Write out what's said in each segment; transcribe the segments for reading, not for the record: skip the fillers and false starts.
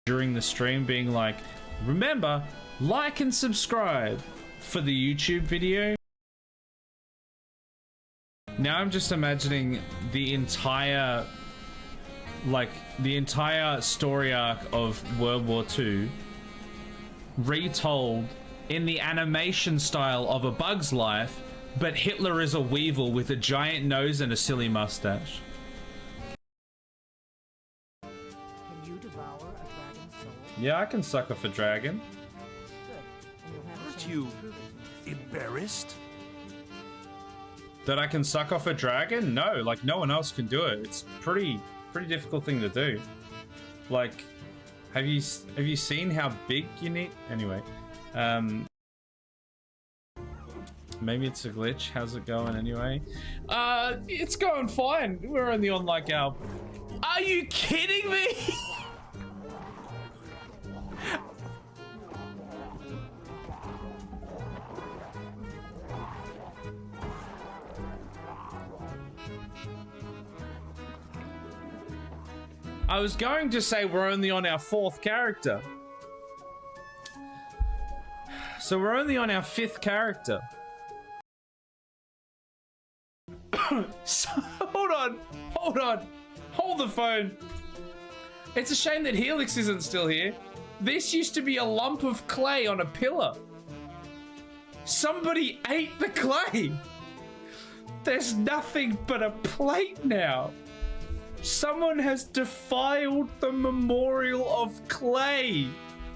during the stream being like, remember, like and subscribe for the YouTube video. Now I'm just imagining the entire story arc of World War II retold in the animation style of A Bug's Life, but Hitler is a weevil with a giant nose and a silly mustache. Can you devour a dragon's soul? Yeah, I can suck off a dragon. Aren't you embarrassed? That I can suck off a dragon? No, like no one else can do it. It's pretty difficult thing to do. Like, have you seen how big you need? Anyway, maybe it's a glitch. How's it going anyway? It's going fine. We're only on like our... Are you kidding me? I was going to say we're only on our 4th character. So we're only on our 5th character. So, hold on. Hold the phone. It's a shame that Helix isn't still here. This used to be a lump of clay on a pillar. Somebody ate the clay. There's nothing but a plate now. Someone has defiled the memorial of clay.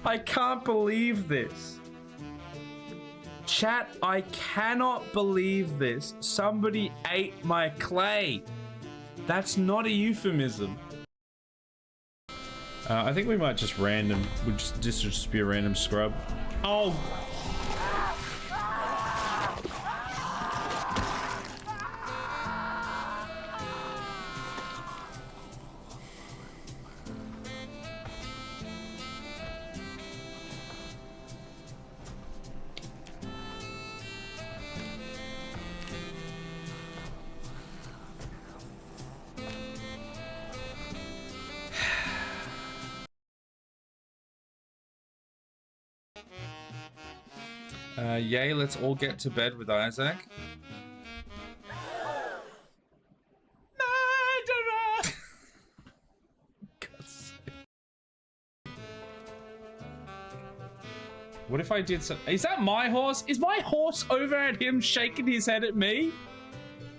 I can't believe this. Chat, I cannot believe this. Somebody ate my clay. That's not a euphemism. I think we might just random. This would just be a random scrub. Oh. Yay, let's all get to bed with Isaac. Murderer! God's sake. What if I did some... Is that my horse? Is my horse over at him shaking his head at me?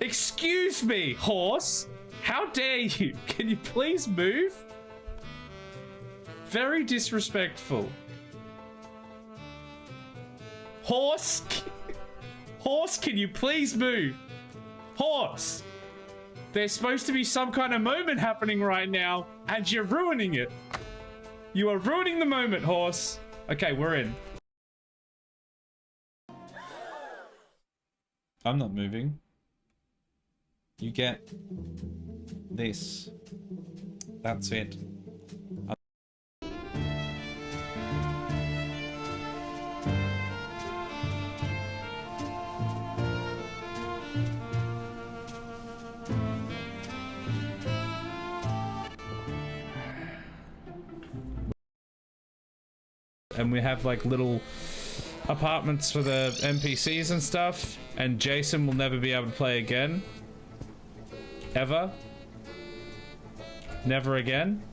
Excuse me, horse. How dare you? Can you please move? Very disrespectful. Horse! Horse, can you please move? Horse! There's supposed to be some kind of moment happening right now, and you're ruining it. You are ruining the moment, horse. Okay, we're in. I'm not moving. You get this. That's it. And we have like little apartments for the NPCs and stuff, and Jason will never be able to play again. Ever. Never again.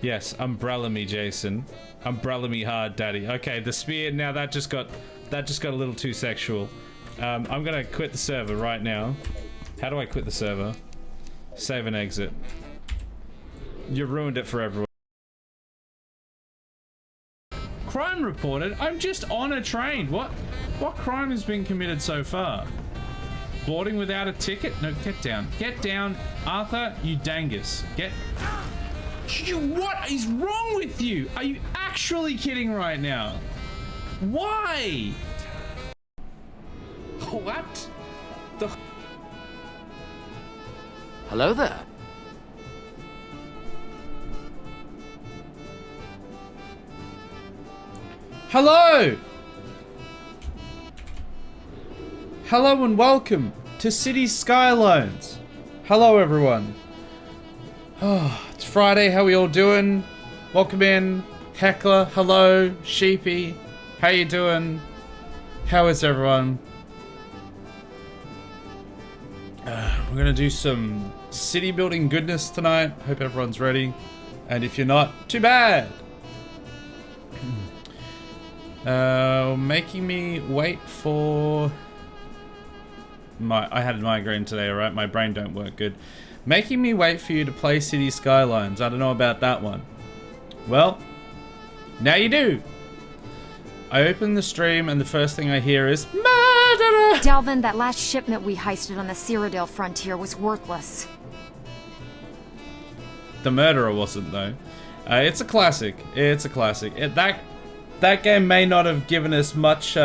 Yes, umbrella me, Jason. Umbrella me hard, daddy. Okay, the spear, now that just got a little too sexual. I'm gonna quit the server right now. How do I quit the server? Save and exit. You ruined it for everyone. Crime reported? I'm just on a train. What crime has been committed so far? Boarding without a ticket? No, get down. Get down. Arthur, you dangus. Get... What is wrong with you? Are you actually kidding right now? Why? What? The... Hello there. Hello! Hello and welcome to City Skylines. Hello everyone. Oh, it's Friday, how we all doing? Welcome in. Heckler, hello. Sheepy, how you doing? How is everyone? We're gonna do some city building goodness tonight. Hope everyone's ready. And if you're not, too bad. Making me wait for... I had a migraine today, alright? My brain don't work good. Making me wait for you to play City Skylines. I don't know about that one. Well, now you do. I open the stream and the first thing I hear is murderer! Delvin, that last shipment we heisted on the Cyrodiil frontier was worthless. The murderer wasn't though. It's a classic. It's a classic. That game may not have given us much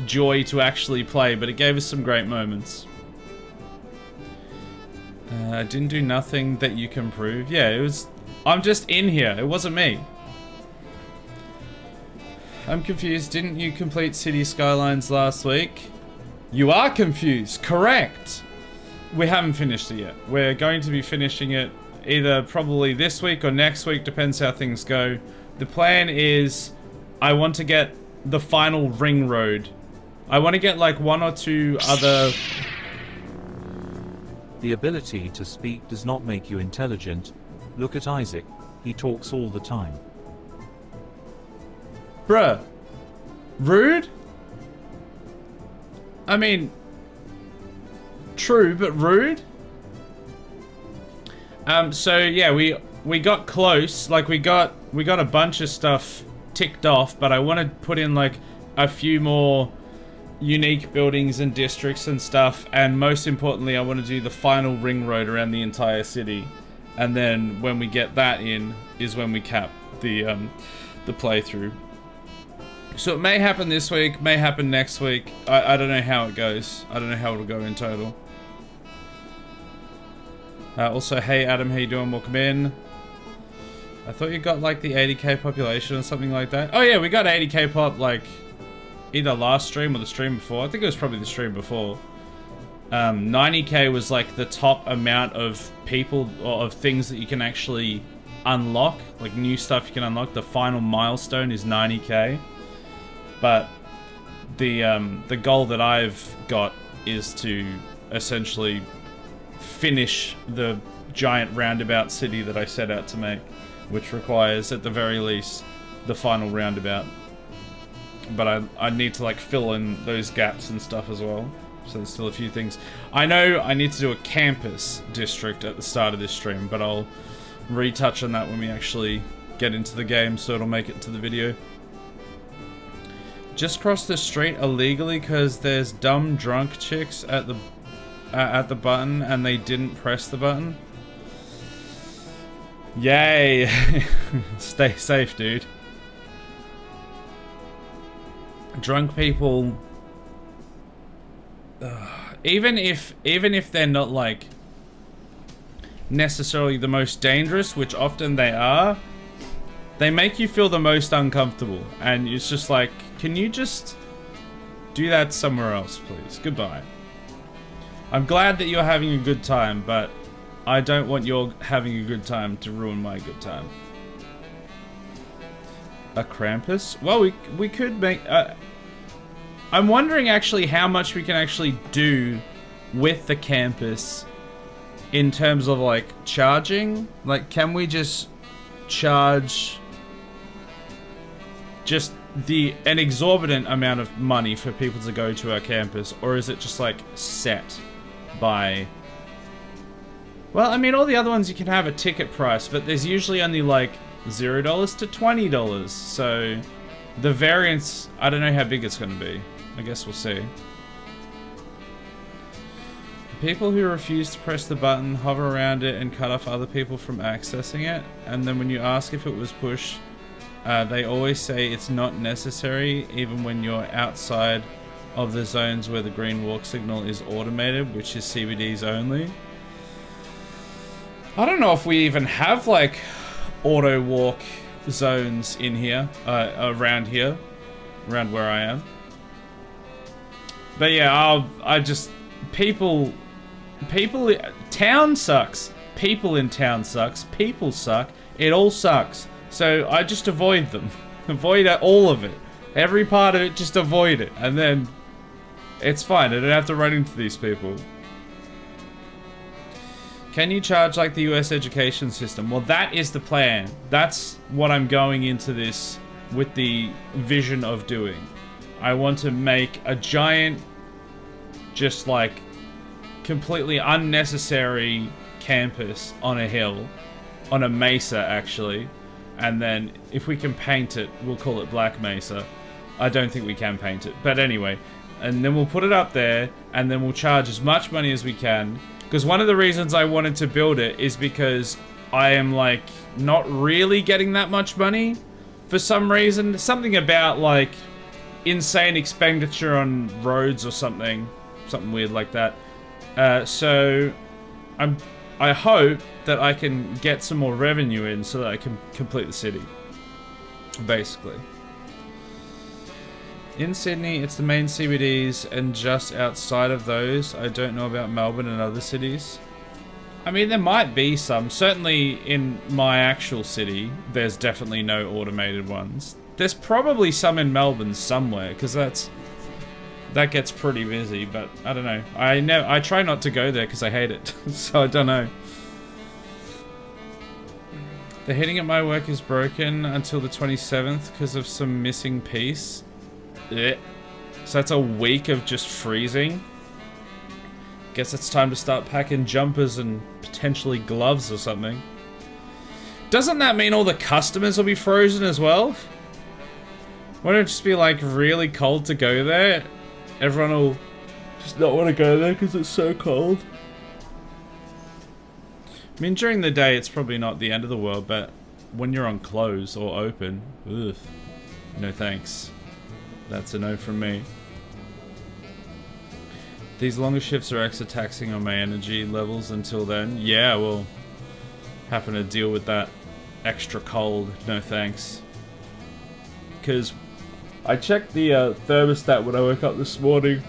joy to actually play, but it gave us some great moments. I didn't do nothing that you can prove. Yeah, it was... I'm just in here. It wasn't me. I'm confused. Didn't you complete City Skylines last week? You are confused. Correct. We haven't finished it yet. We're going to be finishing it either probably this week or next week. Depends how things go. The plan is I want to get the final ring road. I want to get like one or two other... The ability to speak does not make you intelligent. Look at Isaac. He talks all the time. Bruh. Rude? I mean... True, but rude? So yeah, we got close. Like we got a bunch of stuff ticked off, but I want to put in like a few more unique buildings and districts and stuff, and most importantly I want to do the final ring road around the entire city, and then when we get that in is when we cap the playthrough. So it may happen this week, may happen next week. I don't know how it goes. I don't know how it'll go in total. Also, hey Adam, how you doing? Welcome in. I thought you got like the 80k population or something like that. Oh yeah, we got 80k pop like either last stream or the stream before. I think it was probably the stream before. 90k was like the top amount of people or of things that you can actually unlock, like new stuff you can unlock. The final milestone is 90k. But the goal that I've got is to essentially finish the giant roundabout city that I set out to make, which requires at the very least the final roundabout. But I need to like fill in those gaps and stuff as well. So there's still a few things. I know I need to do a campus district at the start of this stream, but I'll retouch on that when we actually get into the game, so it'll make it to the video. Just cross the street illegally because there's dumb drunk chicks at the button and they didn't press the button. Yay! Stay safe, dude. Drunk people, even if they're not like necessarily the most dangerous, which often they are, they make you feel the most uncomfortable, and it's just like, can you just do that somewhere else, please? Goodbye. I'm glad that you're having a good time, but I don't want your having a good time to ruin my good time. A Krampus? Well, we could make... I'm wondering actually how much we can actually do with the campus in terms of like charging. Like, can we just charge just an exorbitant amount of money for people to go to our campus, or is it just like set by... Well, I mean, all the other ones you can have a ticket price, but there's usually only like $0 to $20, so the variance, I don't know how big it's going to be. I guess we'll see. People who refuse to press the button hover around it and cut off other people from accessing it, and then when you ask if it was pushed, they always say it's not necessary, even when you're outside of the zones where the green walk signal is automated, which is CBDs only. I don't know if we even have like auto walk zones in here, around where I am. But yeah, town sucks. People in town sucks. People suck. It all sucks. So I just avoid them. Avoid all of it. Every part of it, just avoid it. And then it's fine. I don't have to run into these people. Can you charge like the US education system? Well, that is the plan. That's what I'm going into this with the vision of doing. I want to make a giant, just like completely unnecessary campus on a hill, on a mesa actually, and then if we can paint it, we'll call it Black Mesa. I don't think we can paint it, but anyway, and then we'll put it up there, and then we'll charge as much money as we can, because one of the reasons I wanted to build it is because I am like not really getting that much money for some reason. Something about like insane expenditure on roads or something weird like that. So I hope that I can get some more revenue in so that I can complete the city, basically. In Sydney, it's the main CBDs, and just outside of those, I don't know about Melbourne and other cities. I mean, there might be some. Certainly in my actual city, there's definitely no automated ones. There's probably some in Melbourne somewhere, because that gets pretty busy, but I don't know. I try not to go there because I hate it, so I don't know. The heating at my work is broken until the 27th because of some missing piece. Ugh. So that's a week of just freezing. Guess it's time to start packing jumpers and potentially gloves or something. Doesn't that mean all the customers will be frozen as well? Won't it just be like really cold to go there? Everyone will just not want to go there because it's so cold. I mean, during the day it's probably not the end of the world, but when you're on close or open, ugh, no thanks. That's a no from me. These longer shifts are extra taxing on my energy levels until then. Yeah, we'll happen to deal with that extra cold. No thanks. Because I checked the thermostat when I woke up this morning.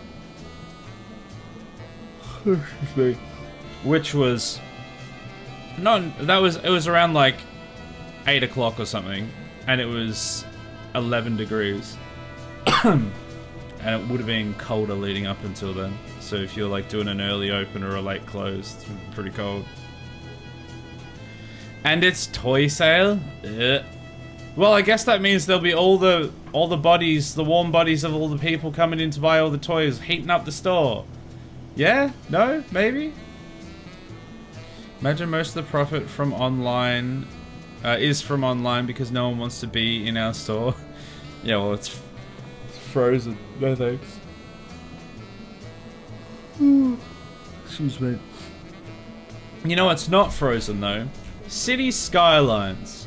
Excuse me. Which was... it was around like 8 o'clock or something. And it was 11 degrees. And it would have been colder leading up until then. So if you're like doing an early open or a late close, it's pretty cold. And it's toy sale? Ugh. Well, I guess that means there'll be all the bodies, the warm bodies of all the people coming in to buy all the toys, heating up the store. Yeah? No? Maybe? Imagine most of the profit from online is from online because no one wants to be in our store. Yeah, well, it's frozen. No thanks. Excuse me. You know what's not frozen though? City Skylines.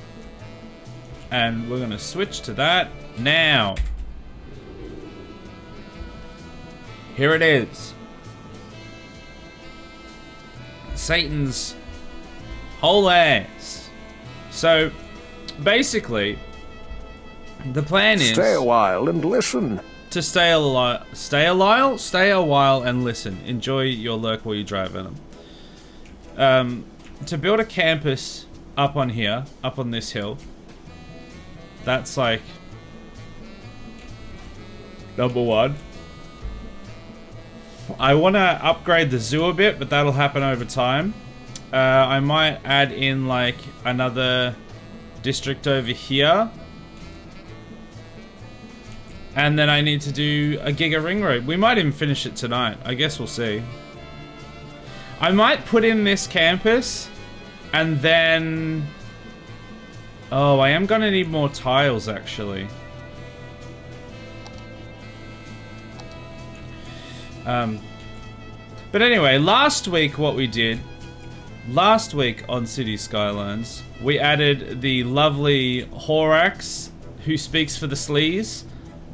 And we're gonna switch to that now. Here it is. Satan's whole ass. So basically the plan is stay a while and listen. To stay a while and listen. Enjoy your lurk while you drive Venom. To build a campus up on here, up on this hill. That's like number one. I want to upgrade the zoo a bit, but that'll happen over time. I might add in like another district over here. And then I need to do a Giga Ring Road. We might even finish it tonight. I guess we'll see. I might put in this campus and then... Oh, I am going to need more tiles actually. But anyway, last week what we did... Last week on City Skylines, we added the lovely Horax, who speaks for the sleaze.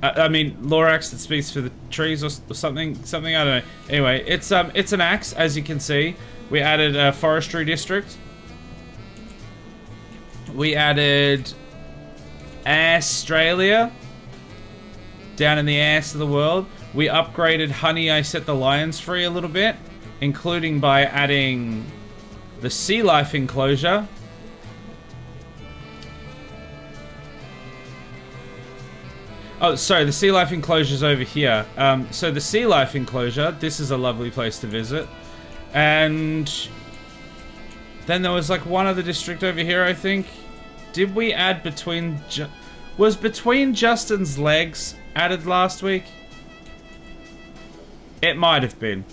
I mean, Lorax that speaks for the trees or something, I don't know. Anyway, it's an axe, as you can see. We added a forestry district. We added Australia. down in the ass of the world. We upgraded Honey, I Set the Lions Free a little bit, including by adding the sea life enclosure. Oh, sorry, the sea life enclosure's over here. So the sea life enclosure, this is a lovely place to visit. And then there was like one other district over here, I think. Did we add between... Was Between Justin's Legs added last week? It might have been.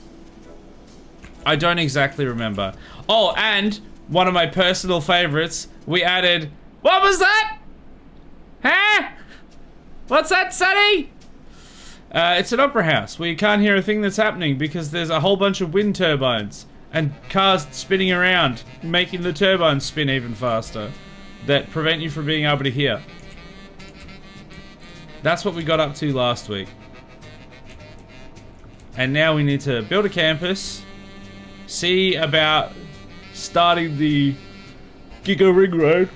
I don't exactly remember. Oh, and one of my personal favorites, we added... What was that? Huh? What's that, Sonny? It's an opera house where you can't hear a thing that's happening because there's a whole bunch of wind turbines and cars spinning around, making the turbines spin even faster, that prevent you from being able to hear. That's what we got up to last week. And now we need to build a campus, see about starting the Giga Ring Road.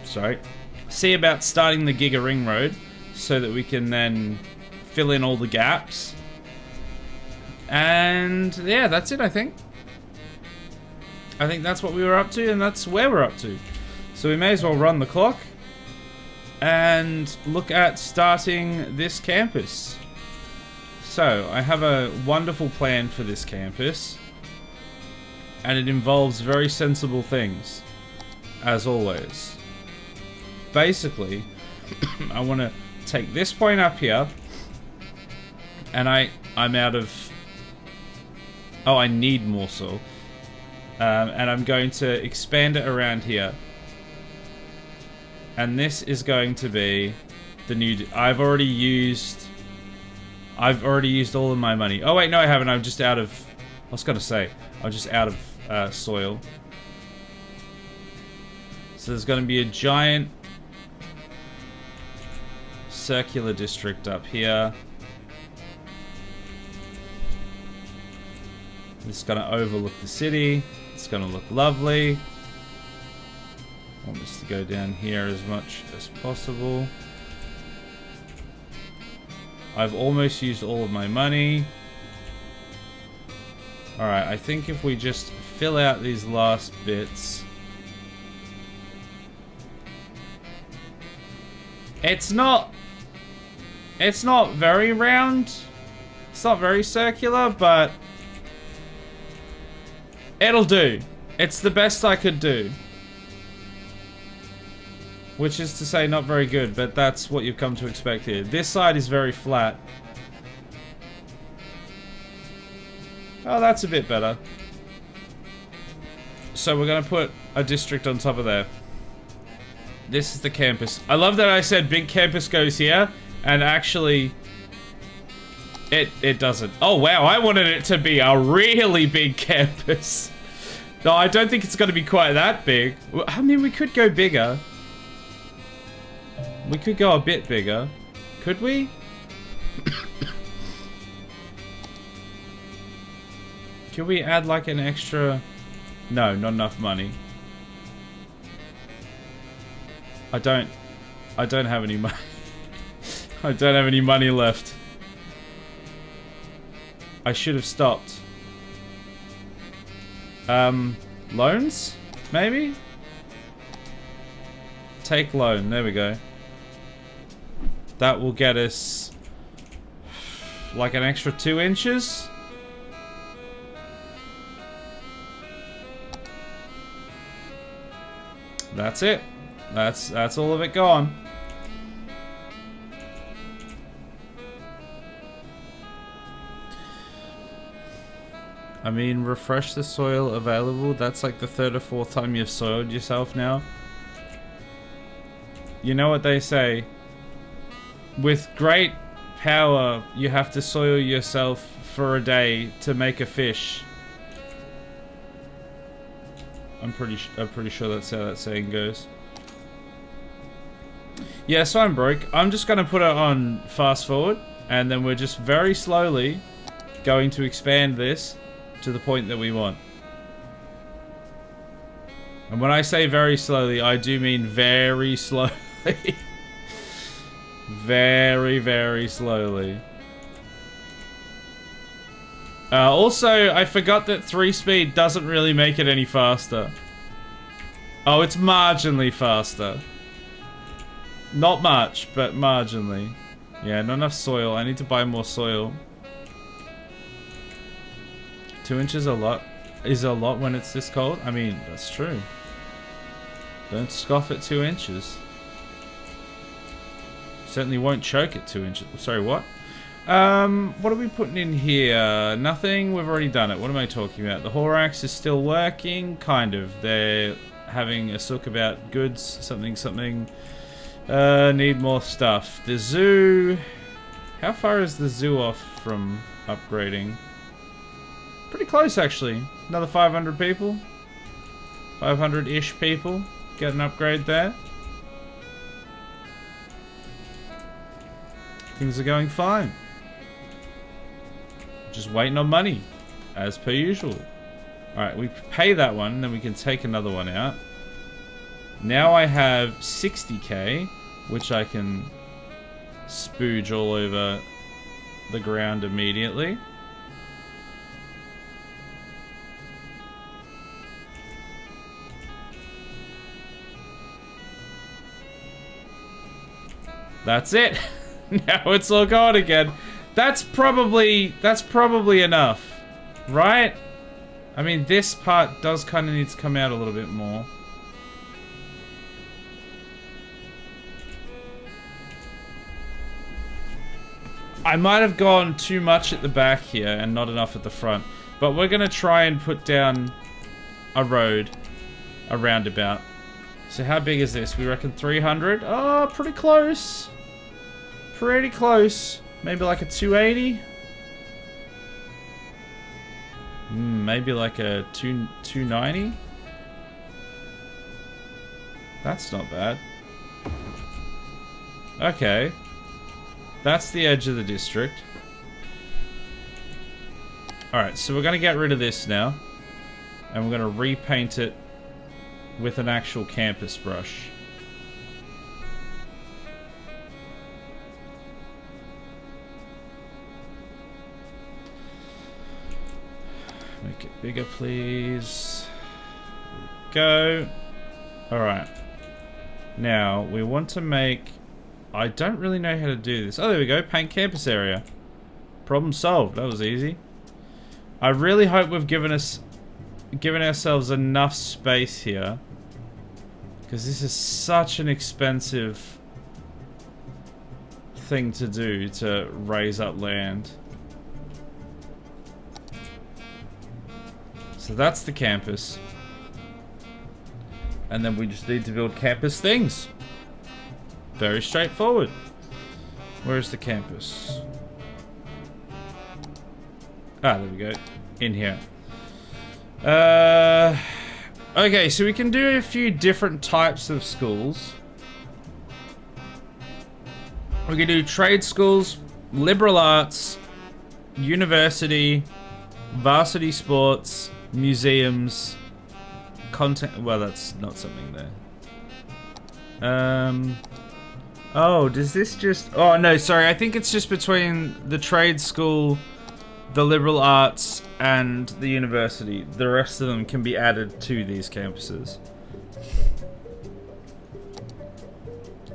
Sorry. See about starting the Giga Ring Road so that we can then fill in all the gaps. And yeah, that's it, I think. I think that's what we were up to, and that's where we're up to. So we may as well run the clock and look at starting this campus. So I have a wonderful plan for this campus, and it involves very sensible things, as always. Basically, I want to take this point up here, and I'm out of... Oh, I need more soil. And I'm going to expand it around here. And this is going to be the new... I've already used all of my money. Oh wait, no I haven't. I'm just out of... I was going to say, I'm just out of soil. So there's going to be a giant circular district up here. It's going to overlook the city. It's going to look lovely. I want this to go down here as much as possible. I've almost used all of my money. Alright, I think if we just fill out these last bits... It's not very round. It's not very circular, but it'll do. It's the best I could do. Which is to say not very good, but that's what you've come to expect here. This side is very flat. Oh, that's a bit better. So we're going to put a district on top of there. This is the campus. I love that I said big campus goes here, and actually it doesn't. Oh wow, I wanted it to be a really big campus. No, I don't think it's going to be quite that big. I mean, we could go bigger. We could go a bit bigger. Could we? Could we add like an extra... No, not enough money. I don't have any money. I don't have any money left. I should have stopped. Loans? Maybe? Take loan. There we go. That will get us like an extra 2 inches. That's it. That's all of it gone. I mean, refresh the soil available. That's like the 3rd or 4th time you've soiled yourself now. You know what they say? With great power, you have to soil yourself for a day to make a fish. I'm pretty sure that's how that saying goes. Yeah, so I'm broke. I'm just going to put it on fast forward, and then we're just very slowly going to expand this to the point that we want. And when I say very slowly, I do mean very slowly. Very, very slowly. Also, I forgot that 3-speed doesn't really make it any faster. Oh, it's marginally faster. Not much, but marginally. Yeah, not enough soil. I need to buy more soil. 2 inches is a lot when it's this cold. I mean, that's true. Don't scoff at 2 inches. Certainly won't choke at 2 inches. Sorry, what? What are we putting in here? Nothing. We've already done it. What am I talking about? The Horax is still working. Kind of. They're having a sook about goods. Something. Need more stuff. The zoo. How far is the zoo off from upgrading? Pretty close, actually. Another 500 people. 500-ish people. Get an upgrade there. Things are going fine. Just waiting on money, as per usual. Alright, we pay that one, then we can take another one out. Now I have 60k, which I can spooge all over the ground immediately. That's it. Now it's all gone again. That's probably enough, right? I mean, this part does kind of need to come out a little bit more. I might have gone too much at the back here and not enough at the front, but we're gonna try and put down a road, a roundabout. So how big is this? We reckon 300? Oh, pretty close. Pretty close. Maybe like a 280? Maybe like a 290? That's not bad. Okay. That's the edge of the district. Alright, so we're going to get rid of this now. And we're going to repaint it with an actual campus brush. Make it bigger, please. Go. Alright. Now, we want to make... I don't really know how to do this. Oh, there we go. Paint campus area. Problem solved. That was easy. I really hope we've given ourselves enough space here. Because this is such an expensive thing to do, to raise up land. So that's the campus. And then we just need to build campus things. Very straightforward. Where's the campus? Ah, there we go. In here. Okay, so we can do a few different types of schools. We can do trade schools, liberal arts, university, varsity sports, museums, content. Well, that's not something there. Oh, does this just... Oh, no, sorry. I think it's just between the trade school, the liberal arts, and the university. The rest of them can be added to these campuses.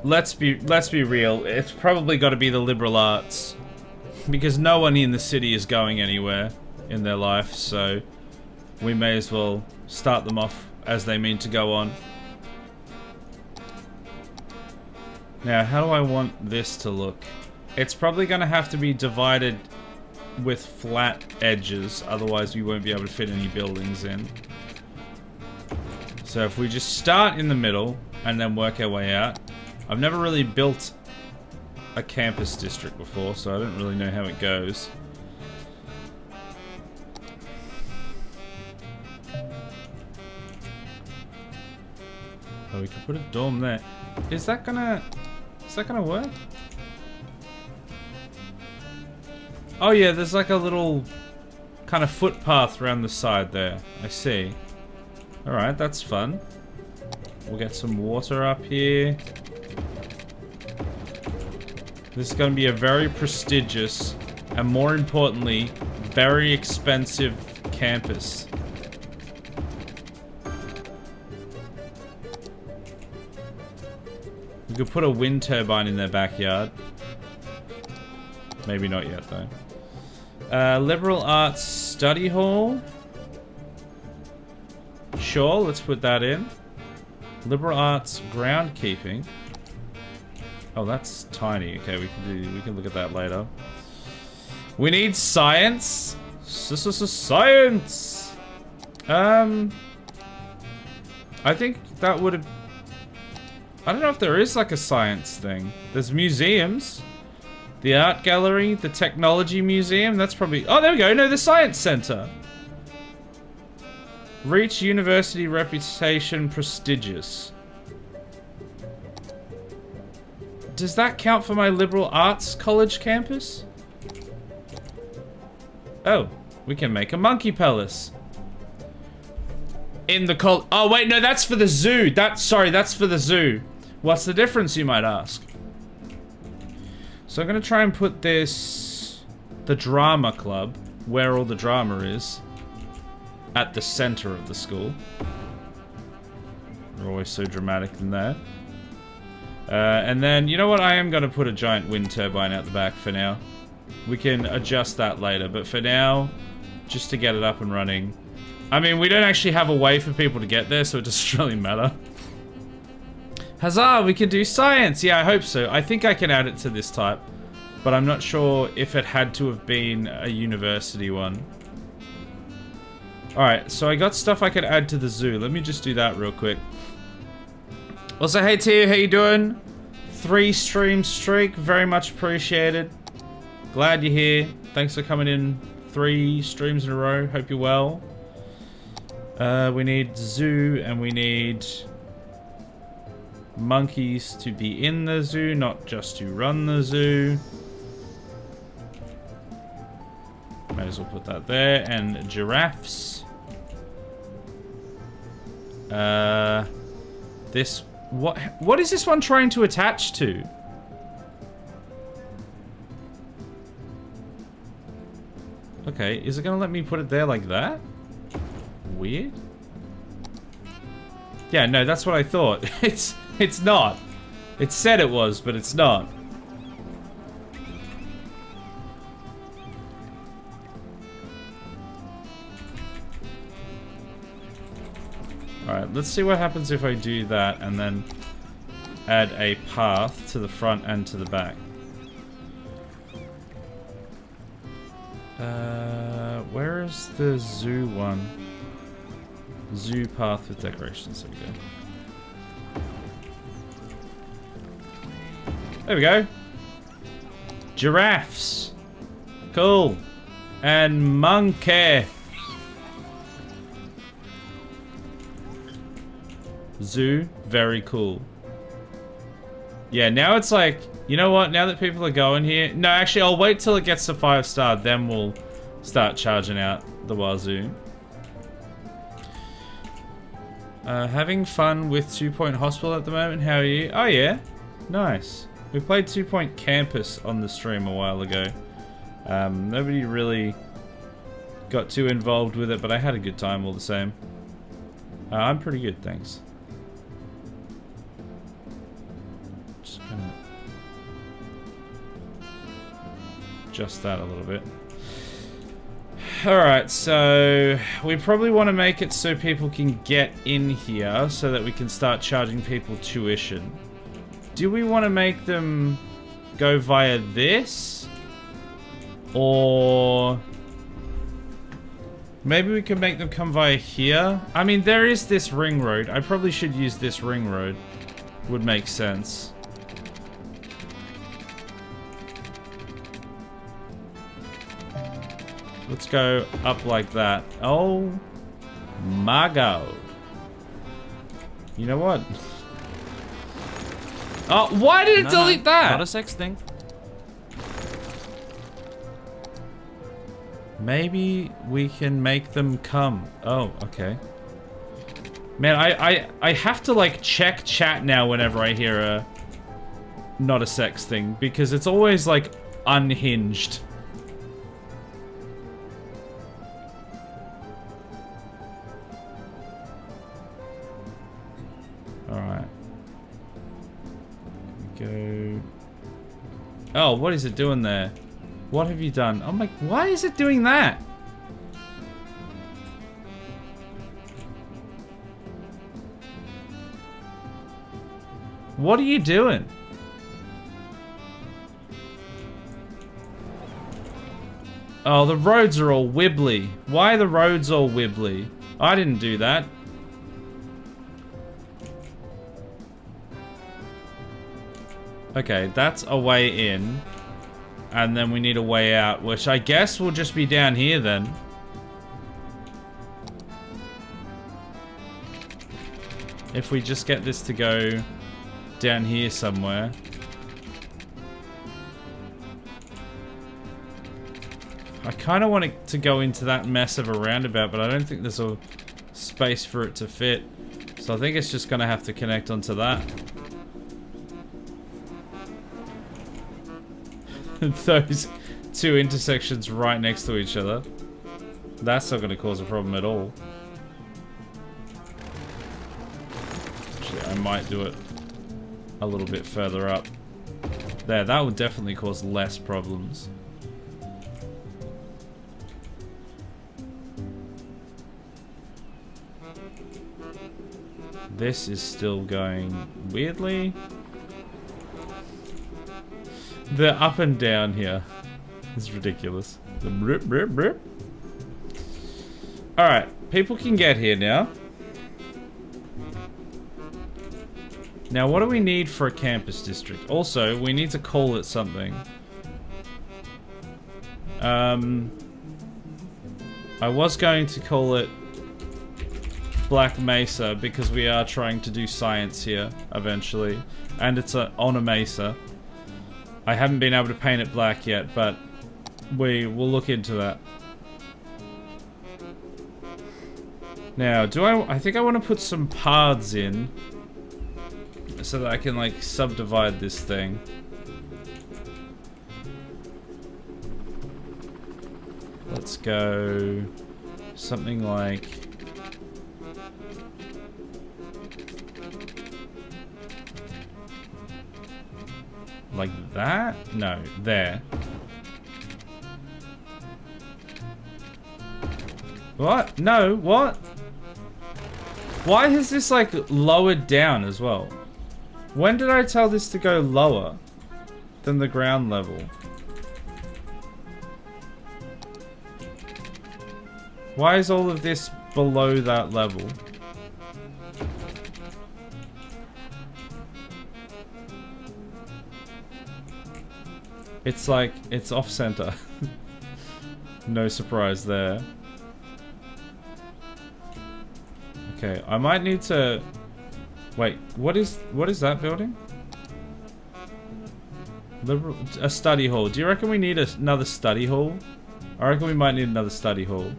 Let's be real. It's probably got to be the liberal arts, because no one in the city is going anywhere in their life, so we may as well start them off as they mean to go on. Now, how do I want this to look? It's probably going to have to be divided with flat edges, otherwise we won't be able to fit any buildings in. So if we just start in the middle and then work our way out. I've never really built a campus district before, so I don't really know how it goes. Oh, we could put a dorm there. Is that gonna work? Oh yeah, there's like a little kind of footpath around the side there. I see. Alright, that's fun. We'll get some water up here. This is going to be a very prestigious and, more importantly, very expensive campus. We could put a wind turbine in their backyard. Maybe not yet, though. Liberal arts study hall. Sure, let's put that in. Liberal arts groundkeeping. Oh, that's tiny. Okay, we can look at that later. We need science. Science. I think that would have. I don't know if there is like a science thing. There's museums. The art gallery, the technology museum. That's probably. Oh, there we go. No, the science center. Reach university reputation prestigious. Does that count for my liberal arts college campus? Oh, we can make a monkey palace. In the oh wait, no, that's for the zoo. Sorry, that's for the zoo. What's the difference, you might ask? So I'm gonna try and put this, the drama club, where all the drama is, at the center of the school. We're always so dramatic in there. And then, you know what? I am going to put a giant wind turbine out the back for now. We can adjust that later, but for now, just to get it up and running. I mean, we don't actually have a way for people to get there, so it doesn't really matter. Huzzah, we can do science! Yeah, I hope so. I think I can add it to this type, but I'm not sure if it had to have been a university one. Alright, so I got stuff I could add to the zoo. Let me just do that real quick. Also, hey Tia, how you doing? 3 stream streak, very much appreciated. Glad you're here. Thanks for coming in 3 streams in a row. Hope you're well. We need zoo and we need monkeys to be in the zoo, not just to run the zoo. Might as well put that there. And giraffes. This, what is this one trying to attach to? Okay, is it gonna let me put it there like that? Weird. Yeah, no, that's what I thought. It's not. It said it was, but it's not. Alright, let's see what happens if I do that and then add a path to the front and to the back. Where is the zoo one? Zoo path with decorations. There we go. There we go. Giraffes. Cool. And monkey. Zoo. Very cool. Yeah, now it's like, you know what? Now that people are going here... No, actually, I'll wait till it gets to 5-star. Then we'll start charging out the wazoo. Having fun with 2 Point Hospital at the moment. How are you? Oh, yeah. Nice. We played 2 Point Campus on the stream a while ago. Nobody really got too involved with it, but I had a good time all the same. I'm pretty good, thanks. Just gonna adjust that a little bit. Alright, so we probably want to make it so people can get in here so that we can start charging people tuition. Do we want to make them go via this? Or maybe we can make them come via here? I mean, there is this ring road. I probably should use this ring road. Would make sense. Let's go up like that. Oh my god. You know what? Oh, why did it delete that? Not a sex thing. Maybe we can make them come. Oh, okay. Man, I have to like check chat now whenever I hear not a sex thing, because it's always like unhinged. Alright. Go. Oh, what is it doing there? What have you done? I'm like, why is it doing that? What are you doing? Oh, the roads are all wibbly. Why are the roads all wibbly? I didn't do that. Okay, that's a way in. And then we need a way out, which I guess will just be down here then. If we just get this to go down here somewhere. I kind of want it to go into that mess of a roundabout, but I don't think there's a space for it to fit. So I think it's just going to have to connect onto that. Those two intersections right next to each other. That's not going to cause a problem at all. Actually, I might do it a little bit further up. There, that would definitely cause less problems. This is still going weirdly. The up and down here is ridiculous. The brip, brip, brip. Alright, people can get here now. Now, what do we need for a campus district? Also, we need to call it something. I was going to call it Black Mesa because we are trying to do science here eventually. And it's on a mesa. I haven't been able to paint it black yet, but we will look into that. Now, I think I want to put some paths in so that I can like subdivide this thing. Let's go something like that? No, there. What? No, what? Why is this like lowered down as well? When did I tell this to go lower than the ground level? Why is all of this below that level? It's like, it's off center. No surprise there. Okay, I might need to... Wait, what is that building? A study hall. Do you reckon we need another study hall? I reckon we might need another study hall.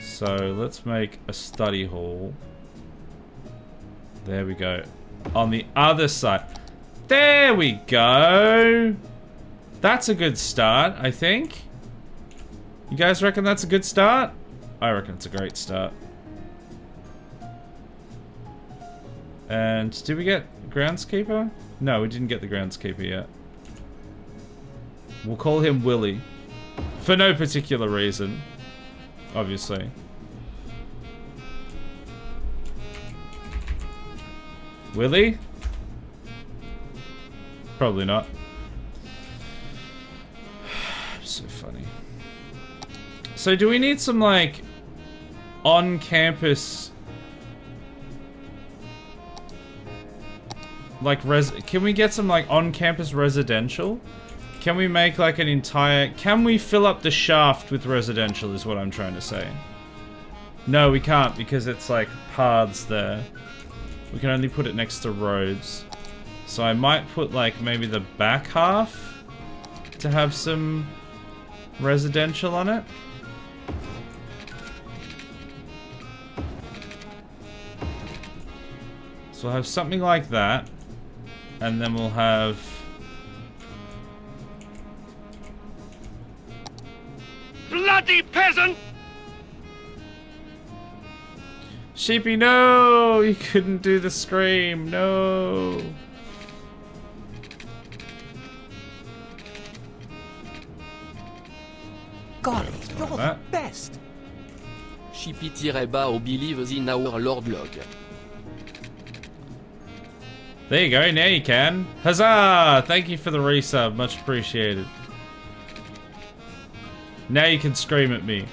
So let's make a study hall. There we go. On the other side. There we go. That's a good start, I think. You guys reckon that's a good start? I reckon it's a great start. And did we get groundskeeper? No, we didn't get the groundskeeper yet. We'll call him Willie. For no particular reason. Obviously. Willie? Probably not. So funny. So do we need some like on-campus like can we get some like on-campus residential? Can we make like an entire... Can we fill up the shaft with residential is what I'm trying to say. No, we can't because it's like paths there. We can only put it next to roads. So I might put like maybe the back half to have some residential on it. So we'll have something like that. And then we'll have... Bloody peasant! Sheepy, no! You couldn't do the scream, no! Golly, you're the best! Chippy-bas au believes in our Lord Log. There you go, now you can. Huzzah! Thank you for the resub, much appreciated. Now you can scream at me.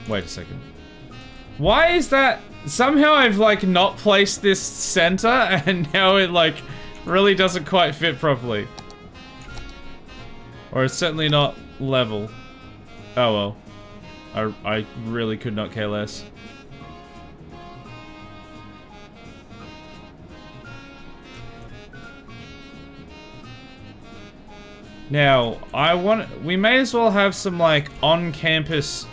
Wait a second. Why is that? Somehow I've like not placed this center and now it like really doesn't quite fit properly. Or it's certainly not level. Oh well. I really could not care less. Now, we may as well have some like on-campus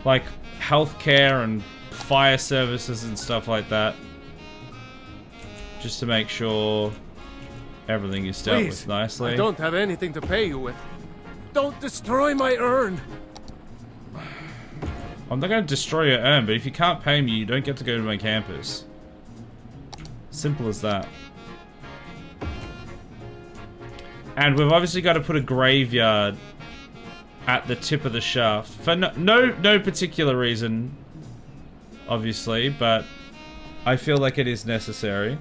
like healthcare and fire services and stuff like that. Just to make sure everything is dealt with nicely. I don't have anything to pay you with. Don't destroy my urn. I'm not going to destroy your urn, but if you can't pay me, you don't get to go to my campus. Simple as that. And we've obviously got to put a graveyard at the tip of the shaft. For no particular reason, obviously, but I feel like it is necessary.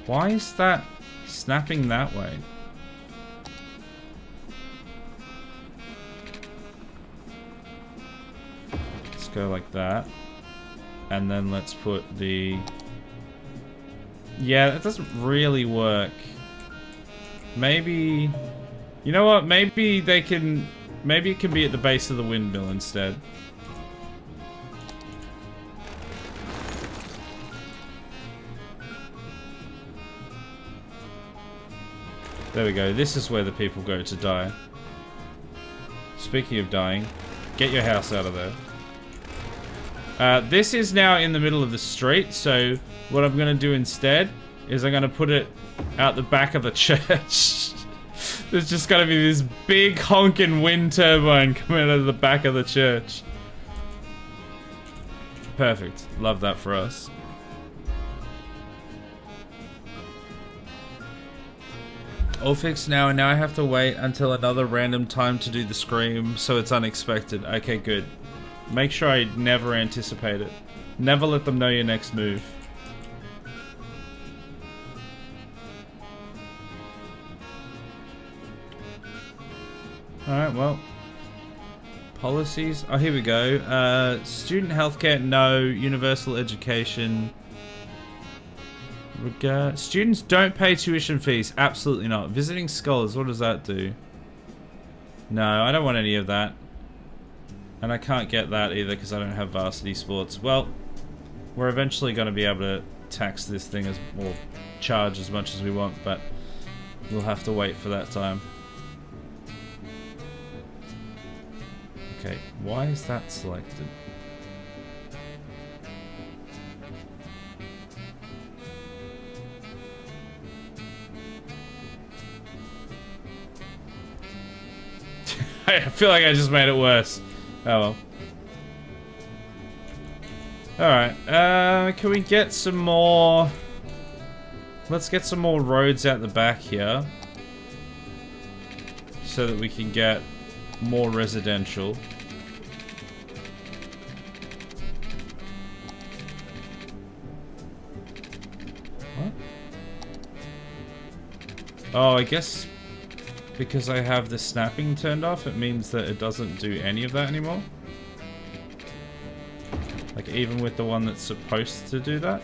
Why is that snapping that way? Let's go like that. And then let's put the... Yeah, that doesn't really work. Maybe... You know what? Maybe they can... Maybe it can be at the base of the windmill instead. There we go. This is where the people go to die. Speaking of dying, get your house out of there. This is now in the middle of the street, so what I'm going to do instead is I'm going to put it out the back of the church. There's just going to be this big honking wind turbine coming out of the back of the church. Perfect. Love that for us. All fixed now, and now I have to wait until another random time to do the scream, so it's unexpected. Okay, good. Make sure I never anticipate it. Never let them know your next move. Alright, well. Policies. Oh, here we go. Student healthcare, no. Universal education. Students don't pay tuition fees. Absolutely not. Visiting scholars, what does that do? No, I don't want any of that. And I can't get that either because I don't have varsity sports. Well, we're eventually going to be able to tax this thing as, or charge as much as we want, but we'll have to wait for that time. Okay, why is that selected? I feel like I just made it worse. Oh well. Alright, can we get some more... Let's get some more roads out the back here. So that we can get more residential. What? Oh, I guess... because I have the snapping turned off, it means that it doesn't do any of that anymore. Like, even with the one that's supposed to do that.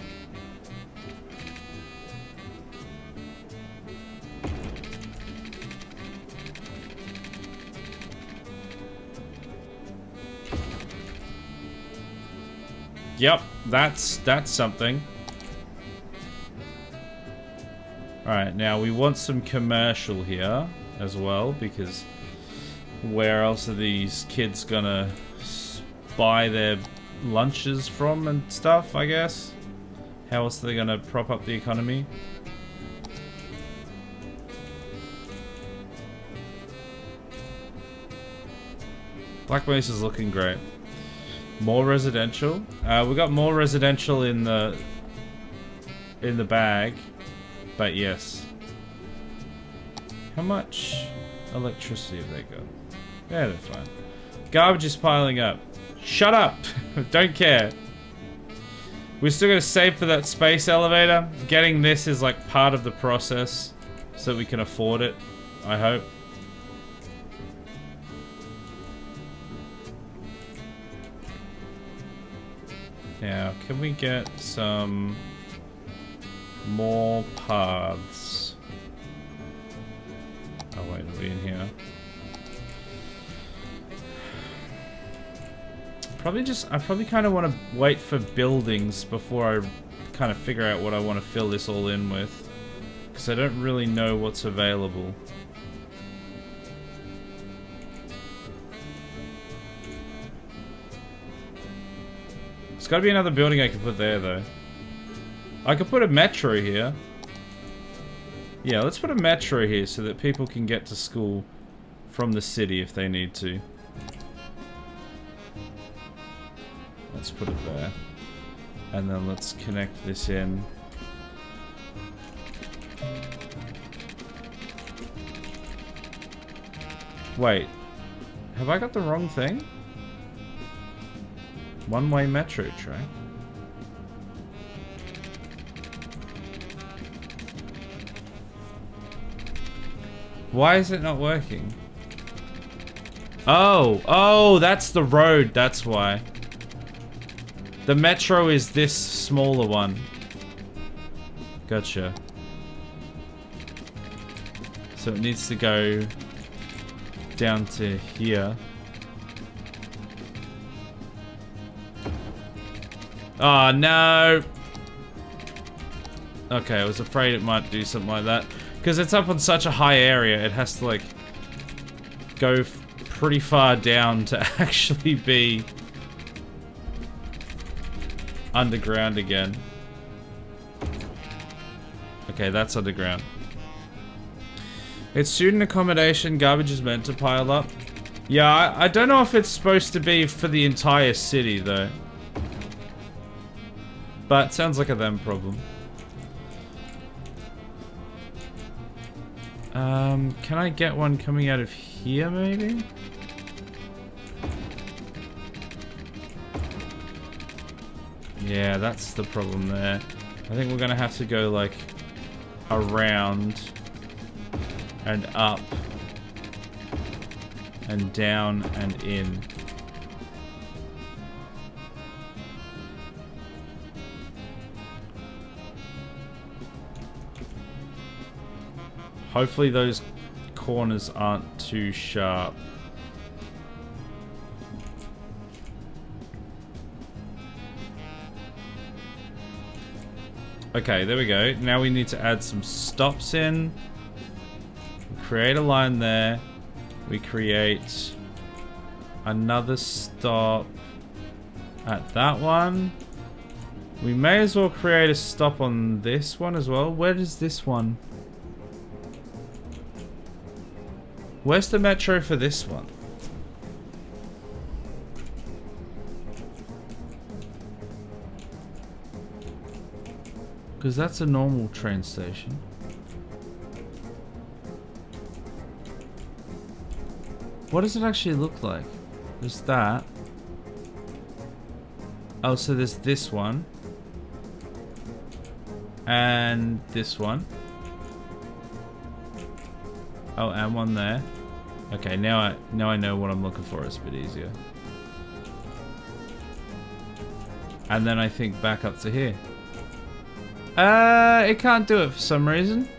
Yep, that's something. Alright, now we want some commercial here as well, because where else are these kids gonna buy their lunches from and stuff, I guess. How else are they gonna prop up the economy? Black Mesa's looking great. More residential. We got more residential in the bag, but yes. How much electricity have they got? Yeah, they're fine. Garbage is piling up. Shut up! Don't care. We're still gonna save for that space elevator. Getting this is like part of the process so that we can afford it, I hope. Now, can we get some more paths? Oh wait, are we in here? I probably kind of want to wait for buildings before I kind of figure out what I want to fill this all in with. Because I don't really know what's available. There's got to be another building I can put there, though. I could put a metro here. Yeah, let's put a metro here so that people can get to school from the city if they need to. Let's put it there. And then let's connect this in. Wait. Have I got the wrong thing? One-way metro track. Why is it not working? Oh, that's the road, that's why. The metro is this smaller one. Gotcha. So it needs to go down to here. Oh, no. Okay, I was afraid it might do something like that. Because it's up on such a high area, it has to, like, go pretty far down to actually be underground again. Okay, that's underground. It's student accommodation. Garbage is meant to pile up. Yeah, I don't know if it's supposed to be for the entire city, though. But it sounds like a them problem. Can I get one coming out of here, maybe? Yeah, that's the problem there. I think we're gonna have to go, like, around and up and down and in. Hopefully those corners aren't too sharp. Okay, there we go. Now we need to add some stops in. Create a line there. We create another stop at that one. We may as well create a stop on this one as well. Where is this one? Where's the metro for this one? Because that's a normal train station. What does it actually look like? There's that. Oh, so there's this one. And this one. Oh, and one there. Okay, now I know what I'm looking for. It's a bit easier. And then I think back up to here. It can't do it for some reason.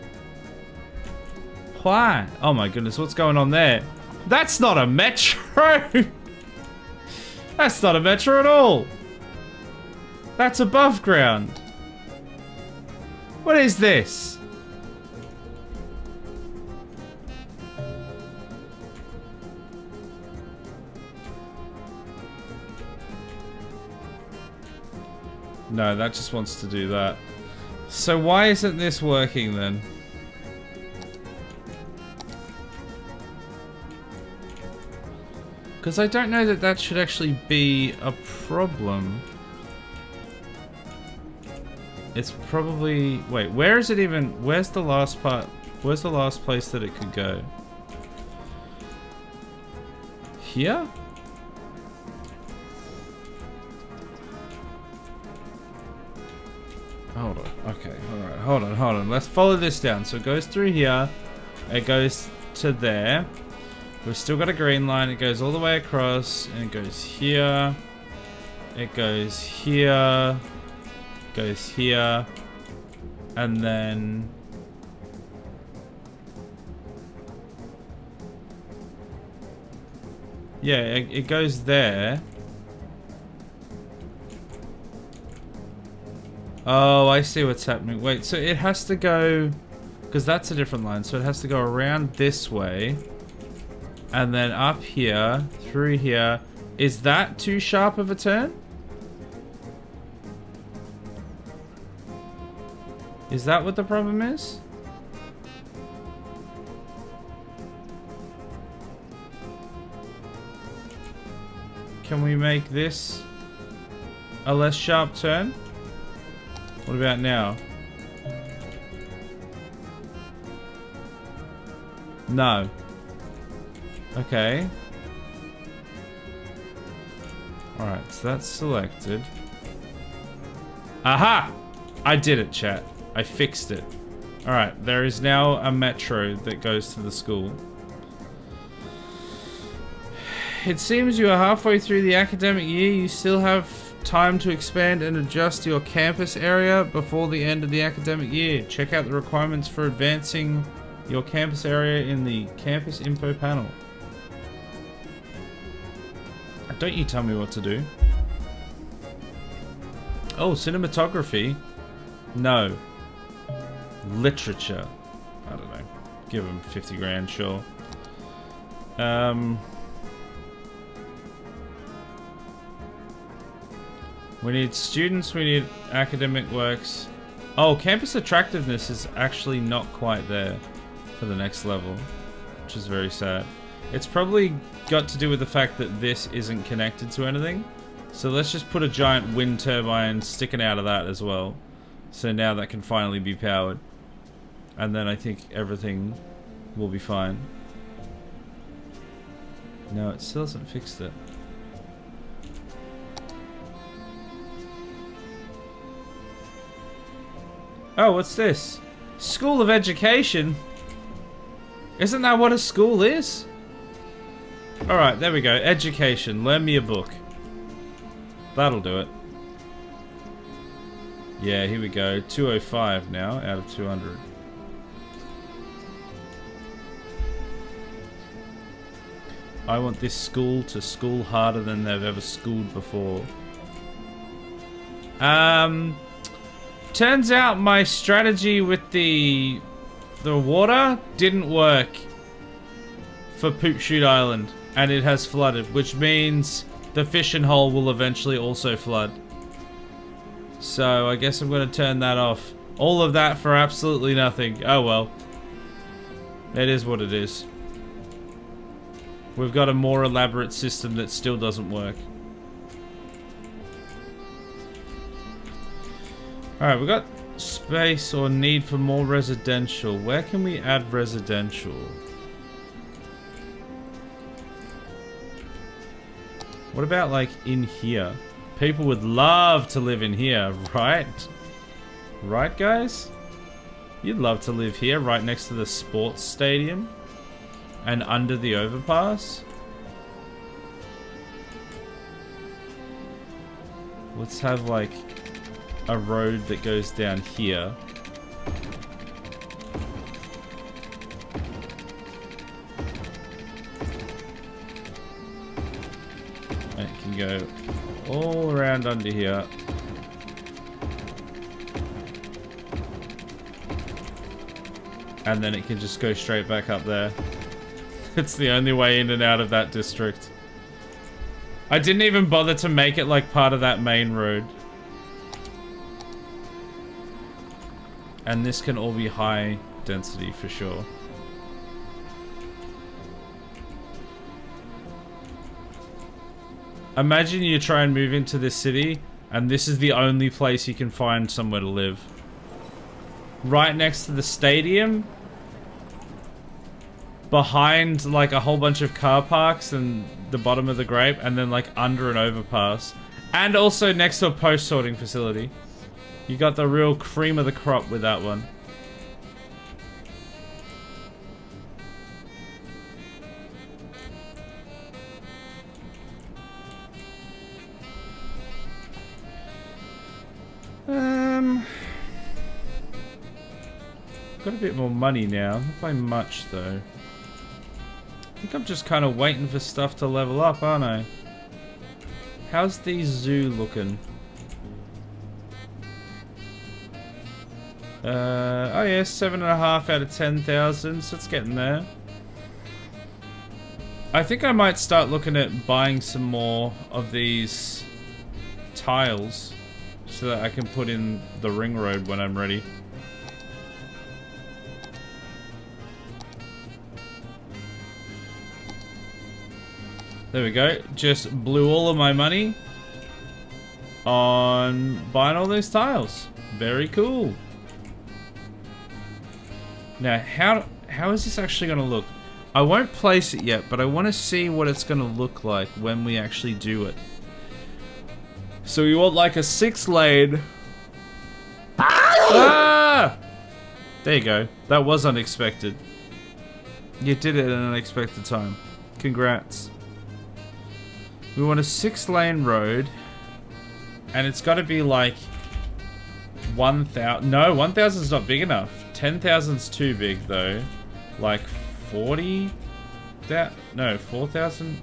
Why? Oh my goodness, what's going on there? That's not a metro! That's not a metro at all! That's above ground. What is this? No, that just wants to do that. So why isn't this working then? Because I don't know that that should actually be a problem. It's probably... Wait, where is it even... Where's the last part? Where's the last place that it could go? Here? Hold on. Okay, alright. Hold on. Let's follow this down. So it goes through here. It goes to there. We've still got a green line. It goes all the way across. And it goes here. It goes here. Goes here. And then... Yeah, it goes there. Oh, I see what's happening. Wait, so it has to go... Because that's a different line. So it has to go around this way. And then up here, through here. Is that too sharp of a turn? Is that what the problem is? Can we make this a less sharp turn? What about now? No. Okay. Alright, so that's selected. Aha! I did it, chat. I fixed it. Alright, there is now a metro that goes to the school. It seems you are halfway through the academic year. You still have time to expand and adjust your campus area before the end of the academic year. Check out the requirements for advancing your campus area in the campus info panel. Don't you tell me what to do. Oh, cinematography. No. Literature. I don't know. Give him 50 grand, sure. We need students, we need academic works. Oh, campus attractiveness is actually not quite there for the next level, which is very sad. It's probably got to do with the fact that this isn't connected to anything. So let's just put a giant wind turbine sticking out of that as well. So now that can finally be powered. And then I think everything will be fine. No, it still hasn't fixed it. Oh, what's this? School of Education? Isn't that what a school is? Alright, there we go. Education. Learn me a book. That'll do it. Yeah, here we go. 205 now out of 200. I want this school to school harder than they've ever schooled before. Turns out my strategy with the water didn't work for Poop Shoot Island, and it has flooded, which means the fishing hole will eventually also flood. So I guess I'm going to turn that off. All of that for absolutely nothing. Oh well. It is what it is. We've got a more elaborate system that still doesn't work. Alright, we've got space or need for more residential. Where can we add residential? What about like in here? People would love to live in here, right? Right, guys? You'd love to live here, right next to the sports stadium and under the overpass. Let's have like a road that goes down here. And it can go all around under here. And then it can just go straight back up there. It's the only way in and out of that district. I didn't even bother to make it like part of that main road. And this can all be high density for sure. Imagine you try and move into this city, and this is the only place you can find somewhere to live. Right next to the stadium, behind like a whole bunch of car parks and the bottom of the grape, and then like under an overpass, and also next to a post sorting facility. You got the real cream of the crop with that one. Got a bit more money now. Not by much though. I think I'm just kind of waiting for stuff to level up, aren't I? How's the zoo looking? Oh yeah, 7.5 out of 10,000, so it's getting there. I think I might start looking at buying some more of these tiles so that I can put in the ring road when I'm ready. There we go. Just blew all of my money on buying all these tiles. Very cool. Now, how is this actually going to look? I won't place it yet, but I want to see what it's going to look like when we actually do it. So we want like a 6-lane. Ah! There you go. That was unexpected. You did it at an unexpected time. Congrats. We want a 6-lane road. And it's got to be like 1,000. No, 1,000 is not big enough. 10,000's too big though. Like 40? No, 4,000?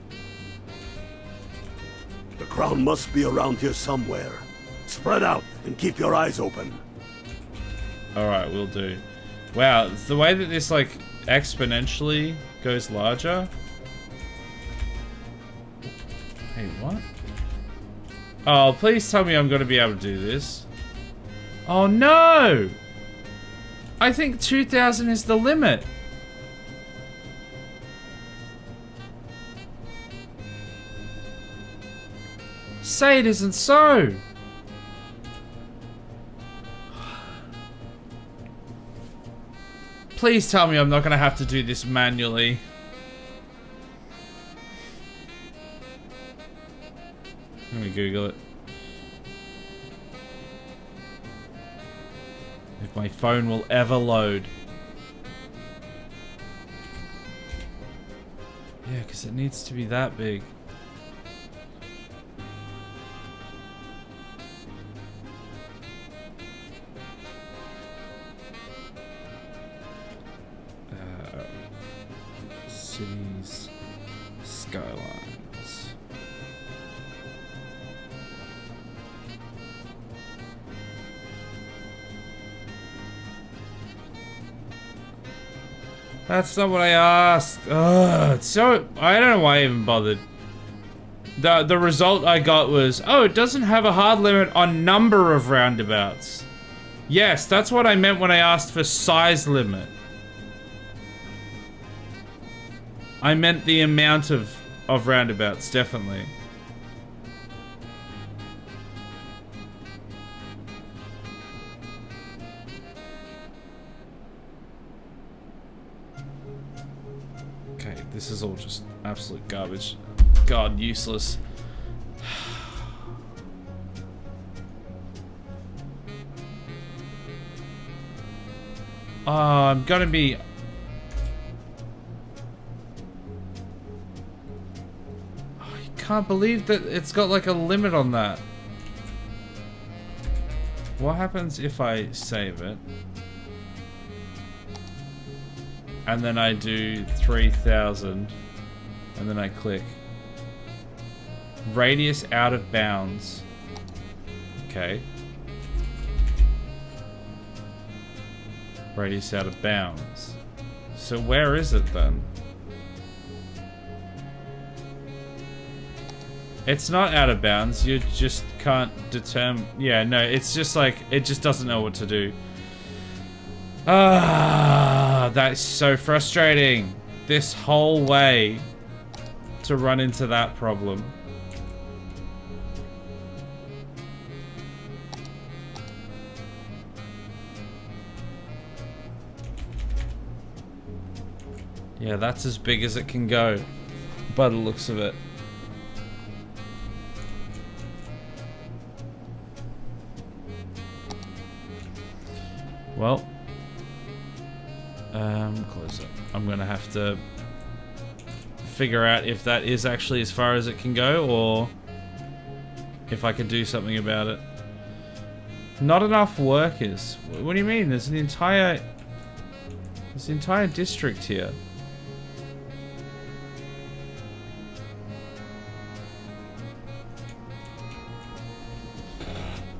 The crown must be around here somewhere. Spread out and keep your eyes open. Alright, we'll do. Wow, it's the way that this like exponentially goes larger. Hey, what? Oh, please tell me I'm going to be able to do this. Oh no! I think 2,000 is the limit. Say it isn't so. Please tell me I'm not going to have to do this manually. Let me Google it. If my phone will ever load. Yeah, because it needs to be that big. Cities, Skylines. That's not what I asked. Ugh, so I don't know why I even bothered. The result I got was, oh, it doesn't have a hard limit on number of roundabouts. Yes, that's what I meant when I asked for size limit. I meant the amount of roundabouts, definitely. Okay, this is all just absolute garbage. God, useless. Oh, I'm gonna be... Can't believe that it's got like a limit on that. What happens if I save it and then I do 3,000 and then I click radius out of bounds? Okay, radius out of bounds. So where is it then? It's not out of bounds, you just can't determine... Yeah, no, it's just like, it just doesn't know what to do. Ah, that's so frustrating. This whole way to run into that problem. Yeah, that's as big as it can go, by the looks of it. Well, close it. I'm gonna have to figure out if that is actually as far as it can go, or if I can do something about it. Not enough workers. What do you mean? There's an entire district here.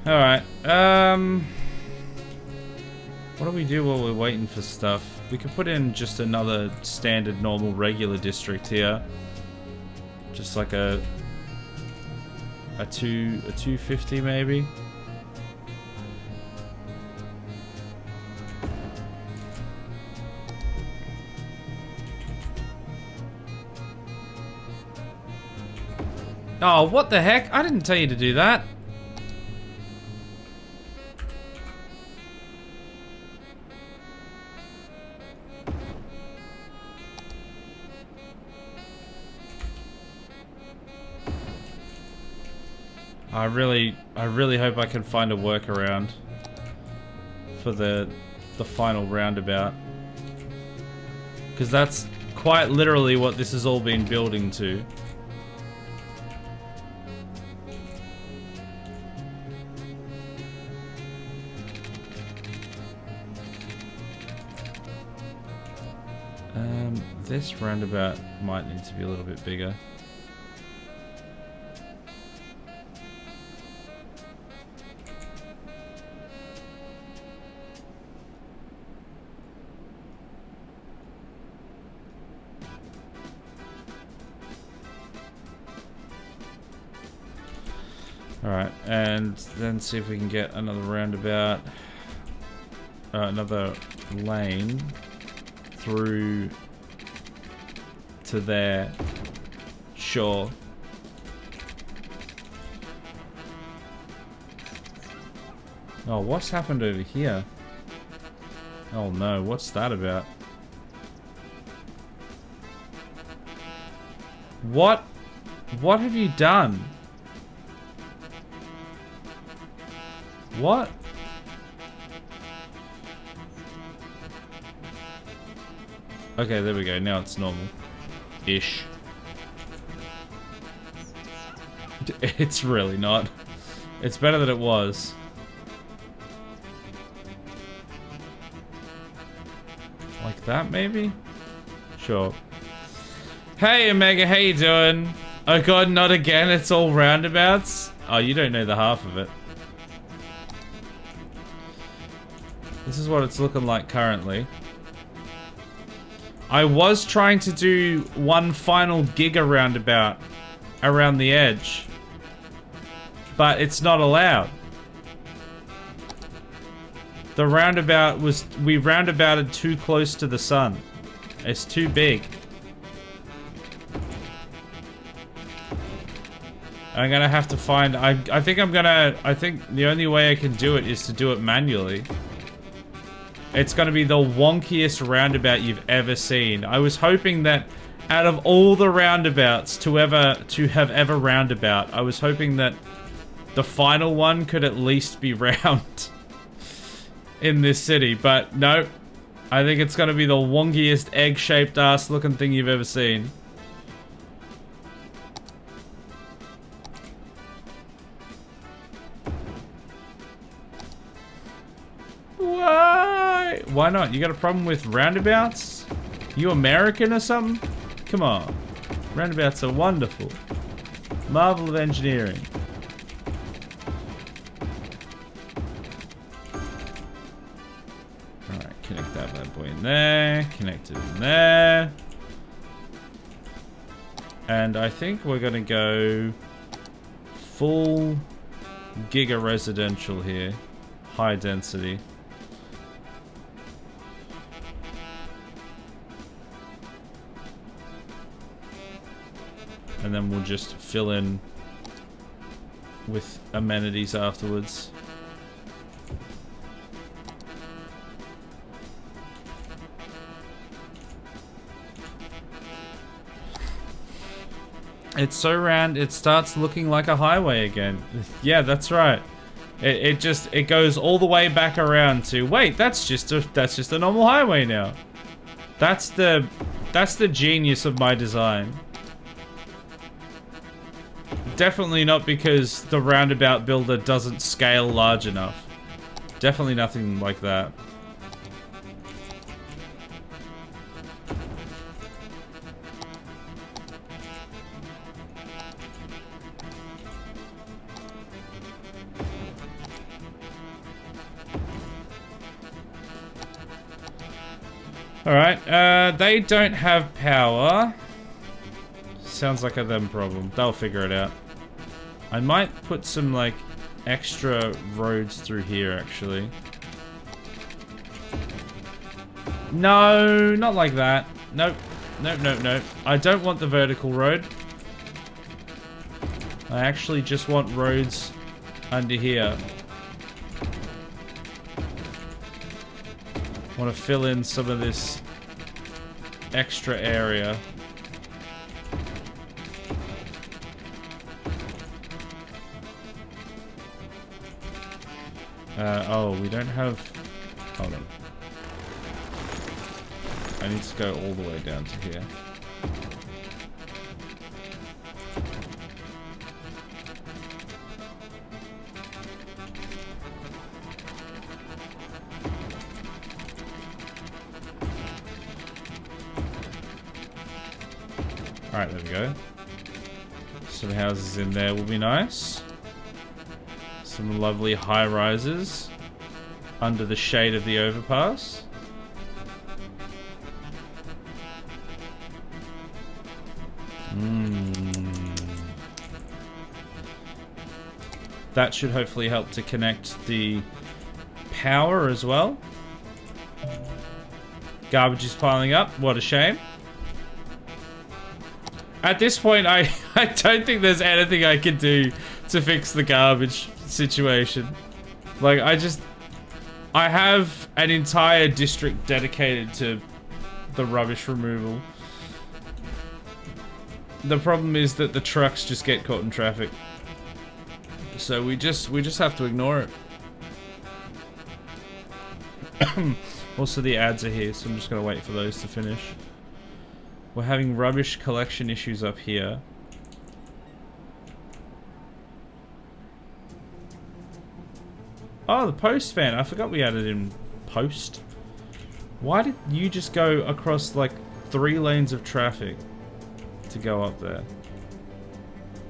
All right. What do we do while we're waiting for stuff? We could put in just another standard, normal, regular district here. Just like a 250 maybe. Oh, what the heck? I didn't tell you to do that. I really hope I can find a workaround for the final roundabout, because that's quite literally what this has all been building to. This roundabout might need to be a little bit bigger. Alright, and then see if we can get another roundabout, another lane through to there. Sure. Oh, what's happened over here? Oh no, what's that about? What have you done? What? Okay, there we go. Now it's normal-ish. It's really not. It's better than it was. Like that, maybe? Sure. Hey, Omega, how you doing? Oh god, not again. It's all roundabouts? Oh, you don't know the half of it. This is what it's looking like currently. I was trying to do one final giga roundabout around the edge, but it's not allowed. The roundabout was... we roundabouted too close to the sun. It's too big. I'm gonna have to find... I think the only way I can do it is to do it manually. It's gonna be the wonkiest roundabout you've ever seen. I was hoping that out of all the roundabouts to have ever roundabout, I was hoping that the final one could at least be round in this city, but nope. I think it's gonna be the wonkiest egg-shaped ass looking thing you've ever seen. Why? Why not? You got a problem with roundabouts? You American or something? Come on. Roundabouts are wonderful. Marvel of engineering. Alright, connect that bad boy in there. Connect it in there. And I think we're gonna go full giga residential here. High density. And then we'll just fill in with amenities afterwards. It's so round, it starts looking like a highway again. Yeah, that's right. It goes all the way back around to, wait, that's just a normal highway now. That's the genius of my design. Definitely not because the roundabout builder doesn't scale large enough. Definitely nothing like that. Alright, they don't have power. Sounds like a them problem. They'll figure it out. I might put some, like, extra roads through here, actually. No, not like that. Nope. Nope, nope, nope. I don't want the vertical road. I actually just want roads under here. I want to fill in some of this extra area. Oh, we don't have... Hold on. I need to go all the way down to here. Alright, there we go. Some houses in there will be nice. Some lovely high rises under the shade of the overpass. That should hopefully help to connect the power as well. Garbage is piling up. What a shame. At this point, I don't think there's anything I can do to fix the garbage situation. Like, I have an entire district dedicated to the rubbish removal. The problem is that the trucks just get caught in traffic. So we just have to ignore it. Also, the ads are here, so I'm just gonna wait for those to finish. We're having rubbish collection issues up here. Oh, the post van. I forgot we added in post. Why did you just go across like 3 lanes of traffic to go up there?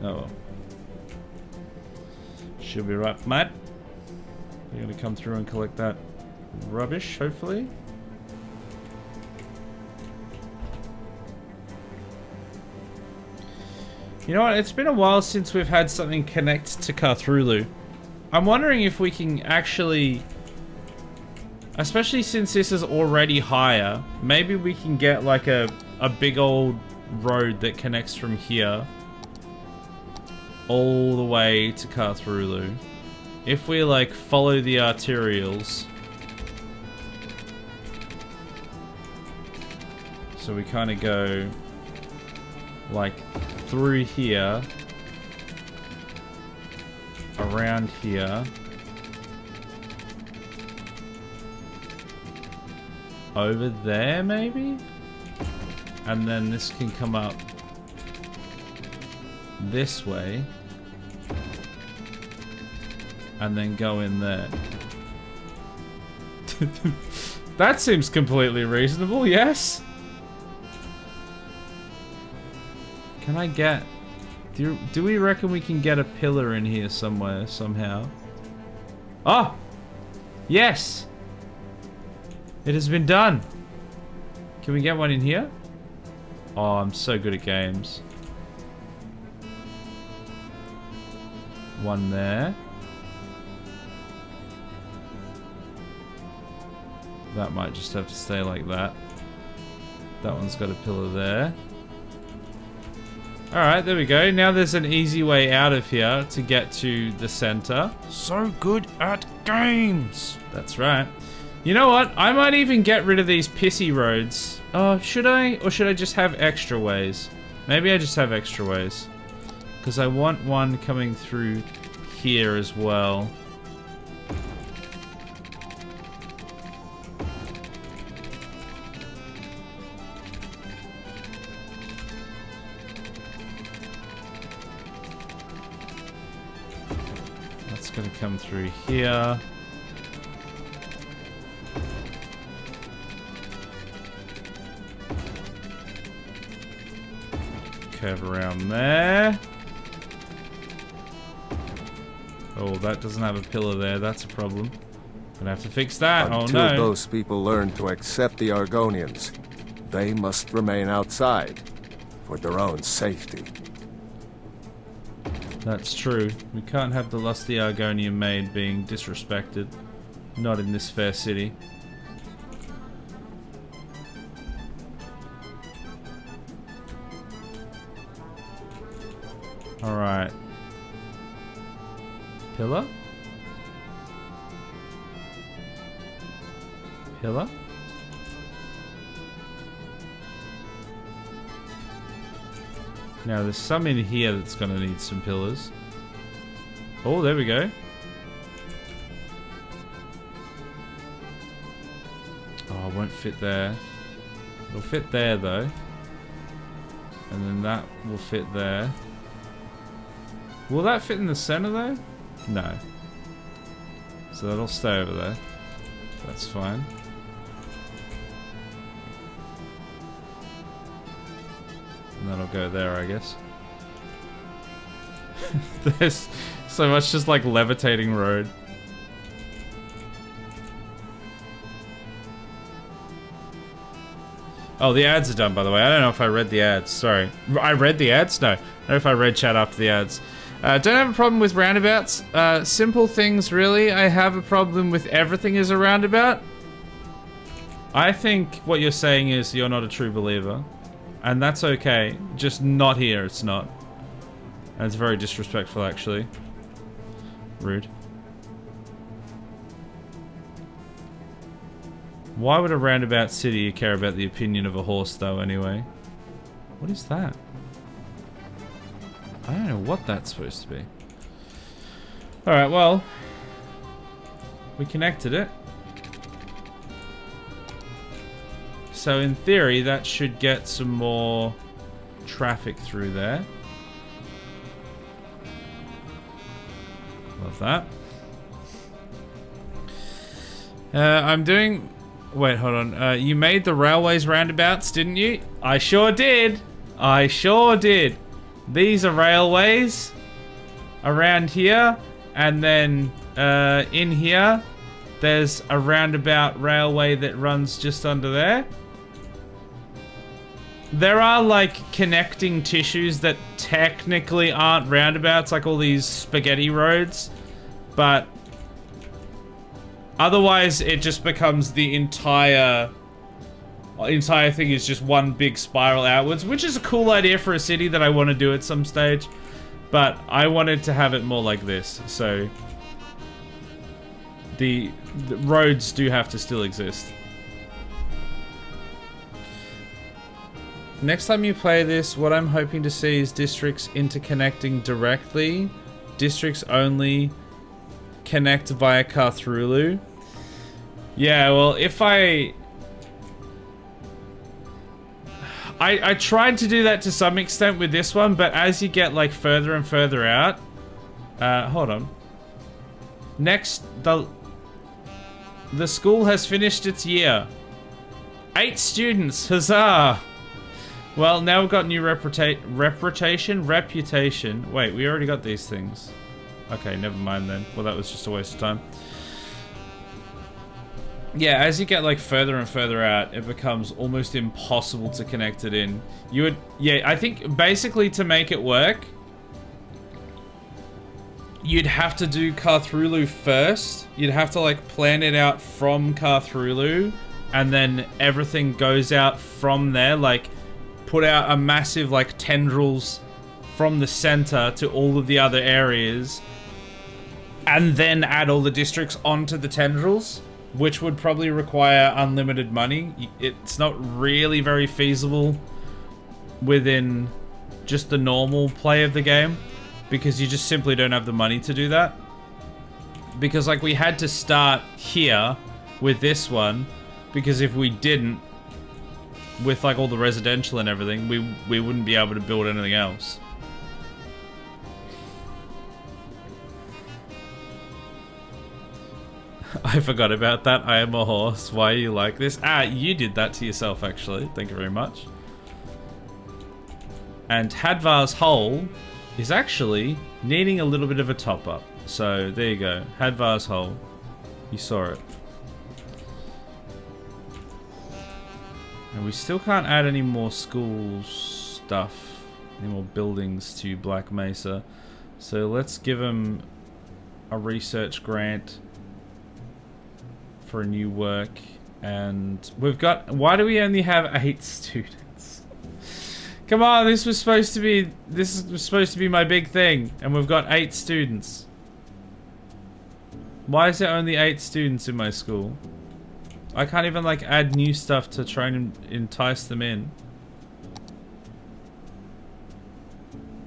Oh well. She'll be right, mate. They're gonna come through and collect that rubbish, hopefully. You know what? It's been a while since we've had something connect to Cthulhu. I'm wondering if we can actually, especially since this is already higher, maybe we can get like a big old road that connects from here all the way to Cthulhu. If we like follow the arterials. So we kind of go like through here, around here, over there maybe, and then this can come up this way and then go in there. That seems completely reasonable, yes? Can I get... Do we reckon we can get a pillar in here somewhere, somehow? Oh! Yes! It has been done! Can we get one in here? Oh, I'm so good at games. One there. That might just have to stay like that. That one's got a pillar there. Alright, there we go. Now there's an easy way out of here to get to the center. So good at games. That's right. You know what? I might even get rid of these pissy roads. Oh, should I? Or should I just have extra ways? Maybe I just have extra ways. Because I want one coming through here as well. That's going to come through here. Curve around there. Oh, that doesn't have a pillar there. That's a problem. Gonna have to fix that. Until Oh no. those people learn to accept the Argonians, they must remain outside for their own safety. That's true. We can't have the lusty Argonian maid being disrespected. Not in this fair city. Alright. Pillar? Pillar? Now there's some in here that's gonna need some pillars. Oh, there we go. Oh, it won't fit there. It'll fit there though. And then that will fit there. Will that fit in the center though? No. So that'll stay over there. That's fine. And that'll go there, I guess. There's so much just like levitating road. Oh, the ads are done, by the way. I don't know if I read the ads. Sorry. I read the ads? No. I don't know if I read chat after the ads. Don't have a problem with roundabouts. Simple things, really. I have a problem with everything as a roundabout. I think what you're saying is you're not a true believer. And that's okay. Just not here, it's not. And it's very disrespectful, actually. Rude. Why would a roundabout city care about the opinion of a horse, though, anyway? What is that? I don't know what that's supposed to be. Alright, well. We connected it. So in theory, that should get some more traffic through there. Love that. I'm doing... Wait, hold on. You made the railways roundabouts, didn't you? I sure did. I sure did. These are railways around here, and then in here there's a roundabout railway that runs just under there. There are like connecting tissues that technically aren't roundabouts, like all these spaghetti roads, but otherwise it just becomes the entire thing is just one big spiral outwards, which is a cool idea for a city that I want to do at some stage, but I wanted to have it more like this, so the roads do have to still exist. Next time you play this, what I'm hoping to see is districts interconnecting directly. Districts only connect via Carthrulu. Yeah, well, if I tried to do that to some extent with this one, but as you get like further and further out, hold on. Next, the school has finished its year. 8 students, huzzah! Well, now we've got new reputation. Wait, we already got these things. Okay, never mind then. Well, that was just a waste of time. Yeah, as you get like further and further out, it becomes almost impossible to connect it in. You would, yeah, I think basically to make it work, you'd have to do Carthrulu first. You'd have to like plan it out from Carthrulu, and then everything goes out from there. Like, put out a massive like tendrils from the center to all of the other areas and then add all the districts onto the tendrils, which would probably require unlimited money. It's not really very feasible within just the normal play of the game, because you just simply don't have the money to do that. Because like we had to start here with this one, because if we didn't, with like all the residential and everything, we wouldn't be able to build anything else. I forgot about that. I am a horse. Why are you like this? Ah, you did that to yourself, actually. Thank you very much. And Hadvar's hole is actually needing a little bit of a top-up. So, there you go. Hadvar's hole. You saw it. And we still can't add any more school stuff, any more buildings to Black Mesa. So, let's give him a research grant for a new work. And we've got... Why do we only have 8 students? Come on, this was supposed to be my big thing, and we've got 8 students. Why is there only 8 students in my school? I can't even like add new stuff to try and entice them in.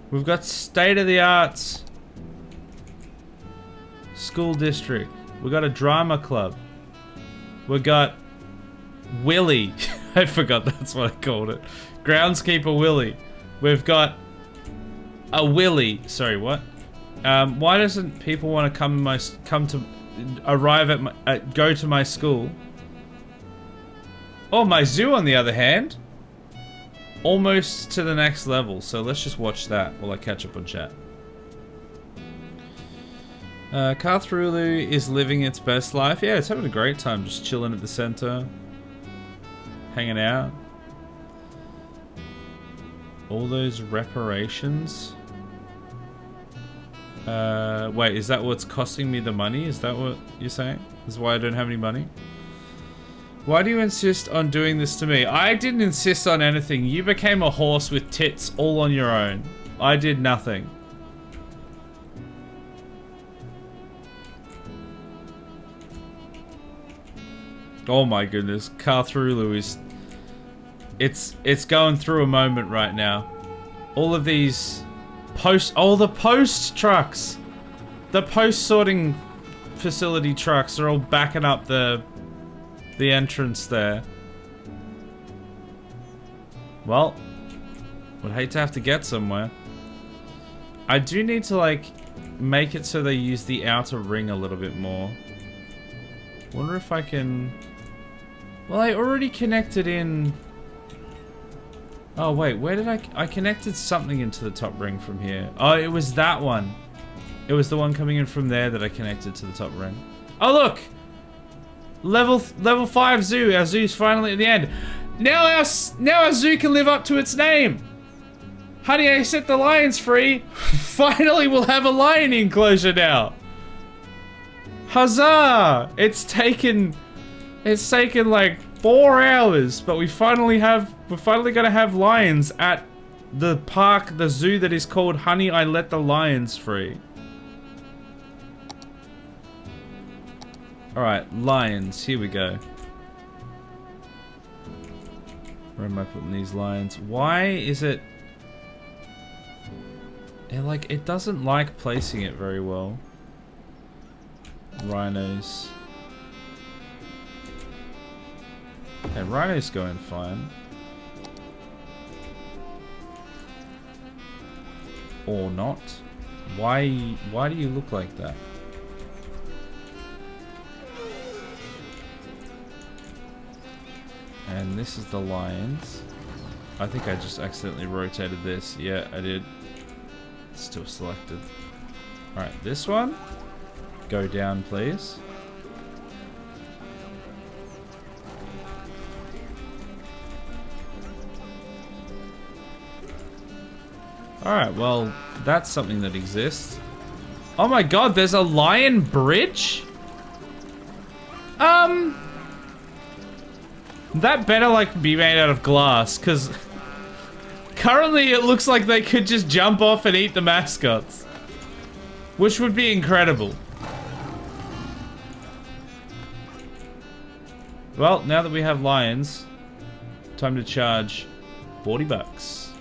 We've got state-of-the-art school district. We've got a drama club. We got Willie. I forgot that's what I called it. Groundskeeper Willie. We've got a Willie. Sorry, what? Why doesn't people want to go to my school? Oh, my zoo, on the other hand, almost to the next level. So let's just watch that while I catch up on chat. Carthrulu is living its best life. Yeah, it's having a great time, just chilling at the center, hanging out. All those reparations. Wait, is that what's costing me the money? Is that what you're saying? Is why I don't have any money? Why do you insist on doing this to me? I didn't insist on anything. You became a horse with tits all on your own. I did nothing. Oh my goodness, Carthrulu is... It's going through a moment right now. All of these the post trucks! The post sorting facility trucks are all backing up the entrance there. Well, would hate to have to get somewhere. I do need to like make it so they use the outer ring a little bit more. Wonder if I can... Well, I already connected in... Oh wait, where did I connected something into the top ring from here. Oh, it was that one. It was the one coming in from there that I connected to the top ring. Oh look! Level 5 zoo. Our zoo's finally at the end. Now our zoo can live up to its name. Honey, I set the lions free. Finally, we'll have a lion enclosure now. Huzzah! It's taken like 4 hours, but we're finally gonna have lions at the park, the zoo that is called Honey, I Let the Lions Free. Alright, lions, here we go. Where am I putting these lions? Why is it... it doesn't like placing it very well. Rhinos. Okay, Rhino's going fine. Or not. Why do you look like that? And this is the lions. I think I just accidentally rotated this. Yeah, I did. It's still selected. Alright, this one. Go down, please. Alright, well, that's something that exists. Oh my god, there's a lion bridge? That better, like, be made out of glass, because Currently, it looks like they could just jump off and eat the mascots. Which would be incredible. Well, now that we have lions, time to charge 40 bucks.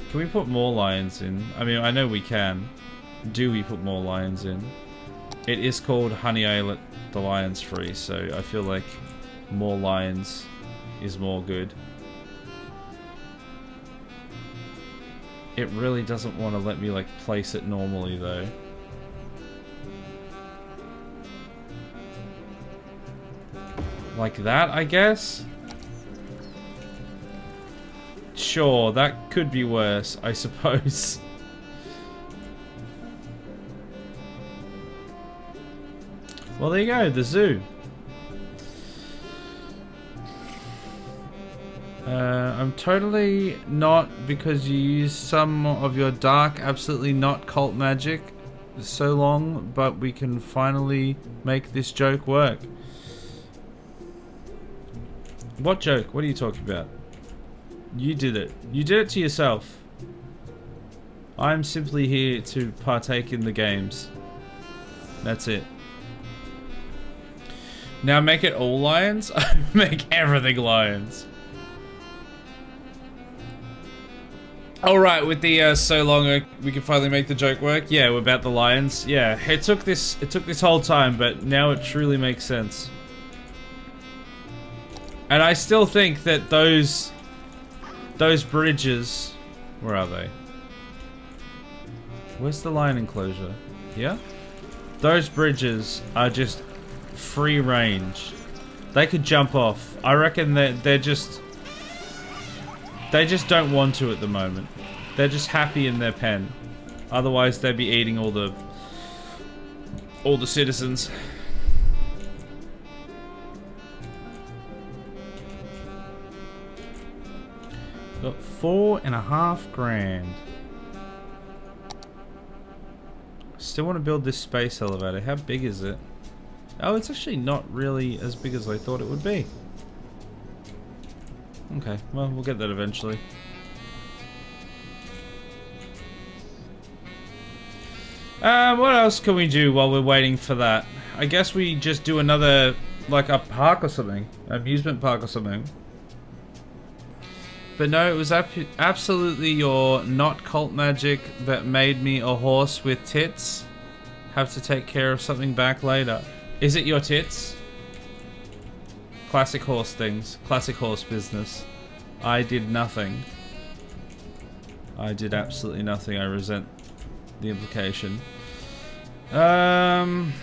Can we put more lions in? I mean, I know we can. Do we put more lions in? It is called Honey Islet, the Lions Free, so I feel like more lions is more good. It really doesn't want to let me like place it normally though. Like that, I guess? Sure, that could be worse, I suppose. Well, there you go, the zoo. I'm totally not, because you use some of your dark, absolutely not cult magic so long, but we can finally make this joke work. What joke? What are you talking about? You did it. You did it to yourself. I'm simply here to partake in the games. That's it. Now make it all lions? Make everything lions. Alright, with the so long we can finally make the joke work. Yeah, about the lions. Yeah, it took this whole time, but now it truly makes sense. And I still think that those bridges, where are they? Where's the lion enclosure? Yeah? Those bridges are just free range. They could jump off. I reckon that they just don't want to at the moment. They're just happy in their pen. Otherwise they'd be eating all the citizens. Got 4.5 grand. Still want to build this space elevator. How big is it? Oh, it's actually not really as big as I thought it would be. Okay, well, we'll get that eventually. What else can we do while we're waiting for that? I guess we just do another, like a park or something. Amusement park or something. But no, it was absolutely your not cult magic that made me a horse with tits. Have to take care of something back later. Is it your tits? Classic horse things. Classic horse business. I did nothing. I did absolutely nothing. I resent the implication. Trying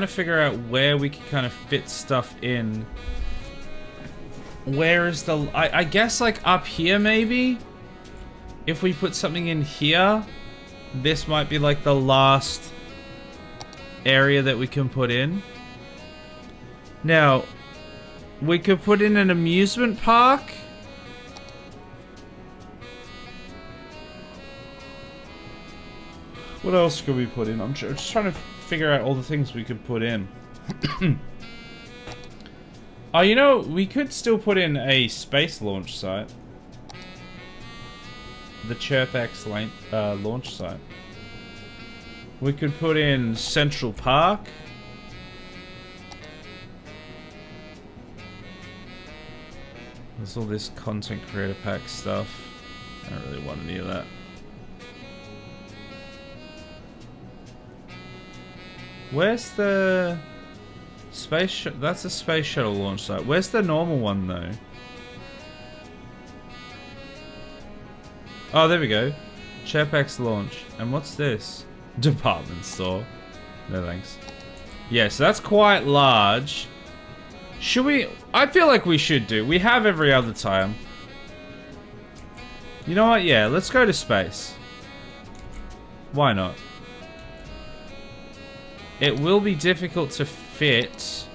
to figure out where we can kind of fit stuff in. Where is the... I guess like up here maybe? If we put something in here, this might be like the last area that we can put in. Now, we could put in an amusement park. What else could we put in? I'm just trying to figure out all the things we could put in. Oh, you know, we could still put in a space launch site. The ChirpX launch site. We could put in Central Park. There's all this content creator pack stuff. I don't really want any of that. Where's the space that's a space shuttle launch site. Where's the normal one though? Oh, there we go. ChirpX launch. And what's this? Department store. No thanks. Yeah, so that's quite large. Should we? I feel like we should do. We have every other time. You know what? Yeah, let's go to space. Why not? It will be difficult to fit,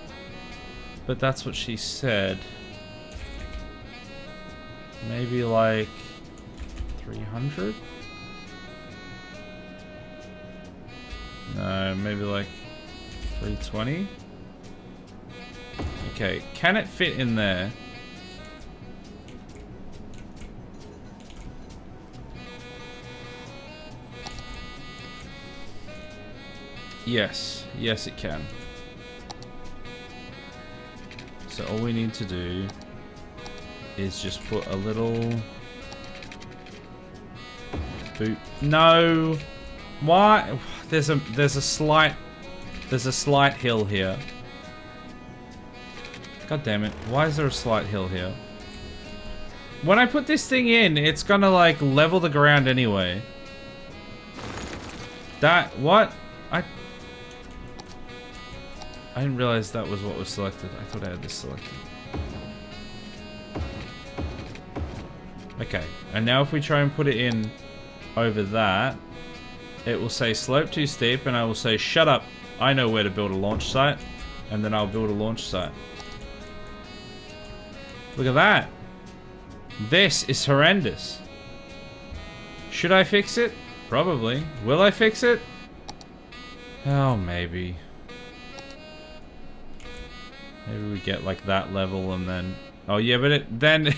but that's what she said. Maybe like 300? No, maybe like 320? Okay, can it fit in there? Yes. Yes, it can. So all we need to do is just put a little boot. No. Why? There's a slight hill here. God damn it. Why is there a slight hill here? When I put this thing in, it's gonna like level the ground anyway. What? I didn't realize that was what was selected. I thought I had this selected. Okay, and now if we try and put it in over that, it will say slope too steep, and I will say shut up, I know where to build a launch site, and then I'll build a launch site. Look at that. This is horrendous. Should I fix it? Probably. Will I fix it? Oh, maybe. Maybe we get like that level and then... Oh yeah, but then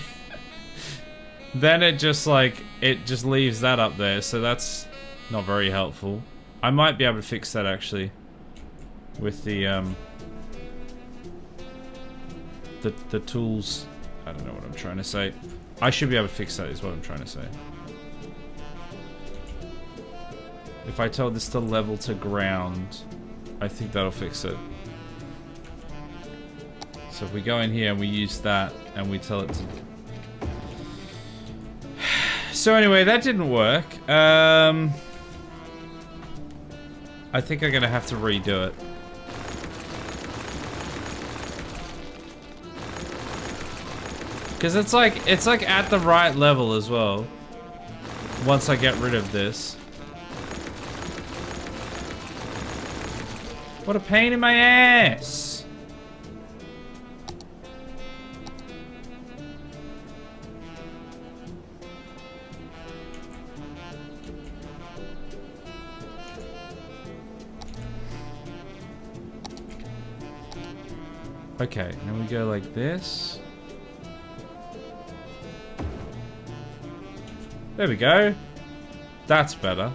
it just like, it just leaves that up there, so that's not very helpful. I might be able to fix that actually with the tools. I don't know what I'm trying to say. I should be able to fix that is what I'm trying to say. If I told this to level to ground, I think that'll fix it. So if we go in here and we use that and we tell it to... So anyway, that didn't work. I think I'm gonna have to redo it. Because it's like at the right level as well. Once I get rid of this. What a pain in my ass! Okay, now we go like this. There we go. That's better.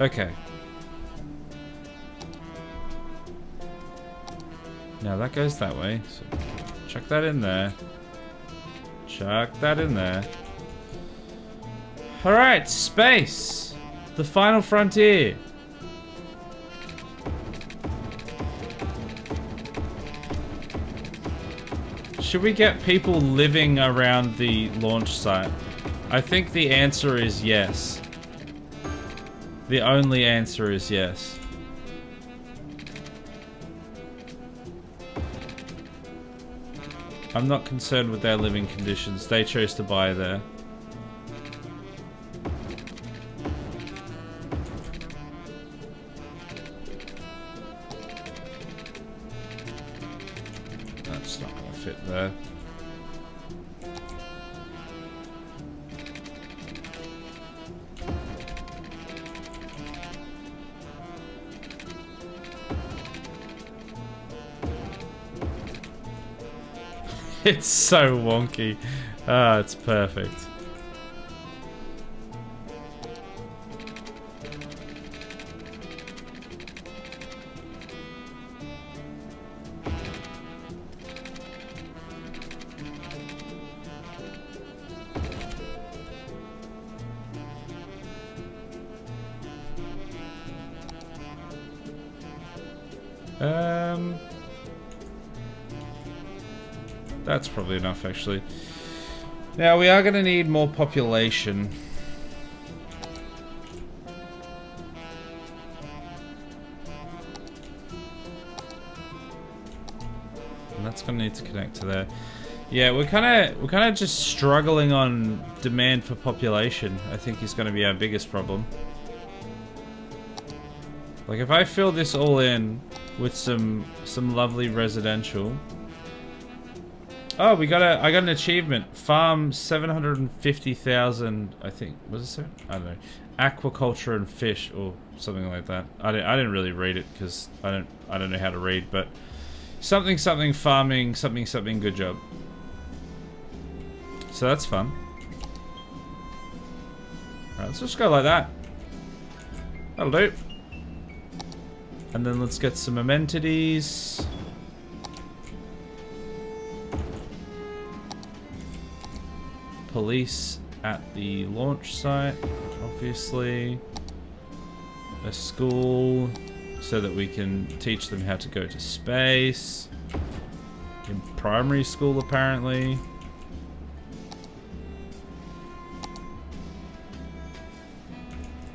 Okay. Now that goes that way. So chuck that in there. Chuck that in there. Alright, space. The final frontier. Should we get people living around the launch site? I think the answer is yes. The only answer is yes. I'm not concerned with their living conditions. They chose to buy there. That's not going to fit there. It's so wonky. Ah, it's perfect. That's probably enough, actually. Now, we are going to need more population. And that's going to need to connect to there. Yeah, we're kind of just struggling on demand for population. I think is going to be our biggest problem. Like, if I fill this all in with some lovely residential. Oh, I got an achievement. Farm 750,000, I think. Was it 7? I don't know. Aquaculture and fish or something like that. I didn't really read it because I don't know how to read, but something farming, something good job. So that's fun. Alright, let's just go like that. That'll do. And then let's get some amenities. Police at the launch site, obviously. A school, so that we can teach them how to go to space. In primary school, apparently.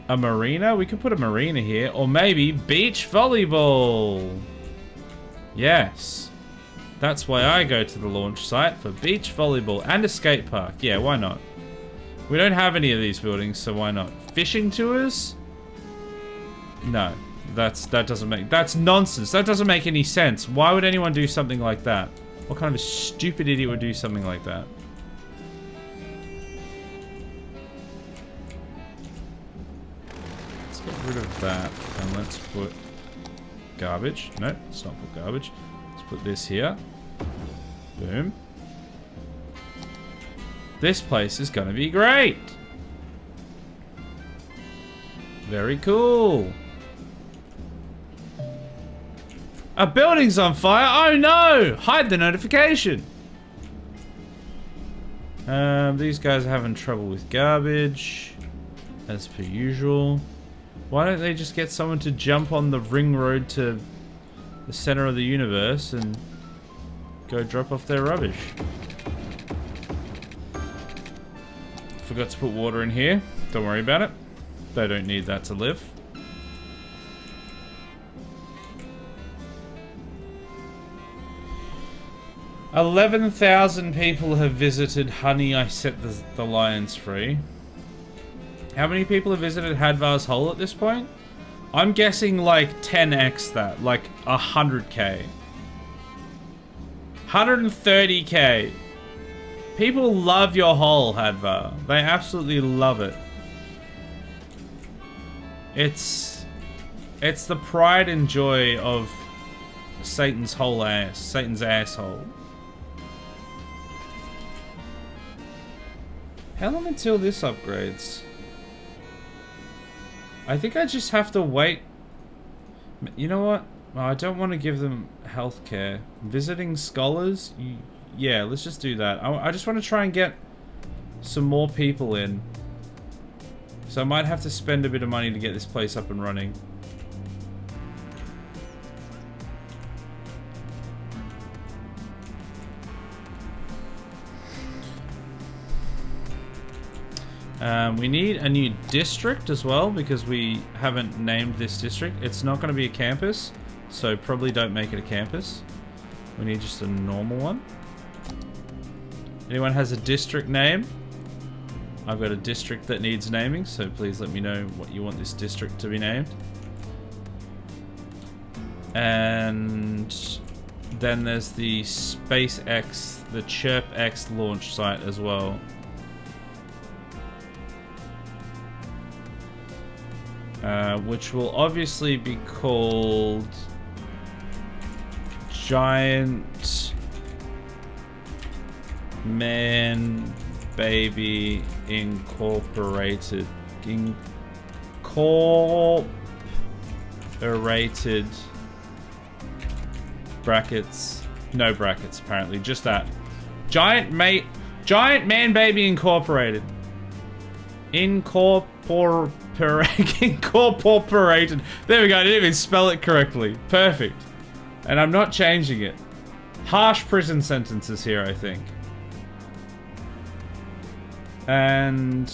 A marina? We could put a marina here. Or maybe beach volleyball. Yes. That's why I go to the launch site, for beach volleyball and a skate park. Yeah, why not? We don't have any of these buildings, so why not? Fishing tours? No. That doesn't make... That's nonsense. That doesn't make any sense. Why would anyone do something like that? What kind of a stupid idiot would do something like that? Let's get rid of that. And let's put... garbage. No, let's not put garbage. Let's put this here. Boom. This place is gonna be great. Very cool. A building's on fire. Oh no! Hide the notification. These guys are having trouble with garbage, as per usual. Why don't they just get someone to jump on the ring road to the center of the universe and go drop off their rubbish? Forgot to put water in here. Don't worry about it. They don't need that to live. $11,000 people have visited Honey, I Set the Lions Free. How many people have visited Hadvar's Hole at this point? I'm guessing like 10x that, like 100k. 130k. People love your hole, Hadvar. They absolutely love it. It's the pride and joy of Satan's whole ass, Satan's asshole. How long until this upgrades? I think I just have to wait. You know what? I don't want to give them healthcare. Visiting scholars? Yeah, let's just do that. I just want to try and get some more people in. So I might have to spend a bit of money to get this place up and running. We need a new district as well, because we haven't named this district. It's not going to be a campus, so probably don't make it a campus. We need just a normal one. Anyone has a district name? I've got a district that needs naming, so please let me know what you want this district to be named. And then there's the SpaceX, the ChirpX launch site as well. Which will obviously be called Giant Man Baby Incorporated. Incorporated. Brackets. No brackets, apparently. Just that. Giant Man Baby Incorporated. Incorporated. There we go. I didn't even spell it correctly. Perfect. And I'm not changing it. Harsh prison sentences here, I think. And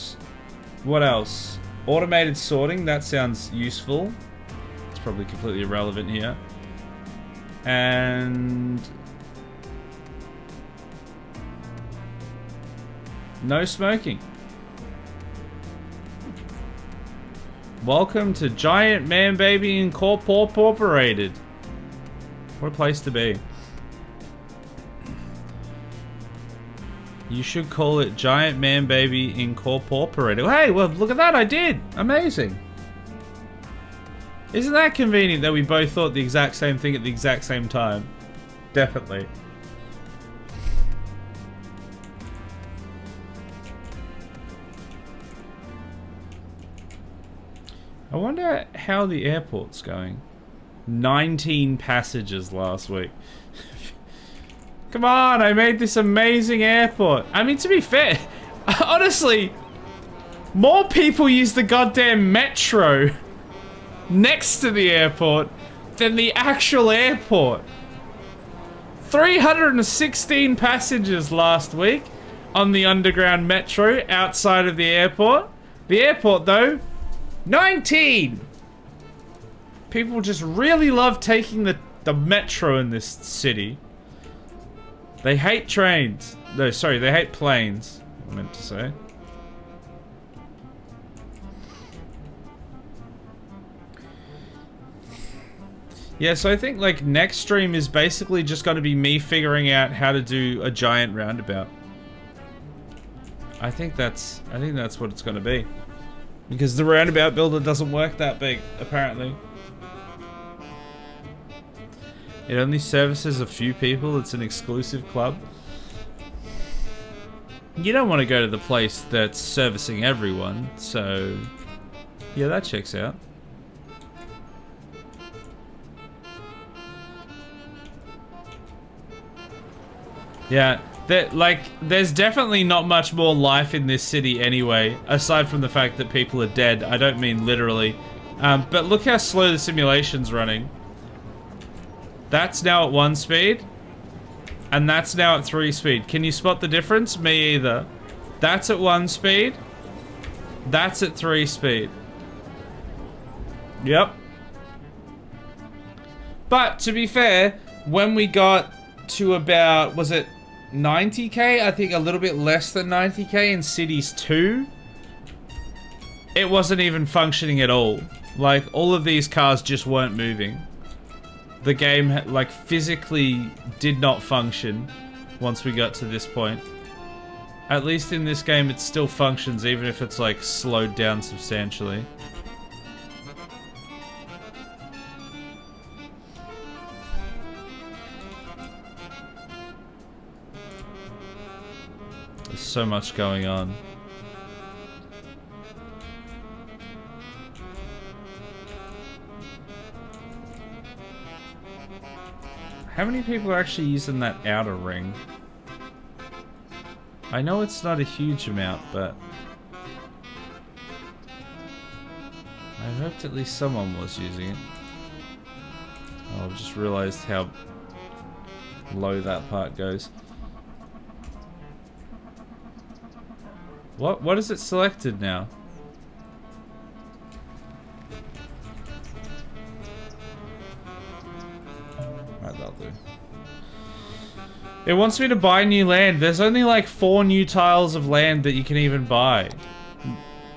what else? Automated sorting. That sounds useful. It's probably completely irrelevant here. And no smoking. Welcome to Giant Man Baby Incorporated. What a place to be. You should call it Giant Man Baby Incorporated. Hey, well, look at that, I did. Amazing. Isn't that convenient that we both thought the exact same thing at the exact same time? Definitely. I wonder how the airport's going. 19 passages last week. Come on, I made this amazing airport. I mean, to be fair, honestly, more people use the goddamn metro next to the airport than the actual airport. 316 passengers last week on the underground metro outside of the airport. The airport, though, 19! People just really love taking the metro in this city. They hate trains. No, sorry, they hate planes, I meant to say. Yeah, so I think like next stream is basically just going to be me figuring out how to do a giant roundabout. I think that's what it's going to be. Because the roundabout builder doesn't work that big, apparently. It only services a few people. It's an exclusive club. You don't want to go to the place that's servicing everyone, so yeah, that checks out. Yeah, there's definitely not much more life in this city anyway, aside from the fact that people are dead. I don't mean literally. But look how slow the simulation's running. That's now at 1 speed, and that's now at 3 speed. Can you spot the difference? Me either. That's at 1 speed. That's at 3 speed. Yep. But, to be fair, when we got to about, was it 90k? I think a little bit less than 90k in Cities 2. It wasn't even functioning at all. Like, all of these cars just weren't moving. The game, like, physically did not function once we got to this point. At least in this game, it still functions, even if it's, like, slowed down substantially. There's so much going on. How many people are actually using that outer ring? I know it's not a huge amount, but I hoped at least someone was using it. Oh, I've just realized how low that part goes. What is it selected now? That'll do. It wants me to buy new land. There's only like 4 new tiles of land that you can even buy.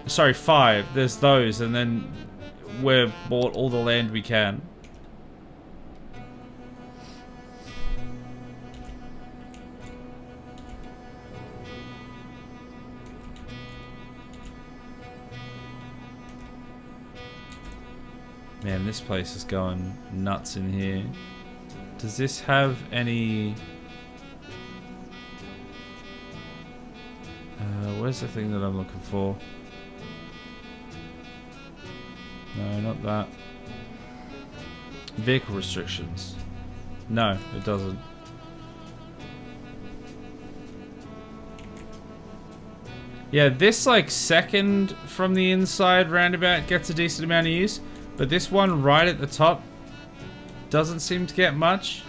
Sorry, 5. There's those, and then we've bought all the land we can. Man, this place is going nuts in here. Does this have any... where's the thing that I'm looking for? No, not that. Vehicle restrictions. No, it doesn't. Yeah, this like second from the inside roundabout gets a decent amount of use, but this one right at the top doesn't seem to get much.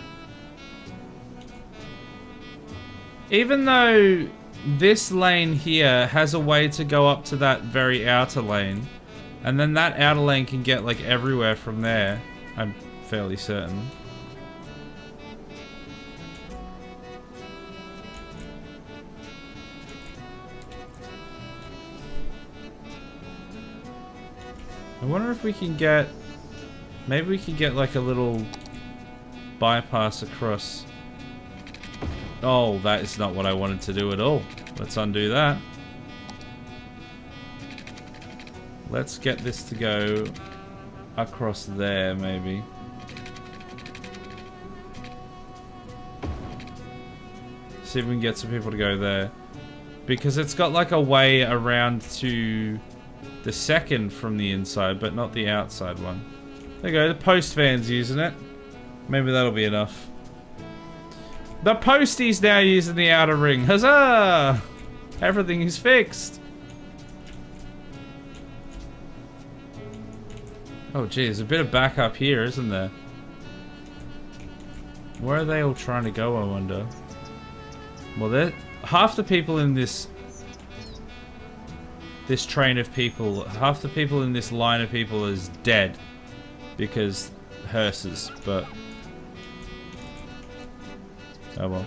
Even though this lane here has a way to go up to that very outer lane, and then that outer lane can get like everywhere from there, I'm fairly certain. I wonder if we can get... Maybe we can get like a little bypass across. Oh, that is not what I wanted to do at all. Let's undo that. Let's get this to go across there, maybe. See if we can get some people to go there. Because it's got like a way around to the second from the inside, but not the outside one. There you go, the post van's using it. Maybe that'll be enough. The postie's now using the outer ring. Huzzah! Everything is fixed. Oh geez, a bit of backup here, isn't there? Where are they all trying to go, I wonder? Well, half the people in this train of people, half the people in this line of people is dead because hearses, but oh well.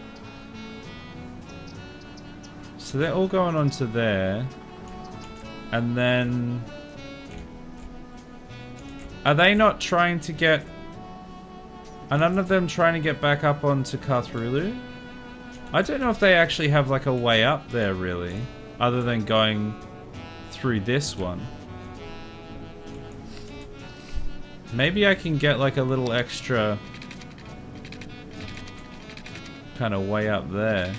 So they're all going on to there, and then are they not trying to get? Are none of them trying to get back up onto Cthulhu? I don't know if they actually have like a way up there really, other than going through this one. Maybe I can get like a little extra kind of way up there.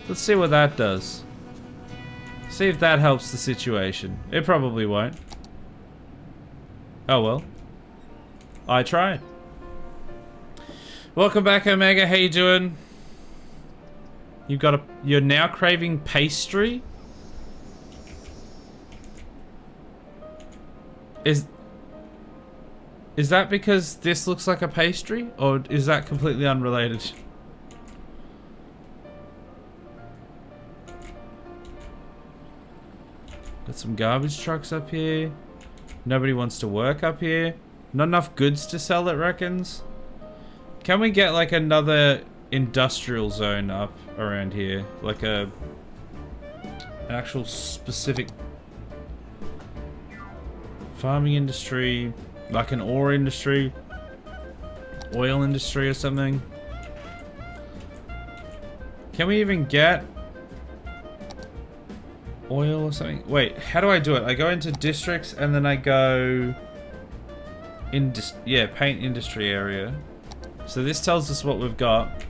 Let's see what that does. See if that helps the situation. It probably won't. Oh well. I tried. Welcome back, Omega. How you doing? You're now craving pastry? Is that because this looks like a pastry? Or is that completely unrelated? Got some garbage trucks up here. Nobody wants to work up here. Not enough goods to sell, it reckons. Can we get like another industrial zone up around here? Like an actual specific farming industry, like an ore industry, oil industry or something. Can we even get oil or something? Wait, how do I do it? I go into districts and then I go paint industry area. So this tells us what we've got.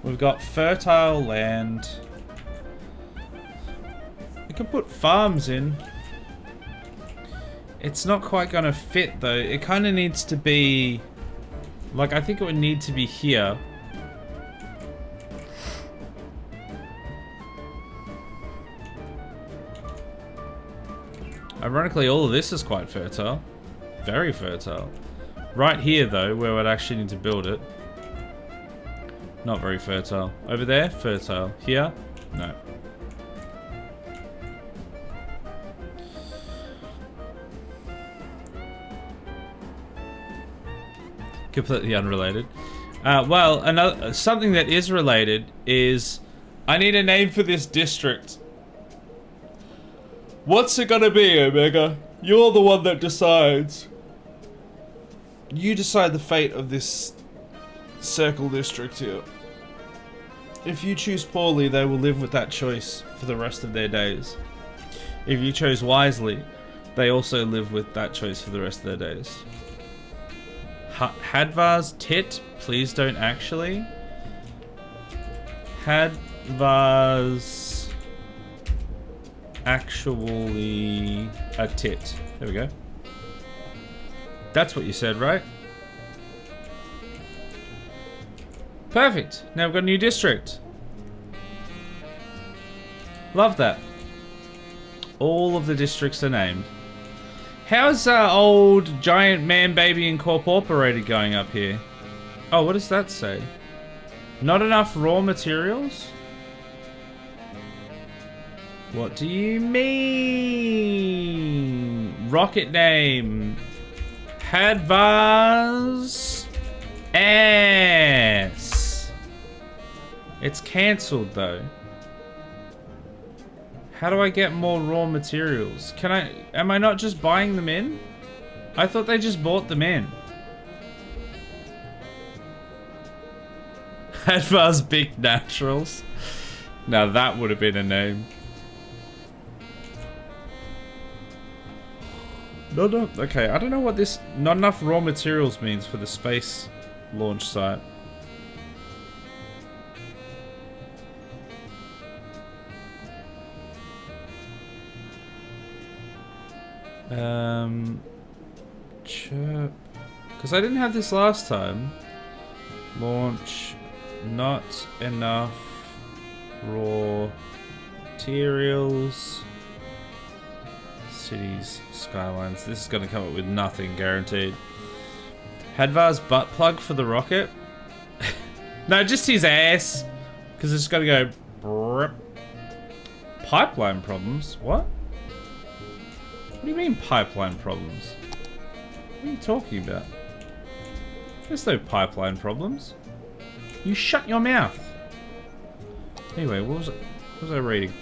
We've got fertile land. We can put farms in. It's not quite gonna fit though. It kind of needs to be like, I think it would need to be here. Ironically, all of this is quite fertile. Very fertile. Right here, though, where we'd actually need to build it. Not very fertile. Over there, fertile. Here, no. Completely unrelated. Well, something that is related is I need a name for this district. What's it gonna be, Omega? You're the one that decides. You decide the fate of this circle district here. If you choose poorly, they will live with that choice for the rest of their days. If you chose wisely, they also live with that choice for the rest of their days. Hadvar's tit? Please don't actually. Hadvar's actually a tit. There we go. That's what you said, right? Perfect. Now we've got a new district. Love that. All of the districts are named. How's old giant man baby incorporated going up here? Oh, what does that say? Not enough raw materials? What do you mean? Rocket name. Hadvar's ass. It's cancelled though. How do I get more raw materials? Am I not just buying them in? I thought they just bought them in. Hadvar's Big Naturals. Now that would have been a name. No. Okay, I don't know what this not enough raw materials means for the space launch site. Chirp. Because I didn't have this last time. Launch. Not enough raw materials. Cities. Skylines. This is going to come up with nothing, guaranteed. Hadvar's butt plug for the rocket. No, just his ass. Because it's got to go... Brrp. Pipeline problems? What? What do you mean pipeline problems? What are you talking about? There's no pipeline problems. You shut your mouth. Anyway, what was I reading?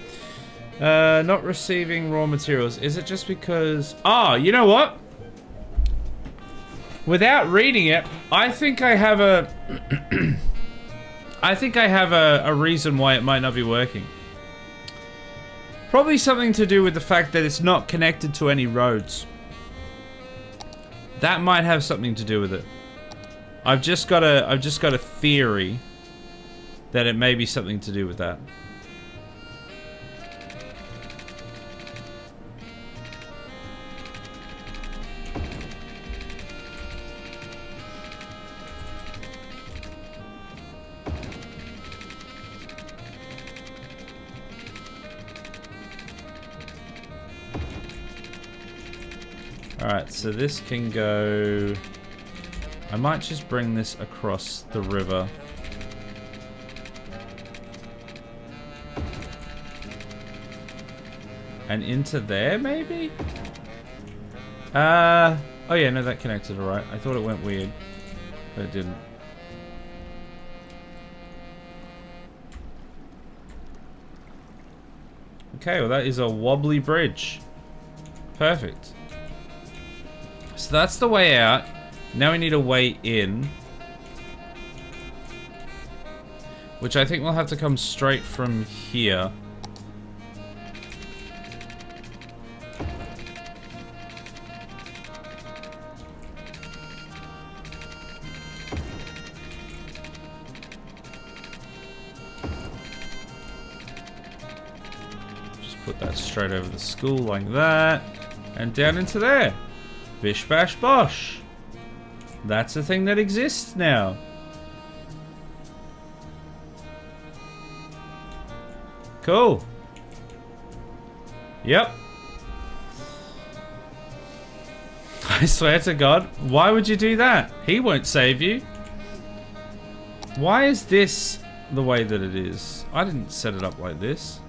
Not receiving raw materials. Is it just because... Ah, you know what? Without reading it, I think I have a... I think I have a reason why it might not be working. Probably something to do with the fact that it's not connected to any roads. That might have something to do with it. I've just got a theory that it may be something to do with that. Alright, so this can go... I might just bring this across the river. And into there, maybe? Oh yeah, no, that connected alright. I thought it went weird, but it didn't. Okay, well that is a wobbly bridge. Perfect. So that's the way out. Now we need a way in. Which I think will have to come straight from here. Just put that straight over the school like that. And down into there. Bish bash bosh. That's a thing that exists now. Cool. Yep. I swear to God, why would you do that? He won't save you. Why is this the way that it is? I didn't set it up like this.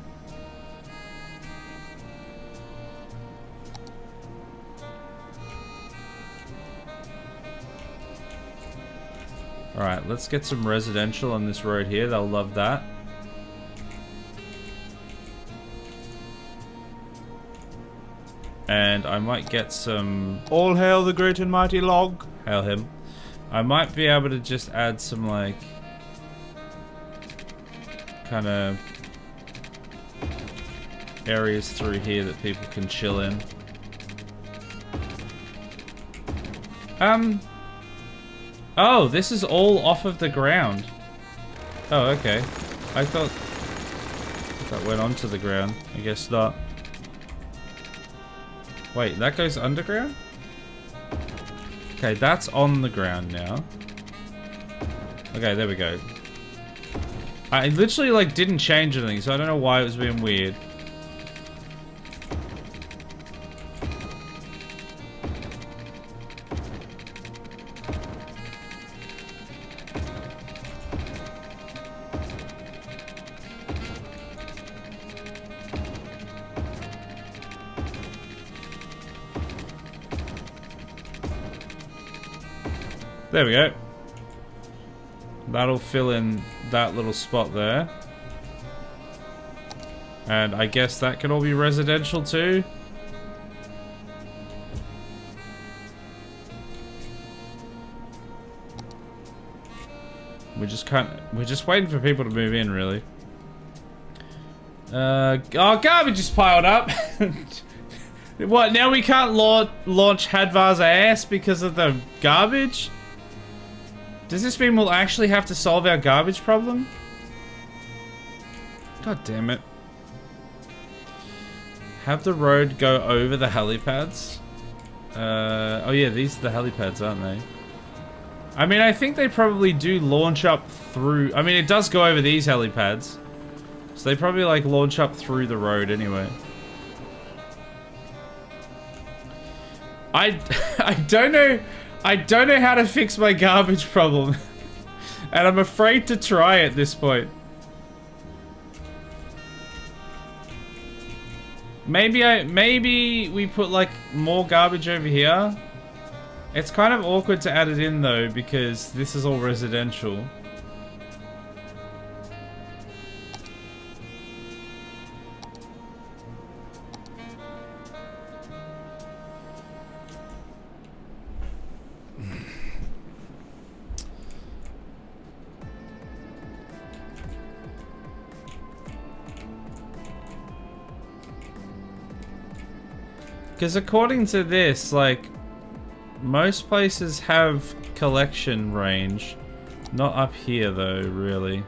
Alright, let's get some residential on this road here. They'll love that. And I might get some... All hail the great and mighty log. Hail him. I might be able to just add some, like... kind of... areas through here that people can chill in. Oh, this is all off of the ground. Oh, okay. I thought that went onto the ground. I guess not. Wait, that goes underground? Okay, that's on the ground now. Okay, there we go. I literally, like, didn't change anything, so I don't know why it was being weird. There we go. That'll fill in that little spot there. And I guess that can all be residential too. We're just waiting for people to move in, really. Oh, garbage is piled up. What, now we can't launch Hadvar's ass because of the garbage? Does this mean we'll actually have to solve our garbage problem? God damn it. Have the road go over the helipads? Oh yeah, these are the helipads, aren't they? I mean, I think they probably do launch up through... I mean, it does go over these helipads. So they probably, like, launch up through the road anyway. I don't know... I don't know how to fix my garbage problem. And I'm afraid to try at this point. Maybe we put, like, more garbage over here. It's kind of awkward to add it in, though, because this is all residential. Because according to this, like, most places have collection range. Not up here, though, really.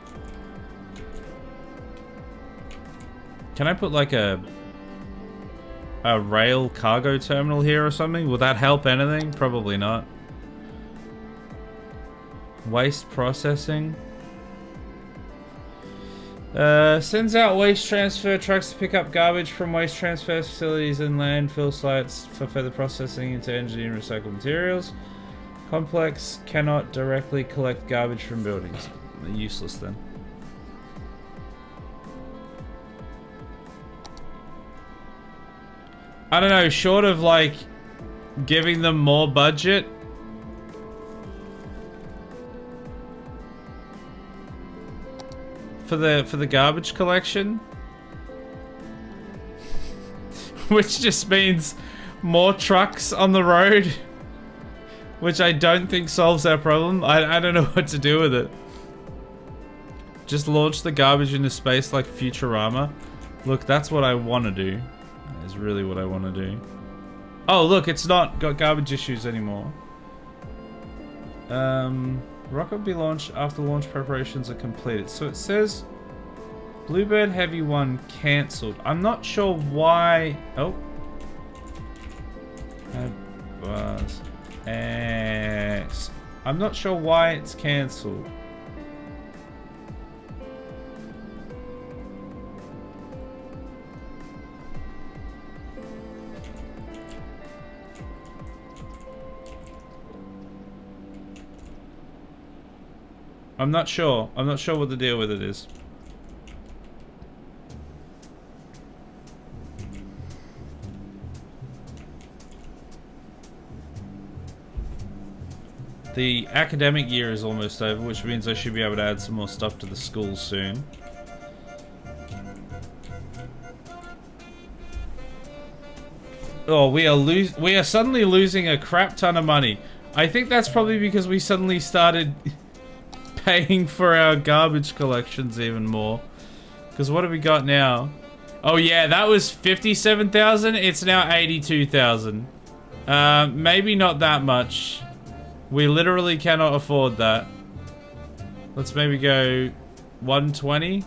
Can I put, like, a rail cargo terminal here or something? Will that help anything? Probably not. Waste processing. Sends out waste transfer trucks to pick up garbage from waste transfer facilities and landfill sites for further processing into energy and recycled materials. Complex cannot directly collect garbage from buildings. They're useless then. I don't know, short of like giving them more budget. For the garbage collection, which just means more trucks on the road, which I don't think solves our problem. I don't know what to do with it. Just launch the garbage into space like Futurama. Look, that's what I want to do. Is really what I want to do. Oh, look, it's not got garbage issues anymore. Rocket will be launched after launch preparations are completed. So it says Bluebird Heavy 1 cancelled. I'm not sure why. Oh. X. I'm not sure why it's cancelled. I'm not sure. I'm not sure what the deal with it is. The academic year is almost over, which means I should be able to add some more stuff to the school soon. Oh, we are suddenly losing a crap ton of money. I think that's probably because we suddenly started paying for our garbage collections even more. Because what have we got now? Oh yeah, that was 57,000. It's now 82,000. Maybe not that much. We literally cannot afford that. Let's maybe go 120.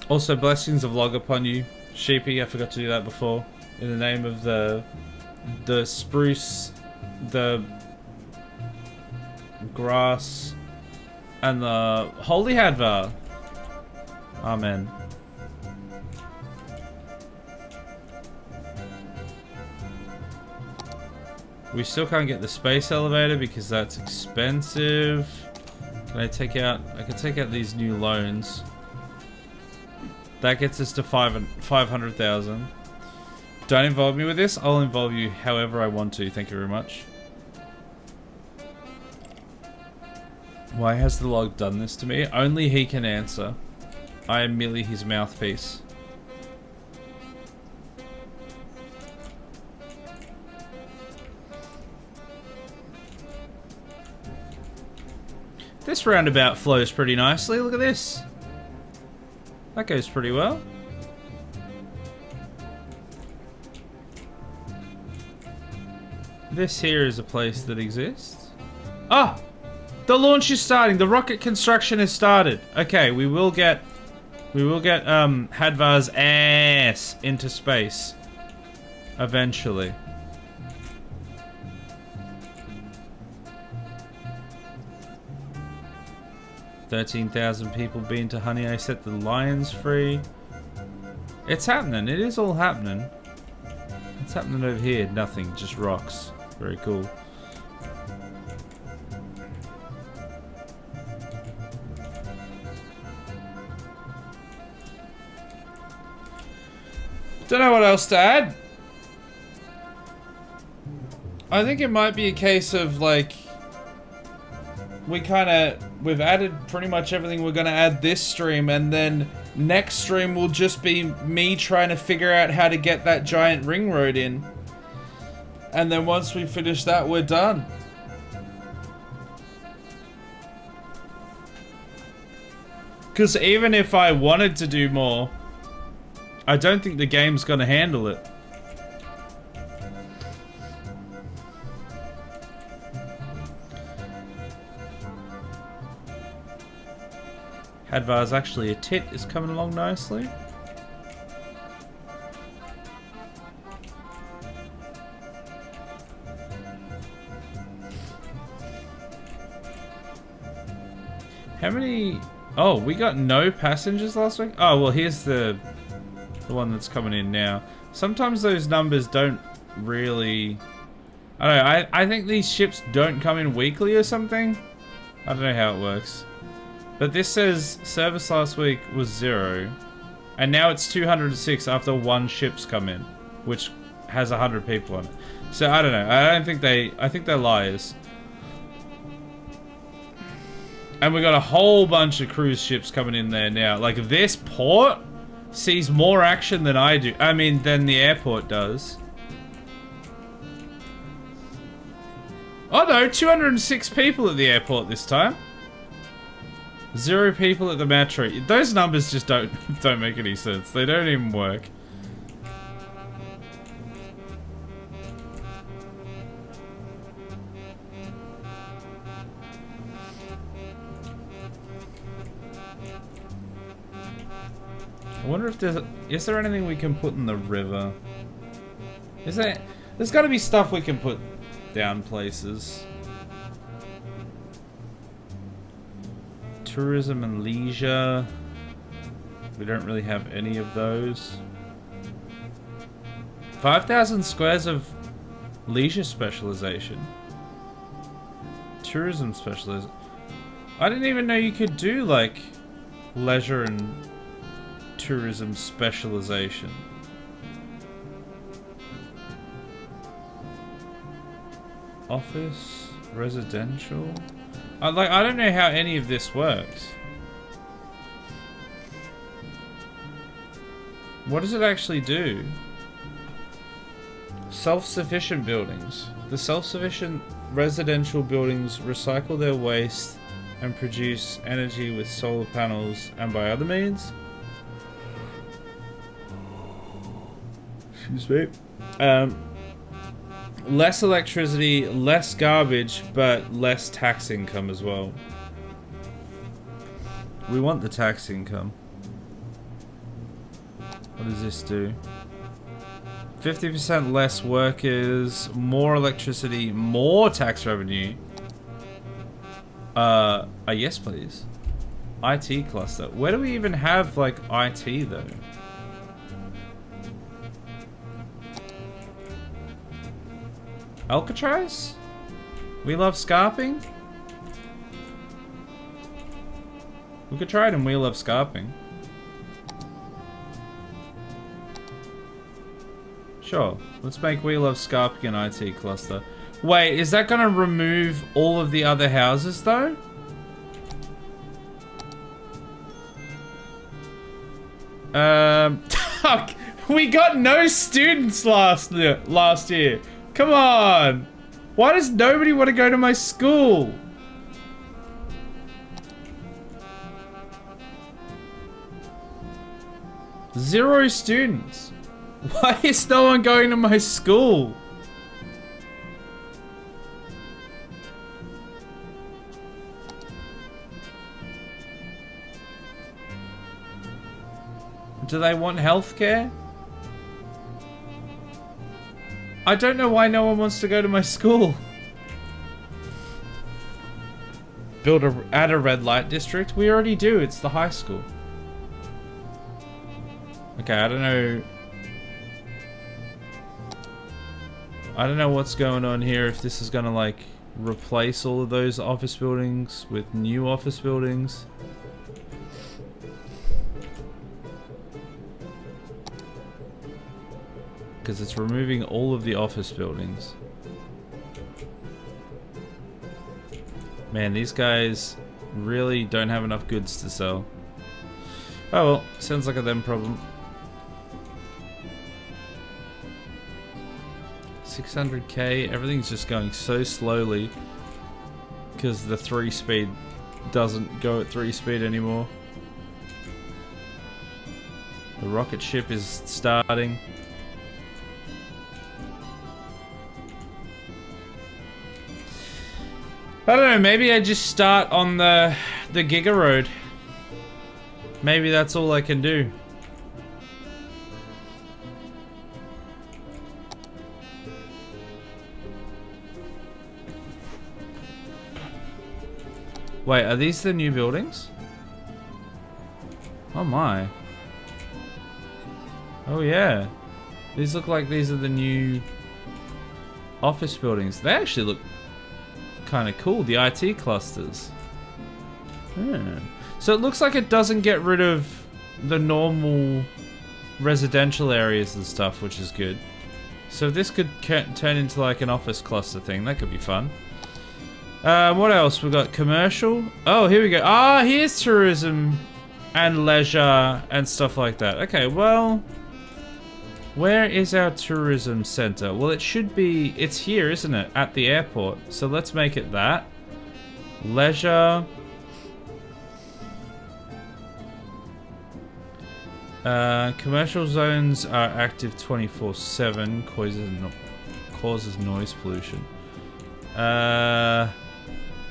Also, blessings of log upon you, Sheepy. I forgot to do that before. In the name of the spruce, the grass, and the holy Hadvar. Amen. We still can't get the space elevator because that's expensive. Can I take out? I can take out these new loans. That gets us to 500,000. Don't involve me with this. I'll involve you however I want to. Thank you very much. Why has the log done this to me? Only he can answer. I am merely his mouthpiece. This roundabout flows pretty nicely. Look at this. That goes pretty well. This here is a place that exists. Ah! The launch is starting. The rocket construction has started. Okay, we will get Hadvar's ass into space eventually. $13,000 people been to Honey. I set the lions free. It's happening. It is all happening. What's happening over here? Nothing. Just rocks. Very cool. Don't know what else to add. I think it might be a case of like we've added pretty much everything we're gonna add this stream, and then next stream will just be me trying to figure out how to get that giant ring road in. And then once we finish that, we're done. Because even if I wanted to do more, I don't think the game's gonna handle it. Hadvar's actually a tit is coming along nicely. How many? Oh, we got no passengers last week? Oh, well, here's the one that's coming in now. Sometimes those numbers don't really... I don't know, I think these ships don't come in weekly or something. I don't know how it works. But this says service last week was 0. And now it's 206 after 1 ship's come in. Which has 100 people on it. So I don't know. I think they're liars. And we got a whole bunch of cruise ships coming in there now. Like this port sees more action than I do. I mean, than the airport does. Oh no, 206 people at the airport this time. 0 people at the metro. Those numbers just don't make any sense. They don't even work. I wonder if is there anything we can put in the river? There's got to be stuff we can put down places. Tourism and leisure. We don't really have any of those. 5,000 squares of leisure specialization. Tourism specialization. I didn't even know you could do like leisure and tourism specialization. Office, residential. I don't know how any of this works. What does it actually do? Self-sufficient buildings. The self-sufficient residential buildings recycle their waste and produce energy with solar panels and by other means. Excuse me. Less electricity, less garbage, but less tax income as well. We want the tax income. What does this do? 50% less workers, more electricity, more tax revenue. Yes please. IT cluster. Where do we even have like IT though? Alcatraz? We love scarping? We could try it in We Love Scarping. Sure, let's make We Love Scarping an IT cluster. Wait, is that gonna remove all of the other houses though? We got no students last year. Come on! Why does nobody want to go to my school? Zero students. Why is no one going to my school? Do they want healthcare? I don't know why no one wants to go to my school. Add a red light district? We already do. It's the high school. Okay, I don't know. I don't know what's going on here. If this is gonna like replace all of those office buildings with new office buildings. Because it's removing all of the office buildings. Man, these guys really don't have enough goods to sell. Oh well, sounds like a them problem. 600k, everything's just going so slowly because the 3-speed doesn't go at 3-speed anymore. The rocket ship is starting. I don't know, maybe I just start on the Giga Road. Maybe that's all I can do. Wait, are these the new buildings? Oh my. Oh yeah. These look like these are the new office buildings. They actually look kind of cool, the IT clusters. Yeah. So it looks like it doesn't get rid of the normal residential areas and stuff, which is good. So this could turn into like an office cluster thing. That could be fun. What else? We've got commercial. Oh, here we go. Ah, here's tourism and leisure and stuff like that. Okay, well, where is our tourism center? Well, it should be, it's here, isn't it? At the airport. So let's make it that. Leisure. Commercial zones are active 24/7, causes noise pollution.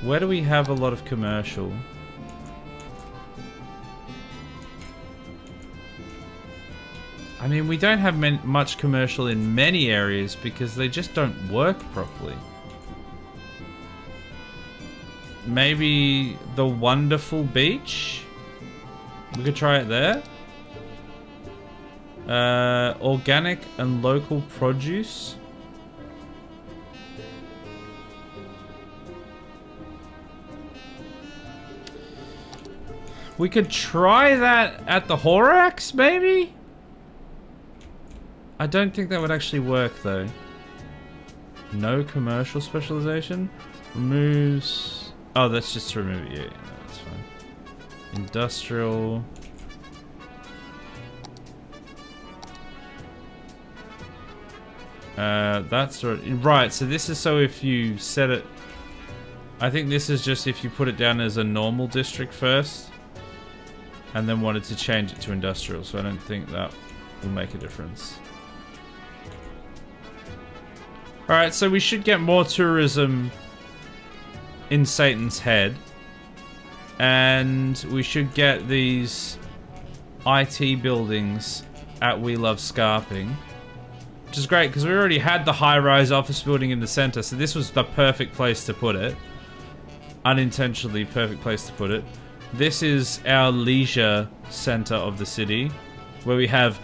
Where do we have a lot of commercial? I mean, we don't have much commercial in many areas because they just don't work properly. Maybe the wonderful beach? We could try it there. Organic and local produce. We could try that at the Horax, maybe? I don't think that would actually work, though. No commercial specialization. Removes... Oh, that's just to remove it. Yeah, that's fine. Industrial... that's right. So this is so if you set it... I think this is just if you put it down as a normal district first. And then wanted to change it to industrial. So I don't think that will make a difference. Alright, so we should get more tourism in Satan's Head. And we should get these IT buildings at We Love Scarping. Which is great, because we already had the high-rise office building in the center, so this was the perfect place to put it. Unintentionally perfect place to put it. This is our leisure center of the city, where we have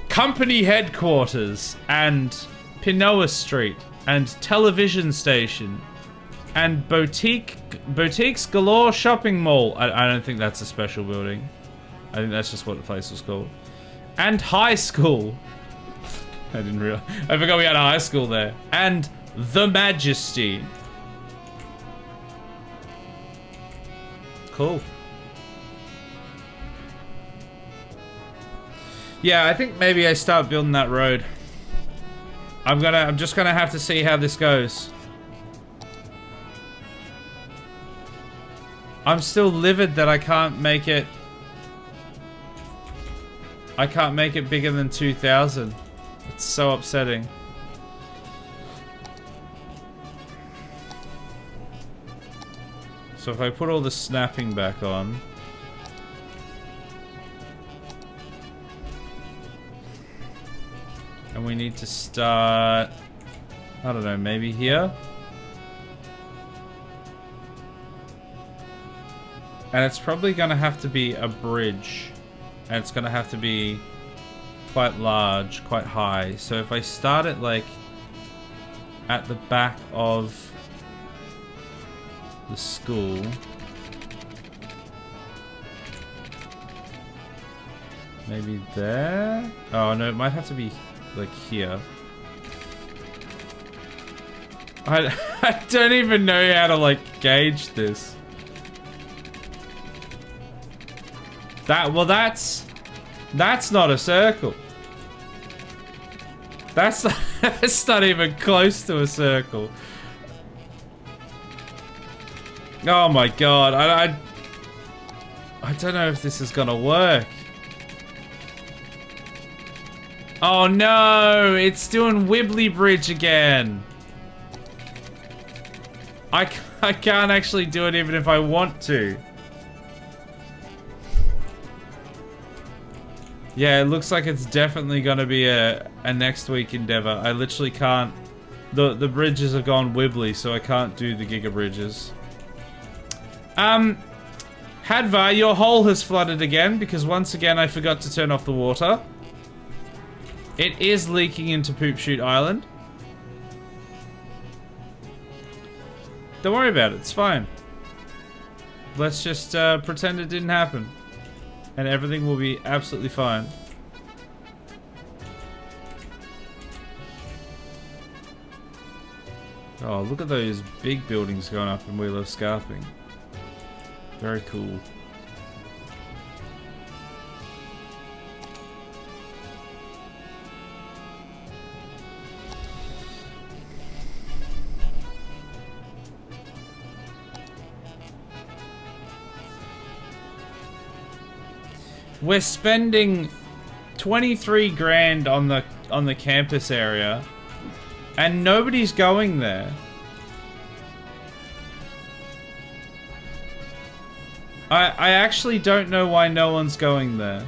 company headquarters, and Pinoa Street, and television station, and boutiques galore shopping mall. I don't think that's a special building. I think that's just what the place was called. And high school. I didn't realize. I forgot we had a high school there. And the Majesty. Cool. Yeah, I think maybe I start building that road. I'm just gonna have to see how this goes. I'm still livid that I can't make it. I can't make it bigger than 2,000. It's so upsetting. So if I put all the snapping back on. And we need to start, I don't know, maybe here? And it's probably gonna have to be a bridge. And it's gonna have to be quite large, quite high. So if I start it like at the back of the school. Maybe there? Oh no, it might have to be like here. I don't even know how to like gauge this. That's not a circle. That's not even close to a circle. Oh my god, I don't know if this is gonna work. Oh no, it's doing Wibbly Bridge again. I can't actually do it even if I want to. Yeah, it looks like it's definitely gonna be a next week endeavor. I literally can't. The bridges have gone wibbly, so I can't do the Giga Bridges. Hadvar, your hole has flooded again because once again I forgot to turn off the water. It is leaking into Poop Shoot Island. Don't worry about it, it's fine. Let's just pretend it didn't happen. And everything will be absolutely fine. Oh, look at those big buildings going up in We Love Scarping. Very cool. We're spending 23 grand on the campus area and nobody's going there. I actually don't know why no one's going there.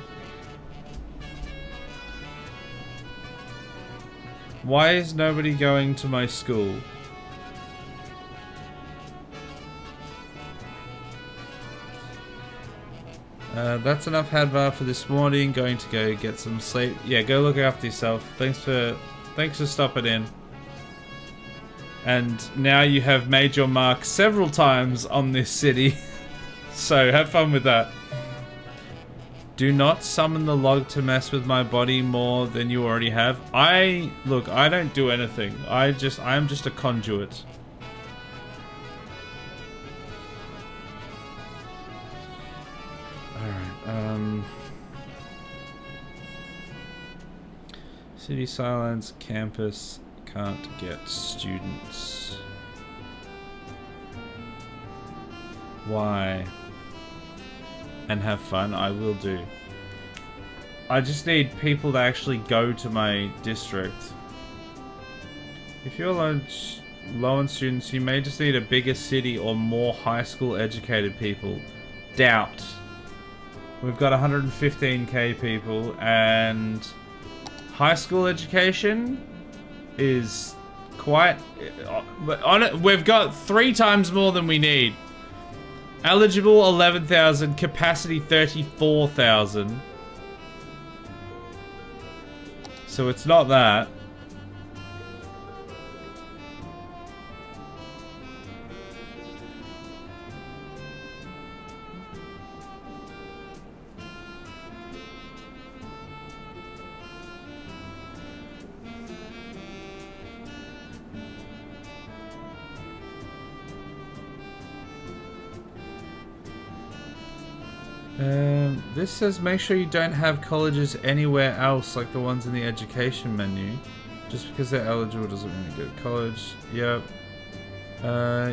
Why is nobody going to my school? That's enough Hadvar for this morning. Going to go get some sleep. Yeah, go look after yourself. Thanks for stopping in. And now you have made your mark several times on this city. So have fun with that. Do not summon the log to mess with my body more than you already have. Look, I don't do anything. I am just a conduit. City Skylines campus can't get students. Why? And have fun, I will do. I just need people to actually go to my district. If you're low on students, you may just need a bigger city or more high school educated people. Doubt. We've got 115k people and high school education is quite on it. We've got 3 times more than we need. Eligible 11,000, capacity 34,000. So it's not that. This says make sure you don't have colleges anywhere else like the ones in the education menu. Just because they're eligible doesn't mean you go to college. Yep.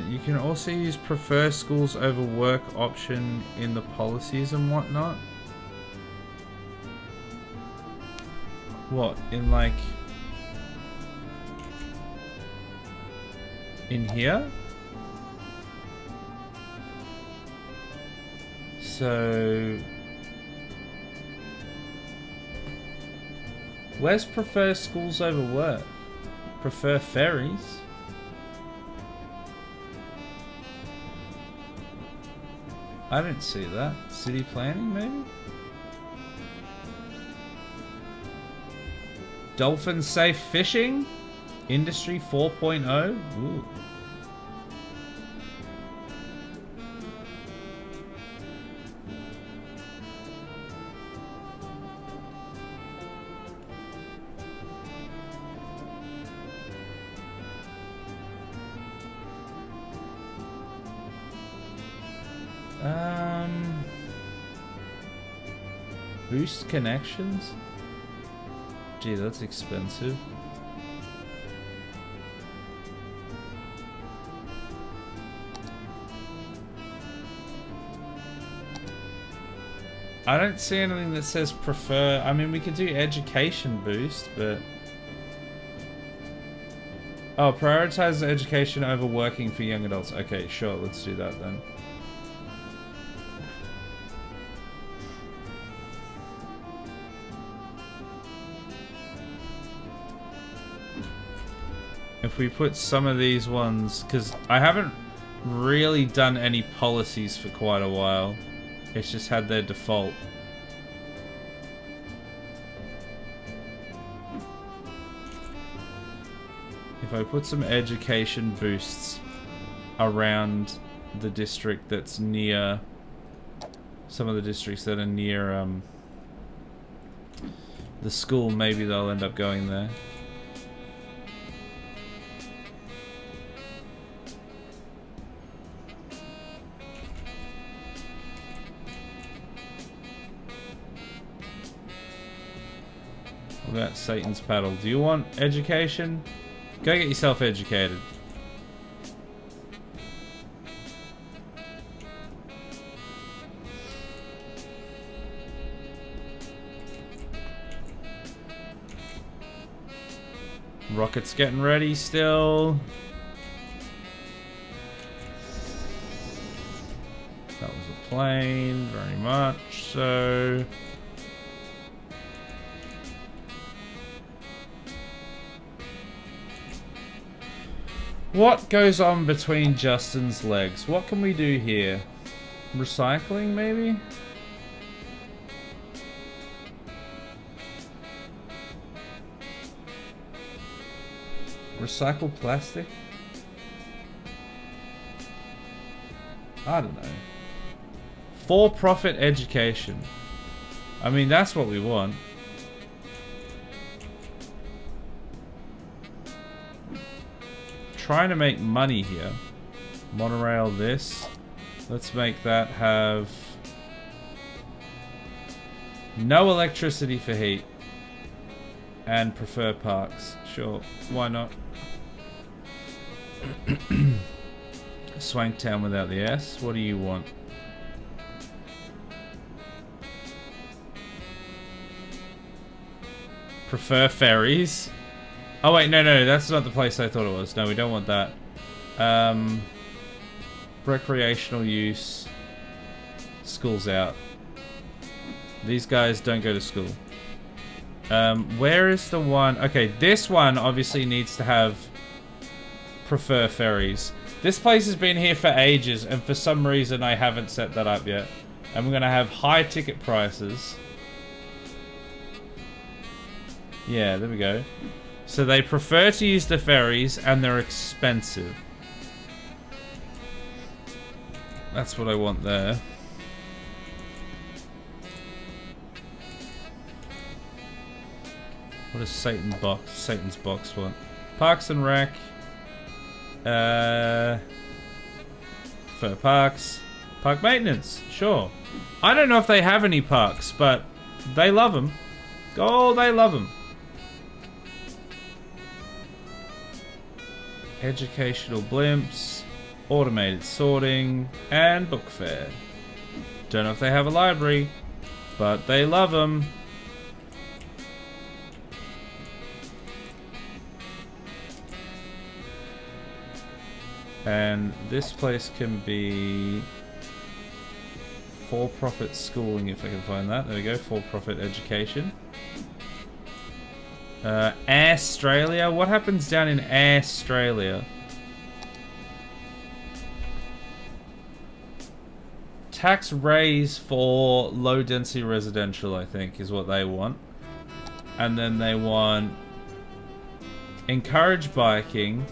You can also use prefer schools over work option in the policies and whatnot. What? In like... in here? So... Where's prefer schools over work? Prefer ferries? I didn't see that. City planning, maybe? Dolphin safe fishing? Industry 4.0? Ooh. Boost connections? Gee, that's expensive. I don't see anything that says prefer. I mean, we could do education boost, but... Oh, prioritize education over working for young adults. Okay, sure, let's do that then. If we put some of these ones, because I haven't really done any policies for quite a while. It's just had their default. If I put some education boosts around the district that's near, some of the districts that are near the school, maybe they'll end up going there. What about Satan's Paddle? Do you want education? Go get yourself educated. Rocket's getting ready still. That was a plane, very much so. What goes on between Justin's legs? What can we do here? Recycling, maybe? Recycle plastic? I don't know. For-profit education. I mean, that's what we want. Trying to make money here. Monorail this. Let's make that have no electricity for heat. And prefer parks. Sure, why not? Swanktown without the S. What do you want? Prefer ferries? Oh wait, no, that's not the place I thought it was. No, we don't want that. Recreational use. School's out. These guys don't go to school. Where is the one? Okay, this one obviously needs to have prefer ferries. This place has been here for ages, and for some reason I haven't set that up yet. And we're gonna have high ticket prices. Yeah, there we go. So they prefer to use the ferries, and they're expensive. That's what I want there. What does Satan's box want? Parks and Rec. For parks. Park maintenance. Sure. I don't know if they have any parks, but they love them. Oh, they love them. Educational blimps, automated sorting, and book fair. Don't know if they have a library, but they love them. And this place can be for-profit schooling, if I can find that. There we go, for-profit education. Australia? What happens down in Australia? Tax raise for low density residential, I think, is what they want. And then they want encourage biking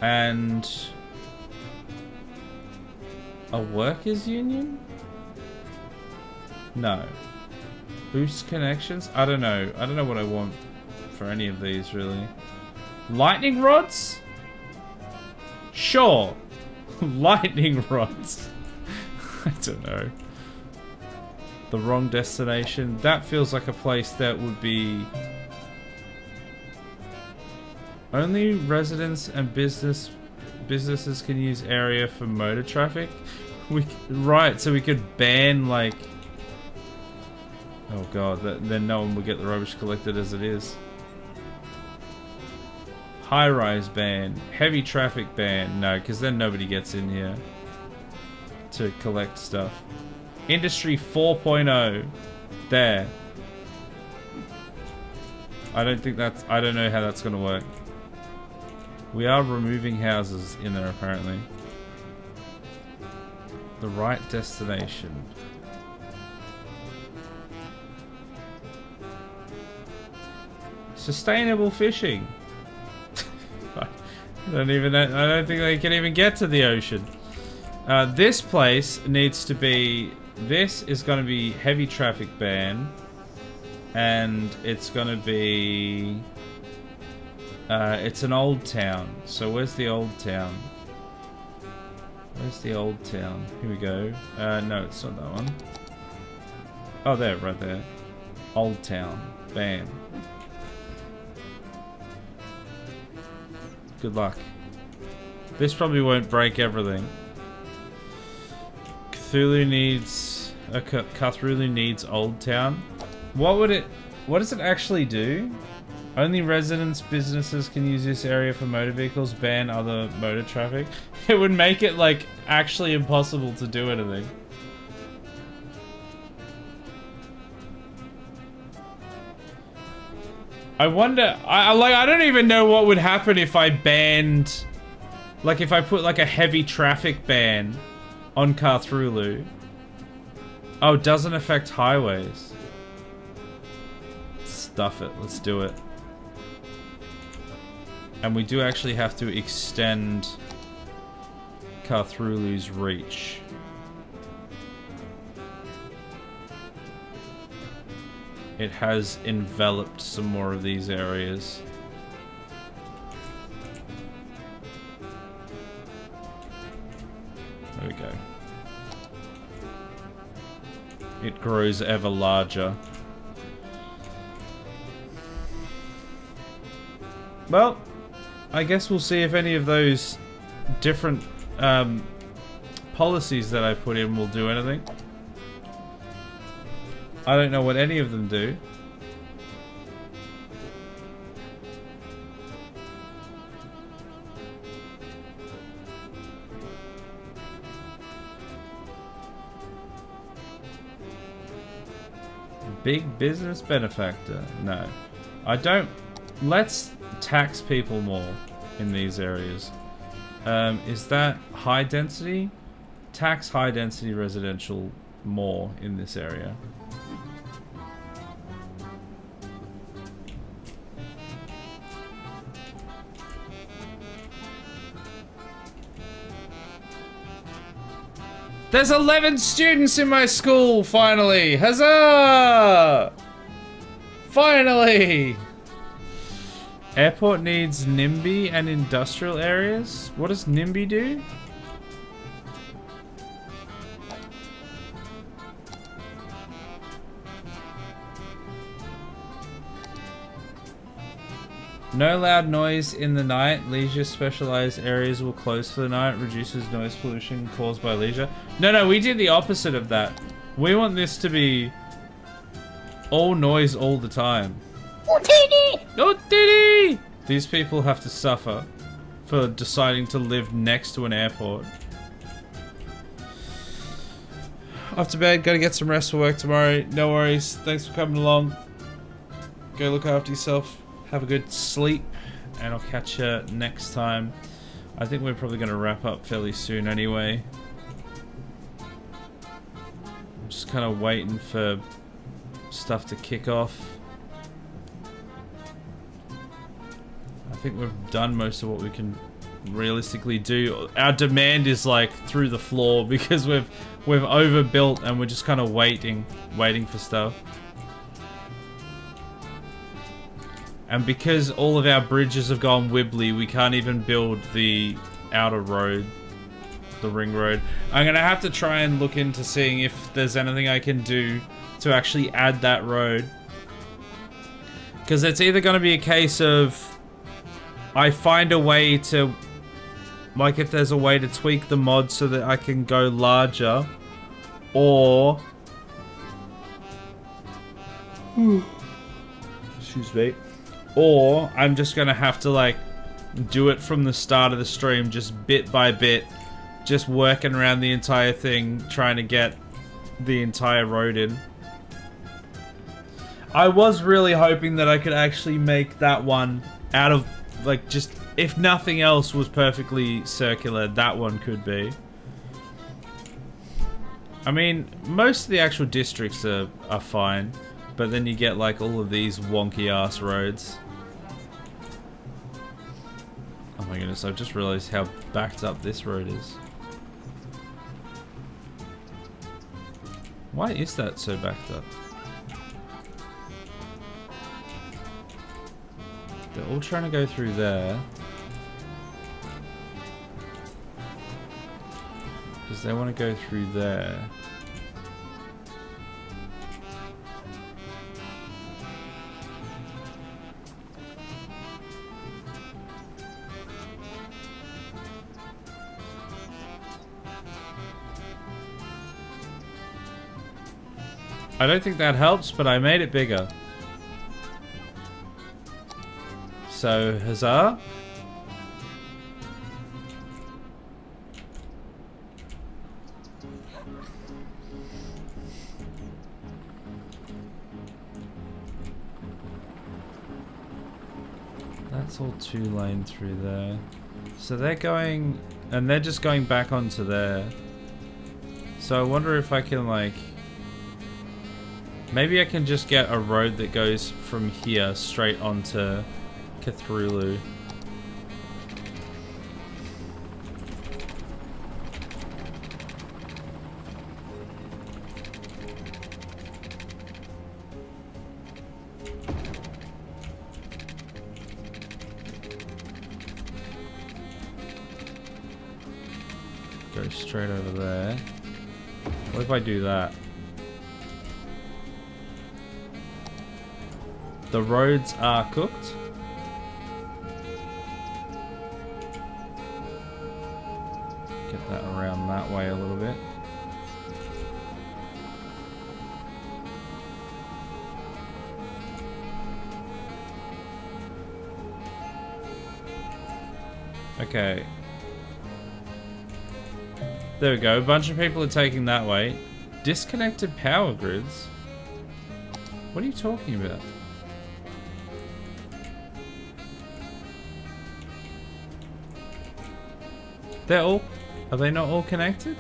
and a workers union? No. Boost connections? I don't know. I don't know what I want for any of these, really. Lightning rods? Sure. Lightning rods. I don't know. The wrong destination. That feels like a place that would be... Only residents and businesses can use area for motor traffic. Right, so we could ban, like... Oh god, then no one will get the rubbish collected as it is. High-rise ban. Heavy traffic ban. No, because then nobody gets in here to collect stuff. Industry 4.0. There. I don't think that's... I don't know how that's going to work. We are removing houses in there, apparently. The right destination. Sustainable fishing. I don't think they can even get to the ocean. This place needs to be... This is going to be heavy traffic ban. And it's going to be... it's an old town. So where's the old town? Where's the old town? Here we go. No, it's not that one. Oh, there, right there. Old town. Bam. Good luck. This probably won't break everything. Cthulhu needs... Cthulhu needs Old Town. What does it actually do? Only residents, businesses can use this area for motor vehicles. Ban other motor traffic. It would make it, like, actually impossible to do anything. I wonder... I don't even know what would happen if I banned... Like, if I put, like, a heavy traffic ban on Cthulhu. Oh, it doesn't affect highways. Stuff it. Let's do it. And we do actually have to extend Cthulhu's reach. It has enveloped some more of these areas. There we go. It grows ever larger. Well, I guess we'll see if any of those different policies that I put in will do anything. I don't know what any of them do. Big business benefactor. No. I don't... Let's tax people more in these areas. Is that high density? Tax high density residential more in this area. There's 11 students in my school, finally! Huzzah! Finally! Airport needs NIMBY and industrial areas? What does NIMBY do? No loud noise in the night. Leisure specialized areas will close for the night. Reduces noise pollution caused by leisure. No, we did the opposite of that. We want this to be all noise all the time. OTD! These people have to suffer for deciding to live next to an airport. Off to bed. Gotta get some rest for work tomorrow. No worries. Thanks for coming along. go look after yourself. Have a good sleep, and I'll catch you next time. I think we're probably going to wrap up fairly soon anyway. I'm just kind of waiting for stuff to kick off. I think we've done most of what we can realistically do. Our demand is like through the floor because we've overbuilt and we're just kind of waiting for stuff. And because all of our bridges have gone wibbly, we can't even build the outer road, the ring road. I'm gonna have to try and look into seeing if there's anything I can do to actually add that road. Because it's either gonna be a case of I find a way to, like if there's a way to tweak the mod so that I can go larger, or excuse me, or I'm just gonna have to like do it from the start of the stream, just bit by bit, just working around the entire thing, trying to get the entire road in. I was really hoping that I could actually make that one out of, like, just, if nothing else was perfectly circular, that one could be. I mean, most of the actual districts are fine, but then you get like all of these wonky ass roads. Oh my goodness, I've just realized how backed up this road is. Why is that so backed up? They're all trying to go through there. Because they want to go through there. I don't think that helps, but I made it bigger. So, huzzah. That's all 2-lane through there. So they're going, and they're just going back onto there. So I wonder if I can like, maybe I can just get a road that goes from here straight onto Cthulhu. Go straight over there. What if I do that? The roads are cooked. Get that around that way a little bit. Okay. There we go. A bunch of people are taking that way. Disconnected power grids? What are you talking about? They're all... Are they not all connected?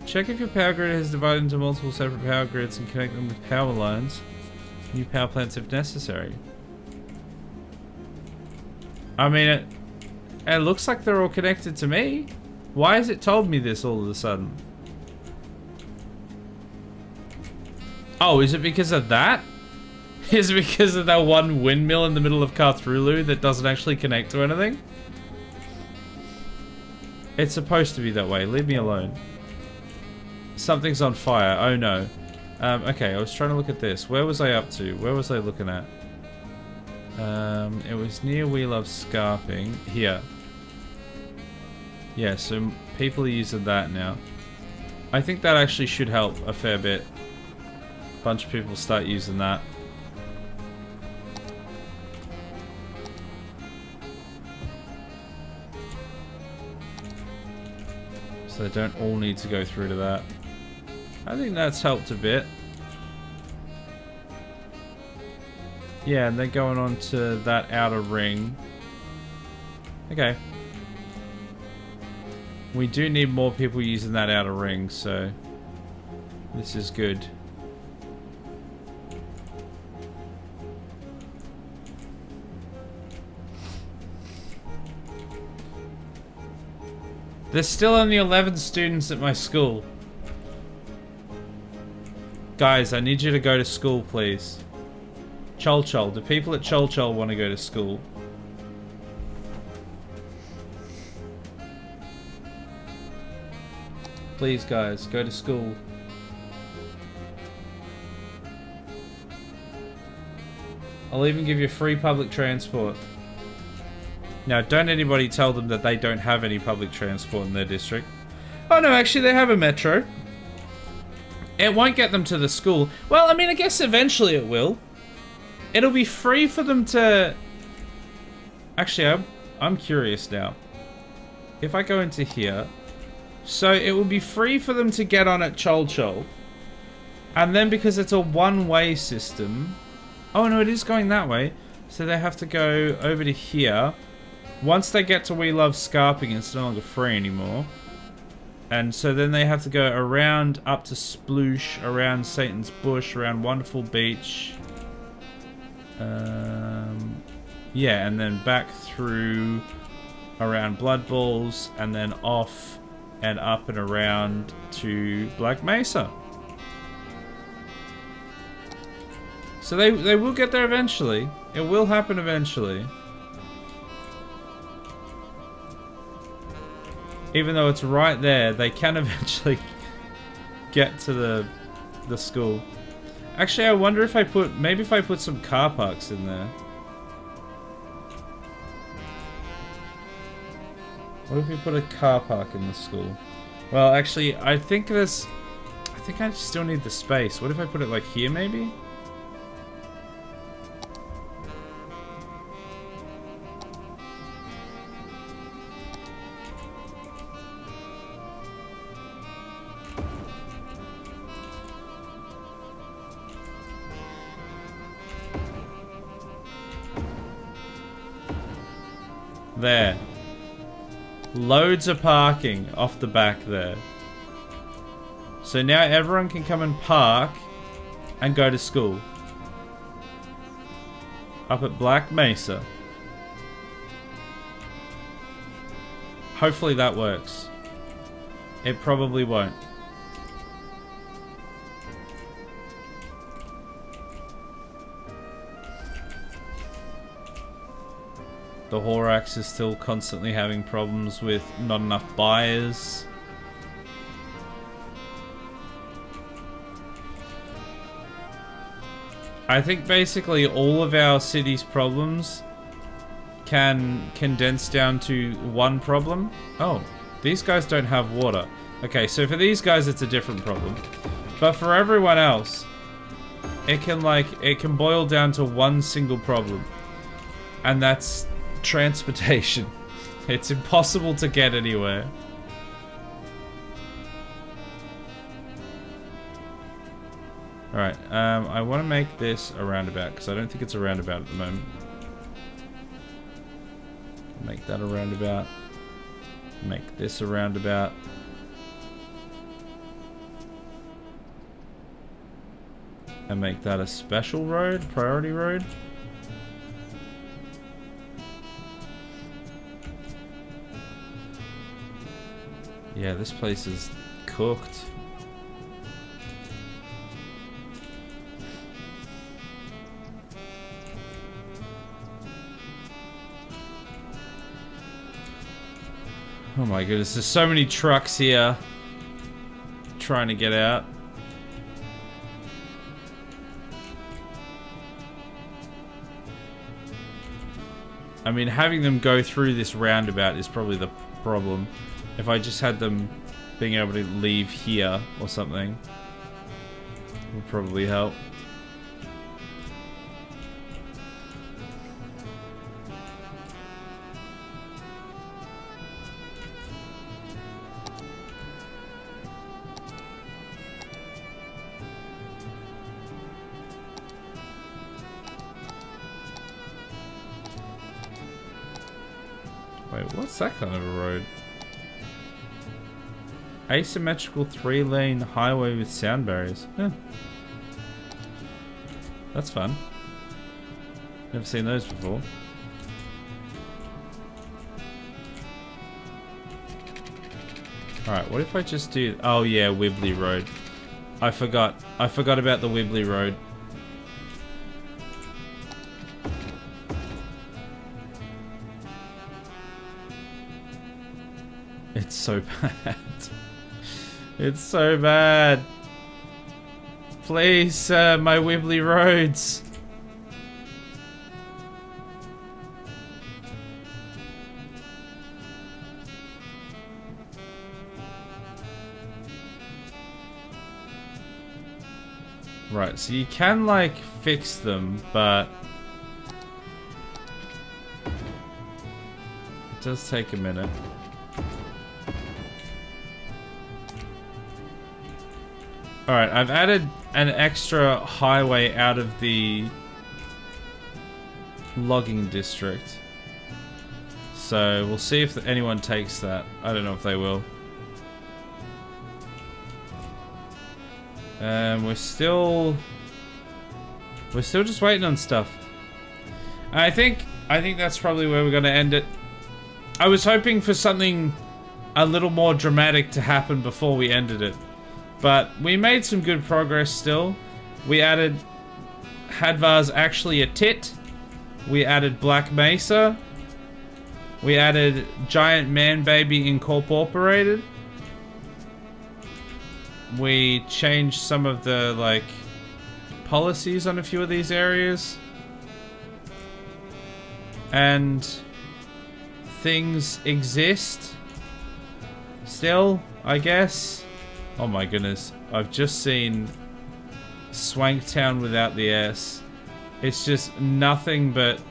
Check if your power grid is divided into multiple separate power grids and connect them with power lines. New power plants if necessary. I mean, it looks like they're all connected to me. Why has it told me this all of a sudden? Oh, is it because of that? Is it because of that one windmill in the middle of Cthulhu that doesn't actually connect to anything? It's supposed to be that way. Leave me alone. Something's on fire. Oh no. Okay, I was trying to look at this. Where was I up to? Where was I looking at? It was near We Love Scarping. Here. Yeah, so people are using that now. I think that actually should help a fair bit. A bunch of people start using that. So they don't all need to go through to that. I think that's helped a bit. Yeah, and they're going on to that outer ring. Okay. We do need more people using that outer ring, so this is good. There's still only 11 students at my school. Guys, I need you to go to school, please. Chol Chol. Do people at Chol Chol want to go to school? Please, guys, go to school. I'll even give you free public transport. Now, don't anybody tell them that they don't have any public transport in their district. Oh no, actually they have a metro. It won't get them to the school. Well, I mean, I guess eventually it will. It'll be free for them to... Actually, I'm curious now. If I go into here... So, it will be free for them to get on at Chol Chol. And then because it's a one-way system... Oh no, it is going that way. So they have to go over to here. Once they get to We Love Scarping, it's no longer free anymore. And so then they have to go around up to Sploosh, around Satan's Bush, around Wonderful Beach. Yeah, and then back through around Blood Balls, and then off and up and around to Black Mesa. So they will get there eventually. It will happen eventually. Even though it's right there, they can eventually get to the school. Actually, I wonder if I put... Maybe if I put some car parks in there. What if we put a car park in the school? Well, actually, I think there's... I think I still need the space. What if I put it like here, maybe? There. Loads of parking off the back there. So now everyone can come and park and go to school. Up at Black Mesa. Hopefully that works. It probably won't. The Horax is still constantly having problems with not enough buyers. I think basically all of our city's problems can condense down to one problem. Oh, these guys don't have water. Okay, so for these guys it's a different problem. But for everyone else, it can boil down to one single problem. And that's transportation. It's impossible to get anywhere. Alright, I want to make this a roundabout because I don't think it's a roundabout at the moment. Make that a roundabout. Make this a roundabout. And make that a special road, priority road. Yeah, this place is cooked. Oh my goodness, there's so many trucks here trying to get out. I mean, having them go through this roundabout is probably the problem. If I just had them being able to leave here or something, would probably help. Wait, what's that kind of a road? Asymmetrical 3-lane highway with sound barriers. Huh. That's fun. Never seen those before. Alright, what if I just do... Oh yeah, Wibbly Road. I forgot about the Wibbly Road. It's so bad. It's so bad. Please, my Wibbly Roads. Right, so you can, like, fix them, but it does take a minute. Alright, I've added an extra highway out of the logging district. So we'll see if anyone takes that. I don't know if they will. We're still just waiting on stuff. I think that's probably where we're gonna end it. I was hoping for something a little more dramatic to happen before we ended it. But we made some good progress still. We added Hadvar's actually a tit. We added Black Mesa. We added Giant Man Baby Incorporated. We changed some of the, like, policies on a few of these areas. And things exist still, I guess. Oh my goodness, I've just seen Swanktown without the S. It's just nothing but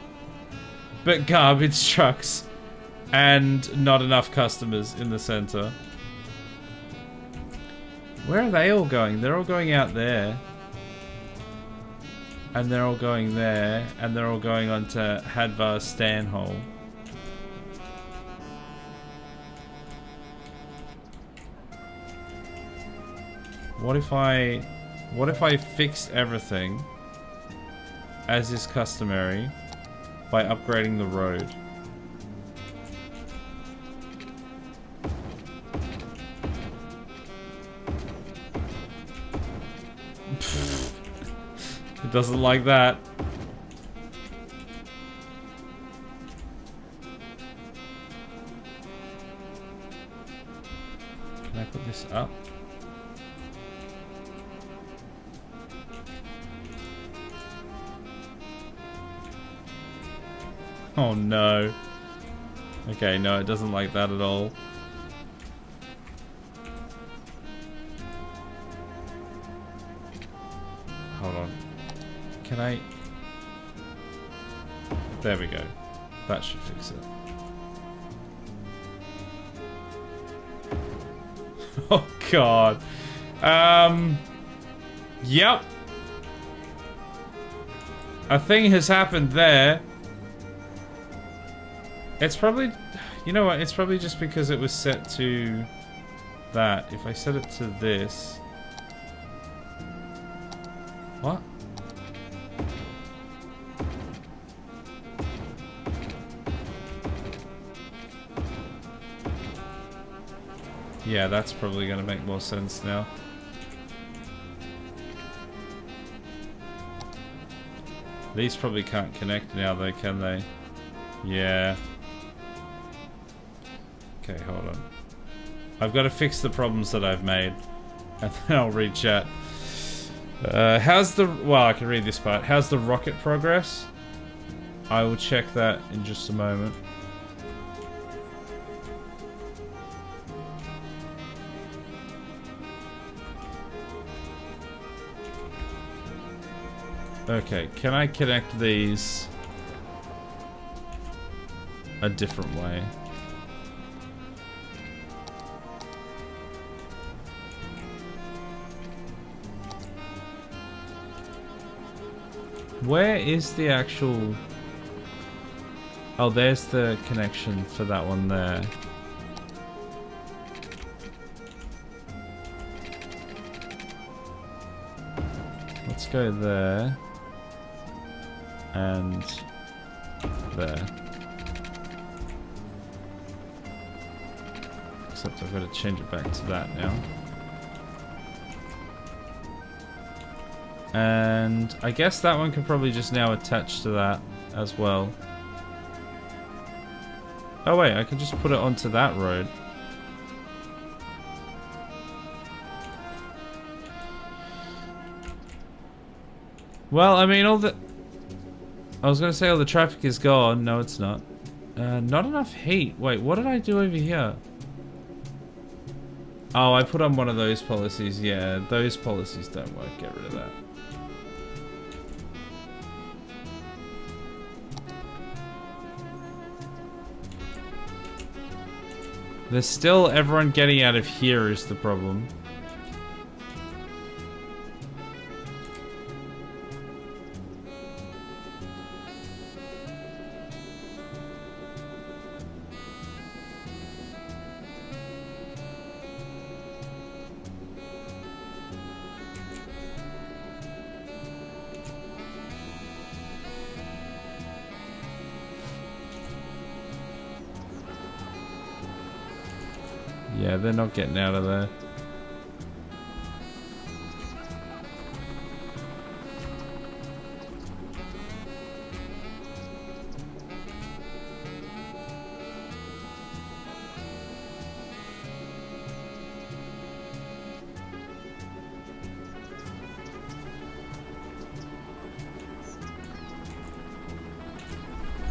garbage trucks and not enough customers in the center. Where are they all going? They're all going out there. And they're all going there. And they're all going on to Hadvar Stanhole. What if I fixed everything as is customary by upgrading the road? It doesn't like that. Can I put this up? Oh no. Okay, no, it doesn't like that at all. Hold on. Can I... There we go. That should fix it. Oh god. Yep. A thing has happened there. It's probably... You know what? It's probably just because it was set to that. If I set it to this... What? Yeah, that's probably going to make more sense now. These probably can't connect now though, can they? Yeah. Okay, hold on. I've got to fix the problems that I've made. And then I'll read chat. How's the... Well, I can read this part. How's the rocket progress? I will check that in just a moment. Okay, can I connect these a different way? Where is the actual... Oh, there's the connection for that one there. Let's go there. And there. Except I've got to change it back to that now. And I guess that one can probably just now attach to that as well. Oh wait, I can just put it onto that road. Well, I mean, I was gonna say all the traffic is gone. No, it's not. Not enough heat. Wait, what did I do over here? Oh, I put on one of those policies. Yeah, those policies don't work. Get rid of that. There's still everyone getting out of here is the problem. Yeah, they're not getting out of there.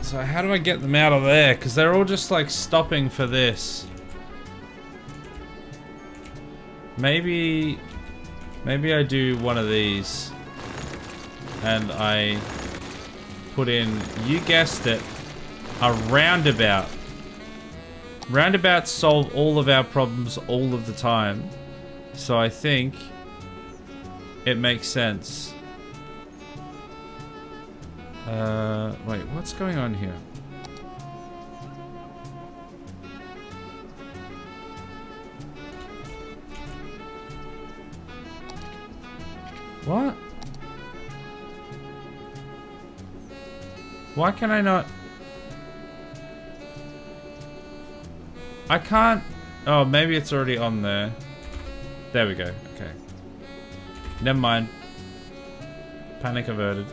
So how do I get them out of there? Because they're all just like stopping for this. Maybe I do one of these and I put in, you guessed it, a roundabout. Roundabouts solve all of our problems all of the time. So I think it makes sense. Wait, what's going on here? What? Why can I not? I can't. Oh, maybe it's already on there. There we go. Okay. Never mind. Panic averted.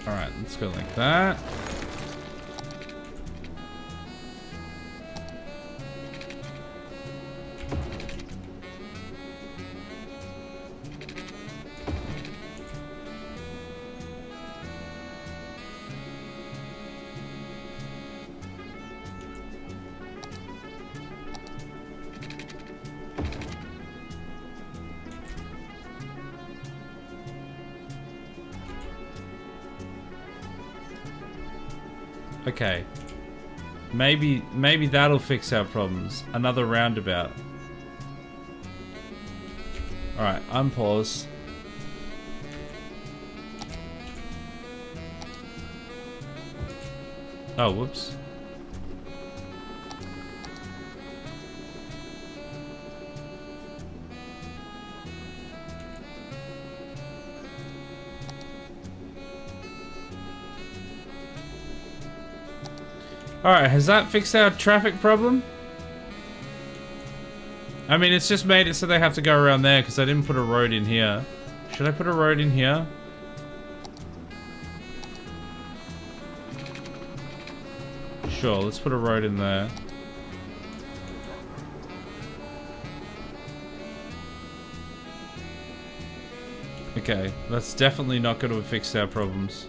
Alright, let's go like that. Okay. Maybe that'll fix our problems. Another roundabout. Alright, unpause. Oh, whoops. Alright, has that fixed our traffic problem? I mean, it's just made it so they have to go around there because I didn't put a road in here. Should I put a road in here? Sure, let's put a road in there. Okay, that's definitely not going to have fixed our problems.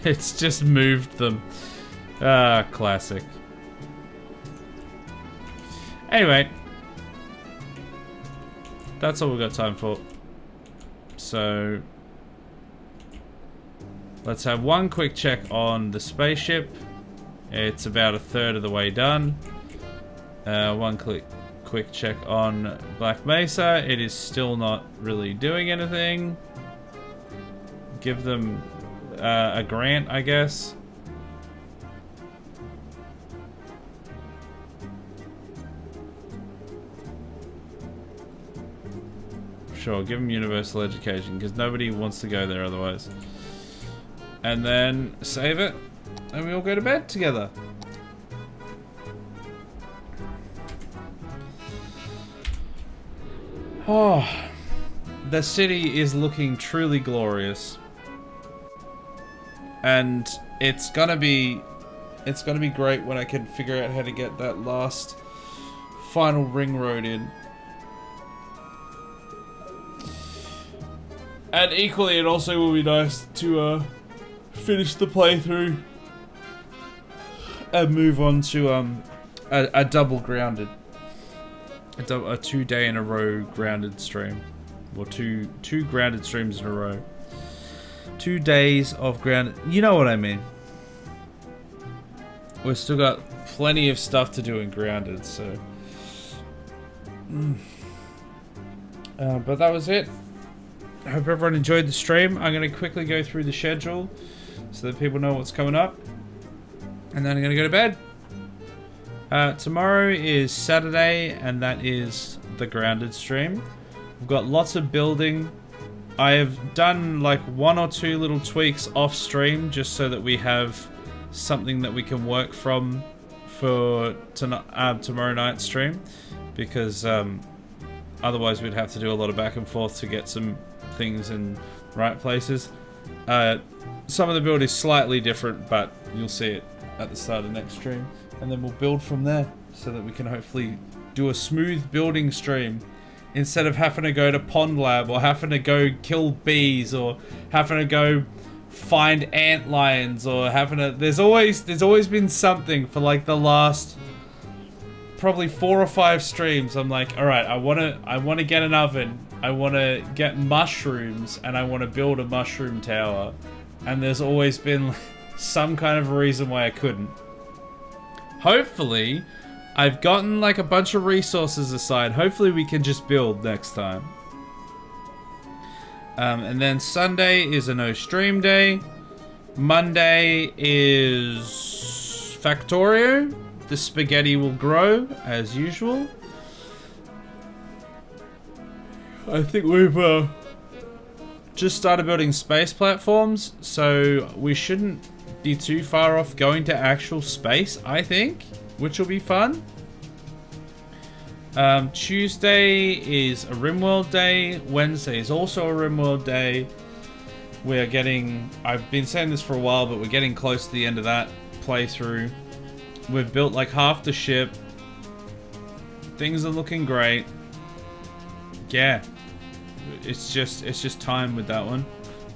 It's just moved them. Ah, classic. Anyway. That's all we've got time for. So... Let's have one quick check on the spaceship. It's about a third of the way done. One quick check on Black Mesa. It is still not really doing anything. Give them a grant, I guess. Sure, give them universal education because nobody wants to go there otherwise. And then save it, and we all go to bed together. Oh, the city is looking truly glorious, and it's gonna be great when I can figure out how to get that last final ring road in. And equally, it also will be nice to finish the playthrough and move on to a double grounded, a 2-day in a row grounded stream, or two grounded streams in a row. 2 days of grounded. You know what I mean. We've still got plenty of stuff to do in grounded, so. But that was it. I hope everyone enjoyed the stream. I'm going to quickly go through the schedule so that people know what's coming up. And then I'm going to go to bed. Tomorrow is Saturday, and that is the grounded stream. We've got lots of building. I have done like 1 or 2 little tweaks off stream just so that we have something that we can work from for tomorrow night's stream, because otherwise we'd have to do a lot of back and forth to get some things in right places. Some of the build is slightly different, but you'll see it at the start of next stream, and then we'll build from there so that we can hopefully do a smooth building stream instead of having to go to Pond Lab or having to go kill bees or having to go find ant lions or having to. There's always been something for like the last probably 4 or 5 streams. I'm like, all right, I want to get an oven. I want to get mushrooms, and I want to build a mushroom tower. And there's always been some kind of a reason why I couldn't. Hopefully, I've gotten like a bunch of resources aside. Hopefully we can just build next time. And then Sunday is a no stream day. Monday is Factorio. The spaghetti will grow as usual. I think we've just started building space platforms, so we shouldn't be too far off going to actual space, I think, which will be fun. Tuesday is a RimWorld day. Wednesday is also a RimWorld day. We are getting, I've been saying this for a while, but we're getting close to the end of that playthrough. We've built like half the ship. Things are looking great. Yeah. It's just time with that one.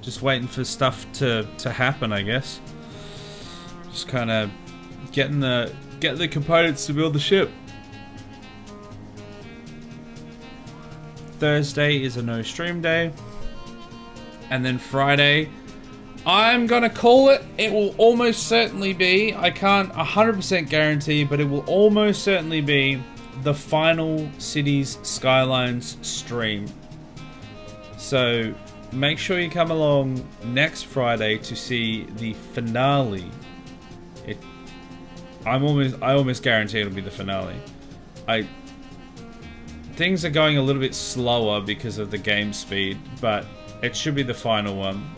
Just waiting for stuff to happen, I guess. Just kind of getting the components to build the ship. Thursday is a no stream day. And then Friday, I'm gonna call it. It will almost certainly be, I can't 100% guarantee, but it will almost certainly be the final Cities Skylines stream. So make sure you come along next Friday to see the finale. I almost guarantee it'll be the finale. Things are going a little bit slower because of the game speed, but it should be the final one.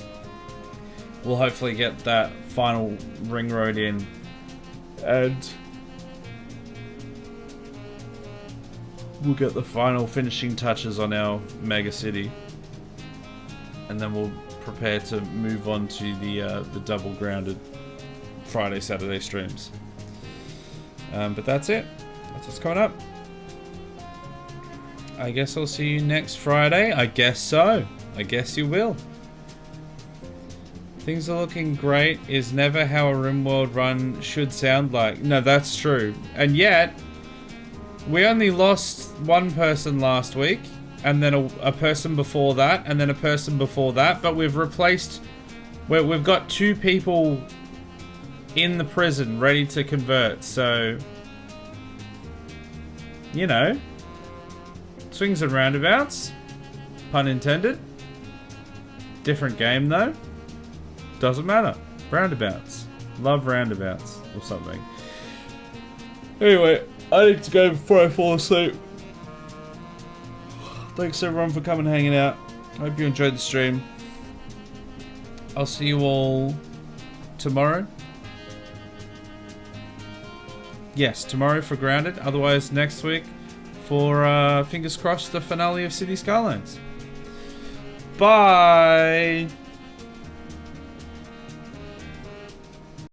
We'll hopefully get that final ring road in, and we'll get the final finishing touches on our mega city, and then we'll prepare to move on to the double grounded Friday, Saturday streams. But that's it. That's what's coming up. I guess I'll see you next Friday. I guess so. I guess you will. Things are looking great is never how a RimWorld run should sound like. No, that's true. And yet, we only lost one person last week, and then a person before that, and then a person before that, but we've replaced We've got 2 people in the prison ready to convert, so you know, swings and roundabouts, pun intended. Different game though. Doesn't matter. Roundabouts. Love roundabouts or something. Anyway, I need to go before I fall asleep. Thanks everyone for coming and hanging out. I hope you enjoyed the stream. I'll see you all tomorrow. Yes, tomorrow for Grounded. Otherwise, next week for, fingers crossed, the finale of City Skylines. Bye!